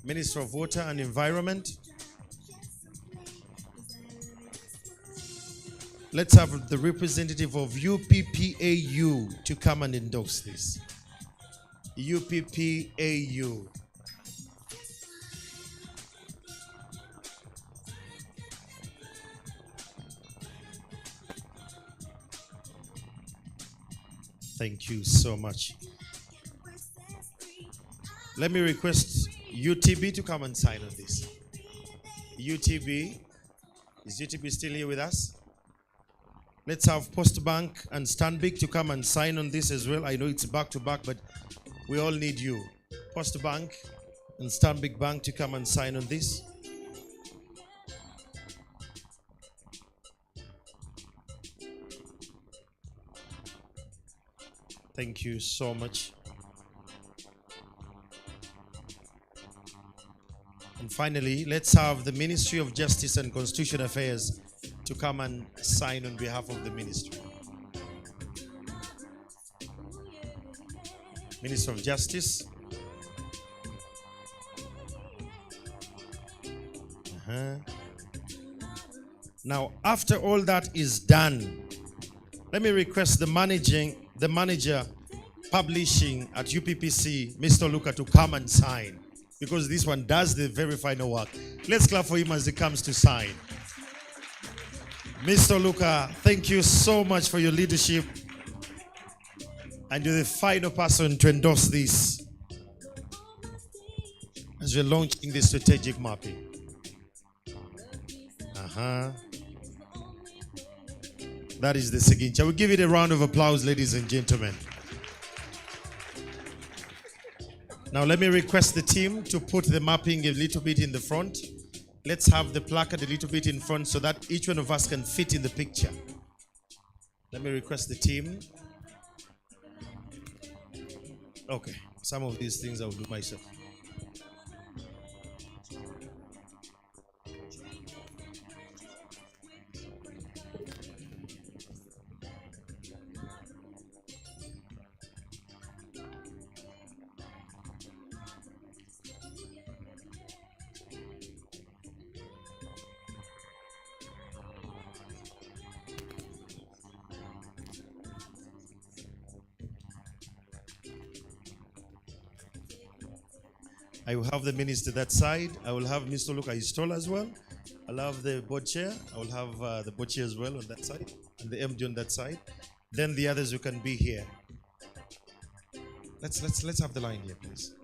Minister of Water and Environment. Let's have the representative of UPPAU to come and endorse this. UPPAU. Thank you so much. Let me request UTB to come and sign on this. UTB. Is UTB still here with us? Let's have Postbank and Stanbic to come and sign on this as well. I know it's back to back, but we all need you. Postbank and Stanbic Bank to come and sign on this. Thank you so much. And finally, let's have the Ministry of Justice and Constitutional Affairs to come and sign on behalf of the ministry. Minister of Justice. Now, after all that is done, let me request the manager publishing at UPPC, Mr. Luca, to come and sign, because this one does the very final work. Let's clap for him as he comes to sign. Mr. Luca, thank you so much for your leadership. And you're the final person to endorse this as we're launching the strategic mapping. That is the signature. We'll give it a round of applause, ladies and gentlemen. Now let me request the team to put the mapping a little bit in the front. Let's have the placard a little bit in front so that each one of us can fit in the picture. Let me request the team. Okay, some of these things I'll do myself. I will have the minister that side. I will have Mr. Luca Istola as well. I'll have the board chair. I will have the board chair as well on that side, and the MD on that side. Then the others who can be here. Let's have the line here, please.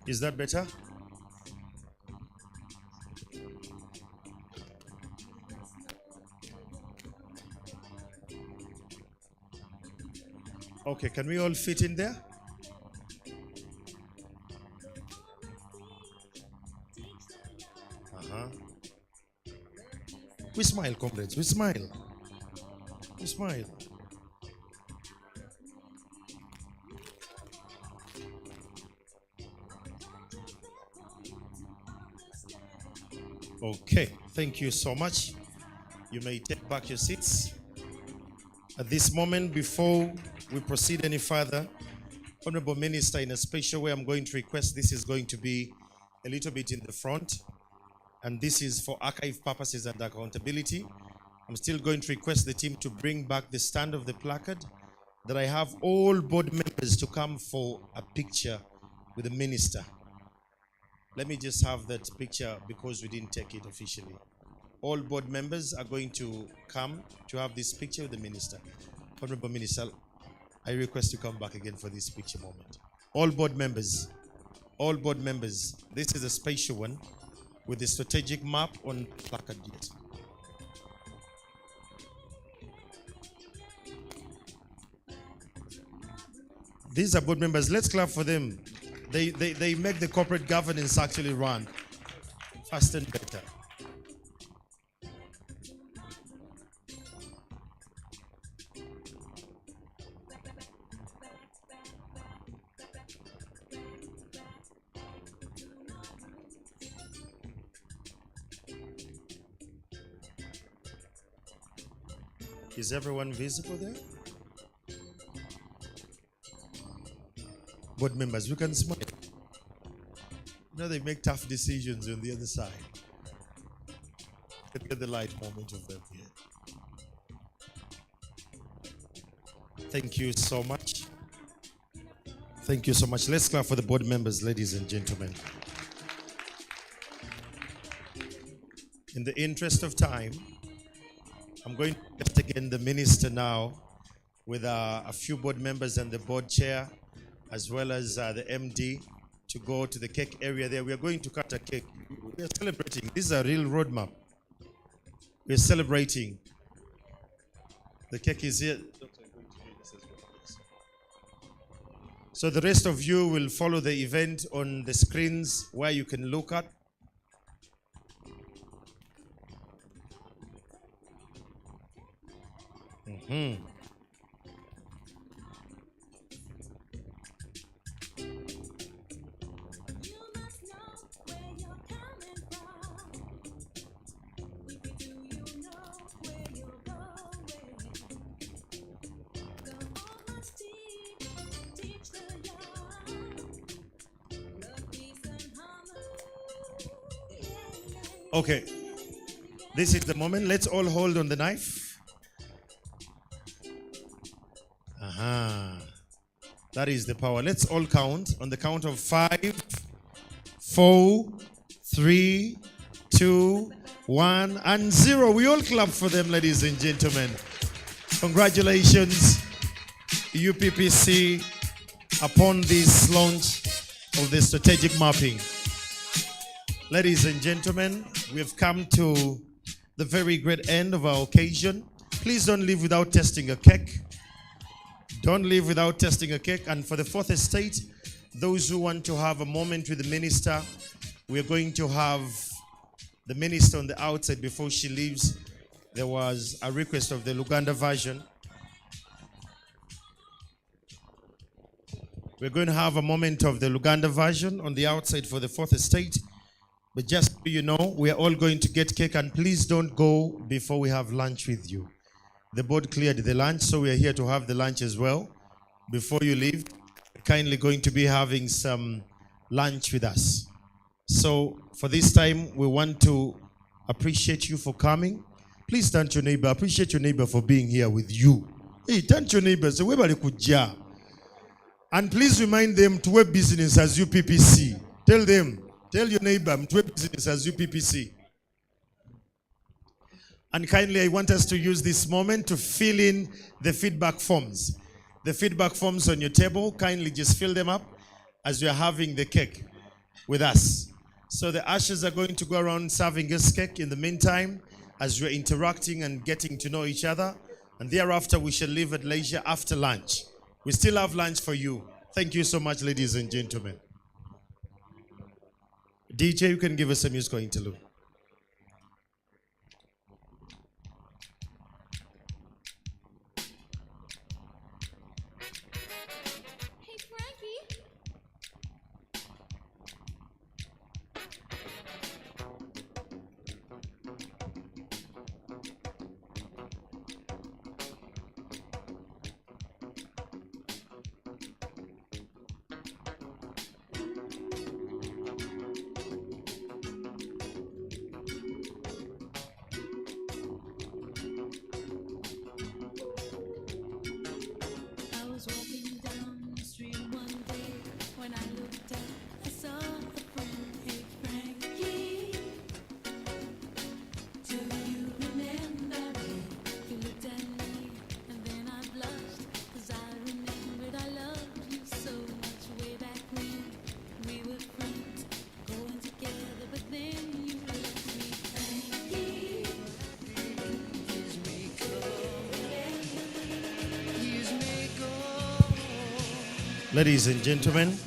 Is that better? Okay, can we all fit in there? We smile, comrades. We smile. We smile. Okay, thank you so much. You may take back your seats. At this moment, before we proceed any further, Honorable Minister, in a special way, I'm going to request this is going to be a little bit in the front, and this is for archive purposes and accountability. I'm still going to request the team to bring back the stand of the placard, that I have all board members to come for a picture with the minister. Let me just have that picture because we didn't take it officially. All board members are going to come to have this picture with the minister. Honorable Minister, I request you come back again for this picture moment. All board members, this is a special one with the strategic map on placard yet. These are board members. Let's clap for them. They make the corporate governance actually run faster and better. Is everyone visible there? Board members, we can smile. You know, they make tough decisions on the other side. Get the light moment of them here. Thank you so much. Thank you so much. Let's clap for the board members, ladies and gentlemen. In the interest of time, I'm going to lift again the minister now with a few board members and the board chair, as well as the MD, to go to the cake area there. We are going to cut a cake. We are celebrating. This is a real roadmap. We are celebrating. The cake is here. So the rest of you will follow the event on the screens where you can look at. Okay. This is the moment. Let's all hold on the knife. Aha. That is the power. Let's all count on the count of 5, 4, 3, 2, 1, and 0. We all clap for them, ladies and gentlemen. Congratulations, UPPC, upon this launch of the strategic mapping. Ladies and gentlemen, we have come to the very great end of our occasion. Please don't leave without testing a cake. Don't leave without testing a cake. And for the fourth estate, those who want to have a moment with the minister, we are going to have the minister on the outside before she leaves. There was a request of the Uganda version. We're going to have a moment of the Uganda version on the outside for the fourth estate. But just so you know, we are all going to get cake, and please don't go before we have lunch with you. The board cleared the lunch, so we are here to have the lunch as well. Before you leave, kindly going to be having some lunch with us. So for this time, we want to appreciate you for coming. Please turn to your neighbor. Appreciate your neighbor for being here with you. Hey, turn to your neighbor. Say, and please remind them to web business as UPPC. Tell them, tell your neighbor to web business as UPPC. And kindly, I want us to use this moment to fill in the feedback forms. The feedback forms on your table, kindly just fill them up as we are having the cake with us. So the ushers are going to go around serving us cake in the meantime as we're interacting and getting to know each other. And thereafter, we shall leave at leisure after lunch. We still have lunch for you. Thank you so much, ladies and gentlemen. DJ, you can give us a musical interlude. Ladies and gentlemen,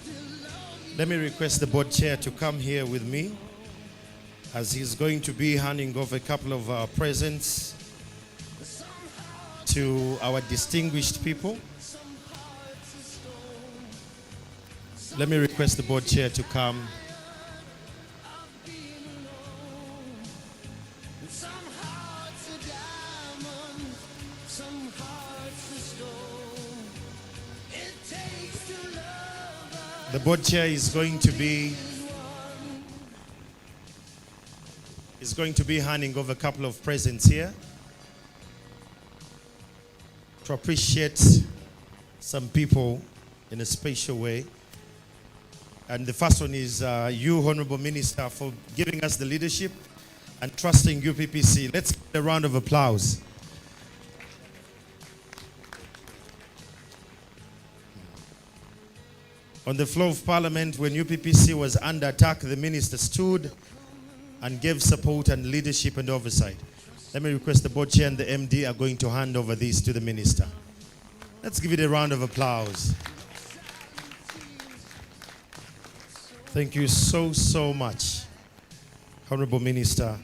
let me request the board chair to come here with me as he's going to be handing over a couple of presents to our distinguished people. Let me request the board chair to come. The board chair is going to be handing over a couple of presents here to appreciate some people in a special way. And the first one is you, Honorable Minister, for giving us the leadership and trusting UPPC. Let's give a round of applause. On the floor of Parliament, when UPPC was under attack, the minister stood and gave support and leadership and oversight. Let me request the board chair and the MD are going to hand over these to the minister. Let's give it a round of applause. Thank you so much, Honorable Minister.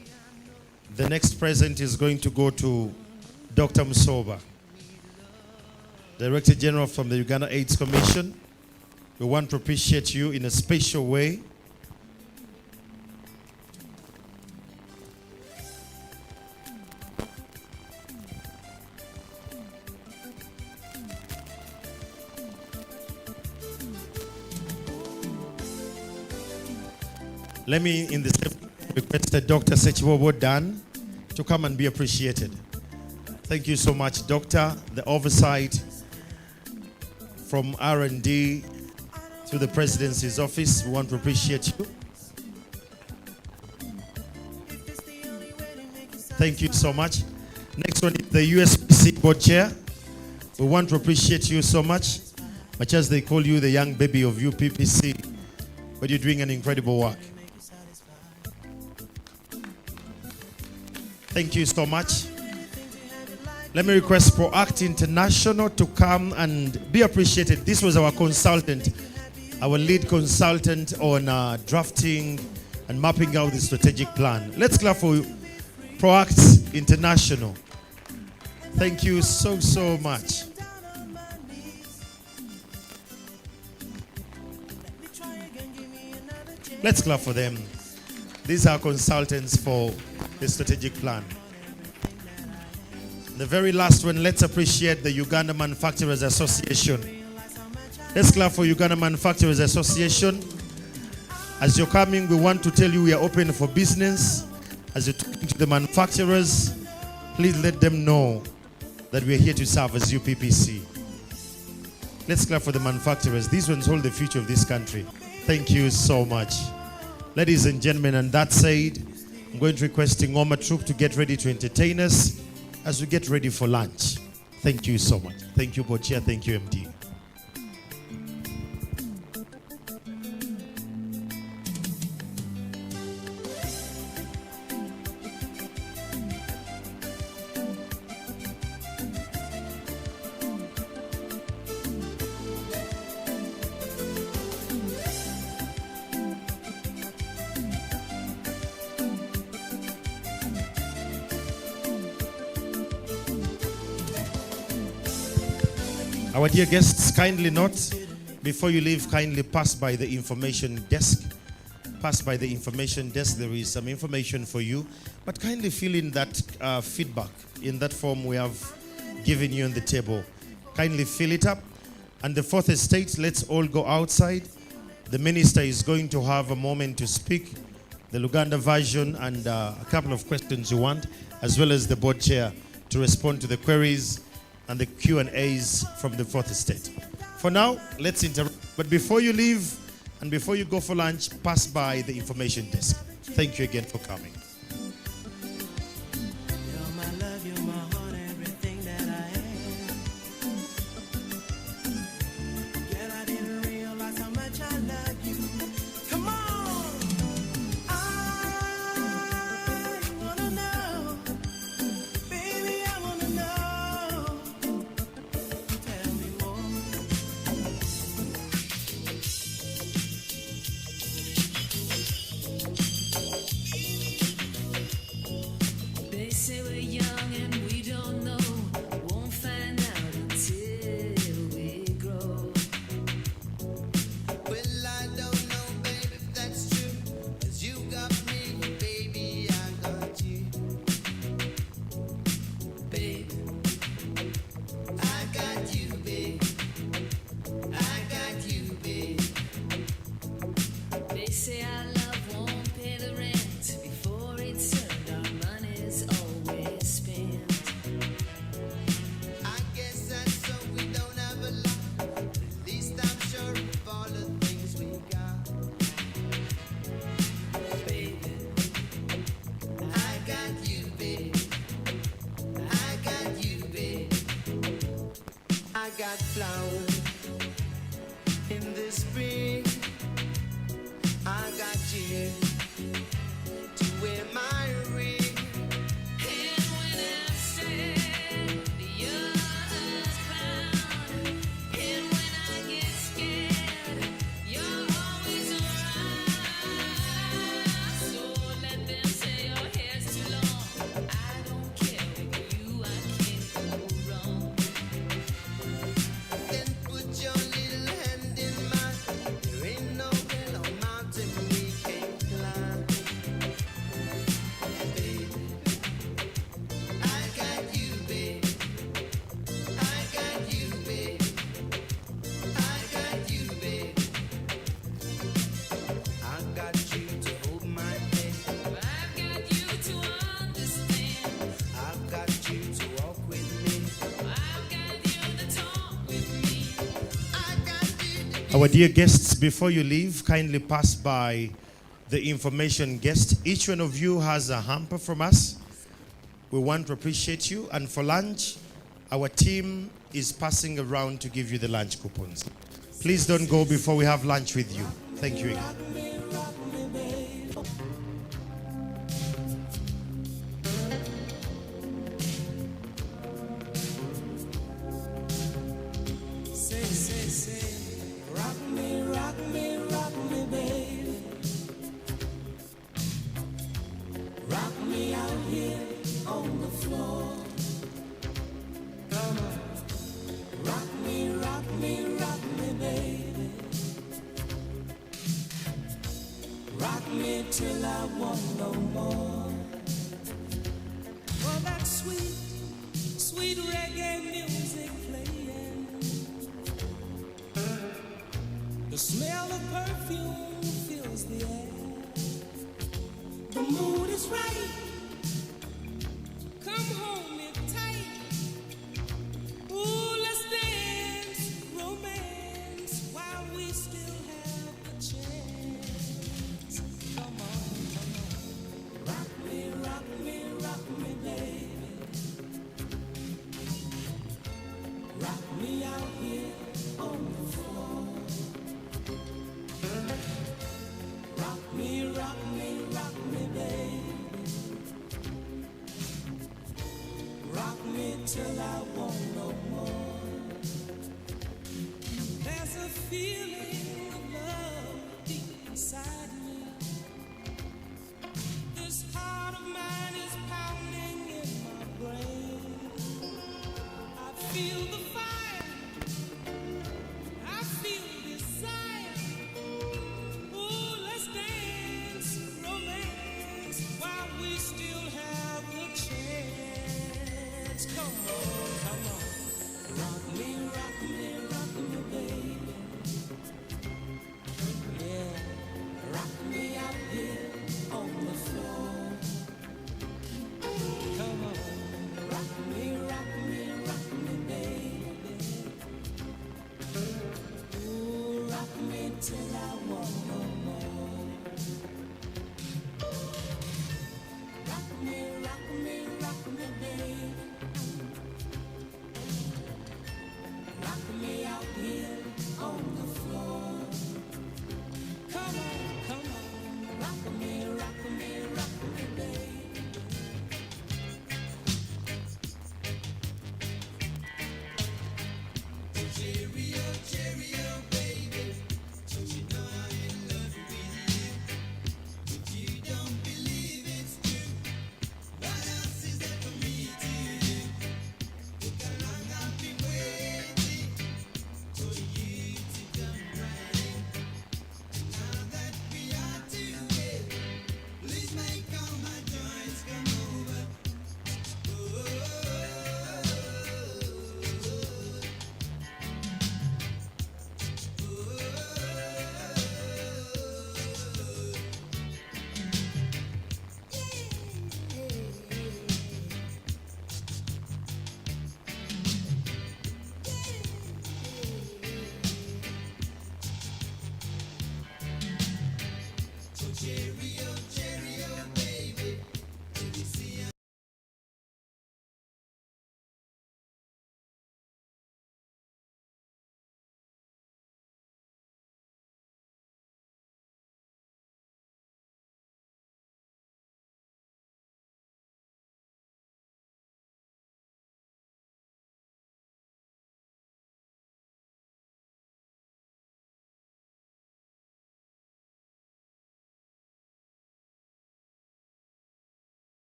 The next present is going to go to Dr. Musoba, Director General from the Uganda AIDS Commission. We want to appreciate you in a special way. Let me, in the same requested Dr. Sechibobo Dan to come and be appreciated. Thank you so much, Doctor. The oversight from R&D to the Presidency's office, we want to appreciate you. Thank you so much. Next one is the USPC Board Chair. We want to appreciate you so much as they call you the young baby of UPPC, but you're doing an incredible work. Thank you so much. Let me request ProAct International to come and be appreciated. This was our consultant, our lead consultant on drafting and mapping out the strategic plan. Let's clap for ProAct International. Thank you so, so much. Let's clap for them. These are consultants for the strategic plan. The very last one, let's appreciate the Uganda Manufacturers Association. Let's clap for Uganda Manufacturers Association. As you're coming, we want to tell you we are open for business. As you're talking to the manufacturers, please let them know that we are here to serve as UPPC. Let's clap for the manufacturers. These ones hold the future of this country. Thank you so much. Ladies and gentlemen, and that said, I'm going to request Ngoma Troop to get ready to entertain us as we get ready for lunch. Thank you so much. Thank you, Board Chair. Thank you, MD. Our dear guests, kindly note, before you leave, kindly pass by the information desk. Pass by the information desk. There is some information for you. But kindly fill in that feedback in that form we have given you on the table. Kindly fill it up. And the fourth estate, let's all go outside. The minister is going to have a moment to speak, the Luganda version, and a couple of questions you want, as well as the board chair to respond to the queries and the Q&As from the fourth estate. For now, let's interrupt. But before you leave and before you go for lunch, pass by the information desk. Thank you again for coming.
got flowers in the spring. I got you to wear my ring. And when I'm sad, you're found. And when I get scared, you're always around. So let them say your hair's too long. I don't care, with you I can't go wrong. Then
Our dear guests, before you leave, kindly pass by the information guest. Each one of you has a hamper from us. We want to appreciate you. And for lunch, our team is passing around to give you the lunch coupons. Please don't go before we have lunch with you. Thank you again.
Till I want no more. Oh, that sweet, sweet reggae music playing. The smell of perfume fills the air. The mood is right. Come hold me tight. Ooh, let's dance, romance, while we still have the chance. Come on, rock me, rock me, rock me, baby. Rock me out here on the floor. Rock me, rock me, rock me, baby. Rock me till I want no more. There's a feeling of love deep inside me. This heart of mine is pounding in my brain. I feel the fire. I feel desire. Ooh, let's dance, romance, while we still have the chance. Come on, come on.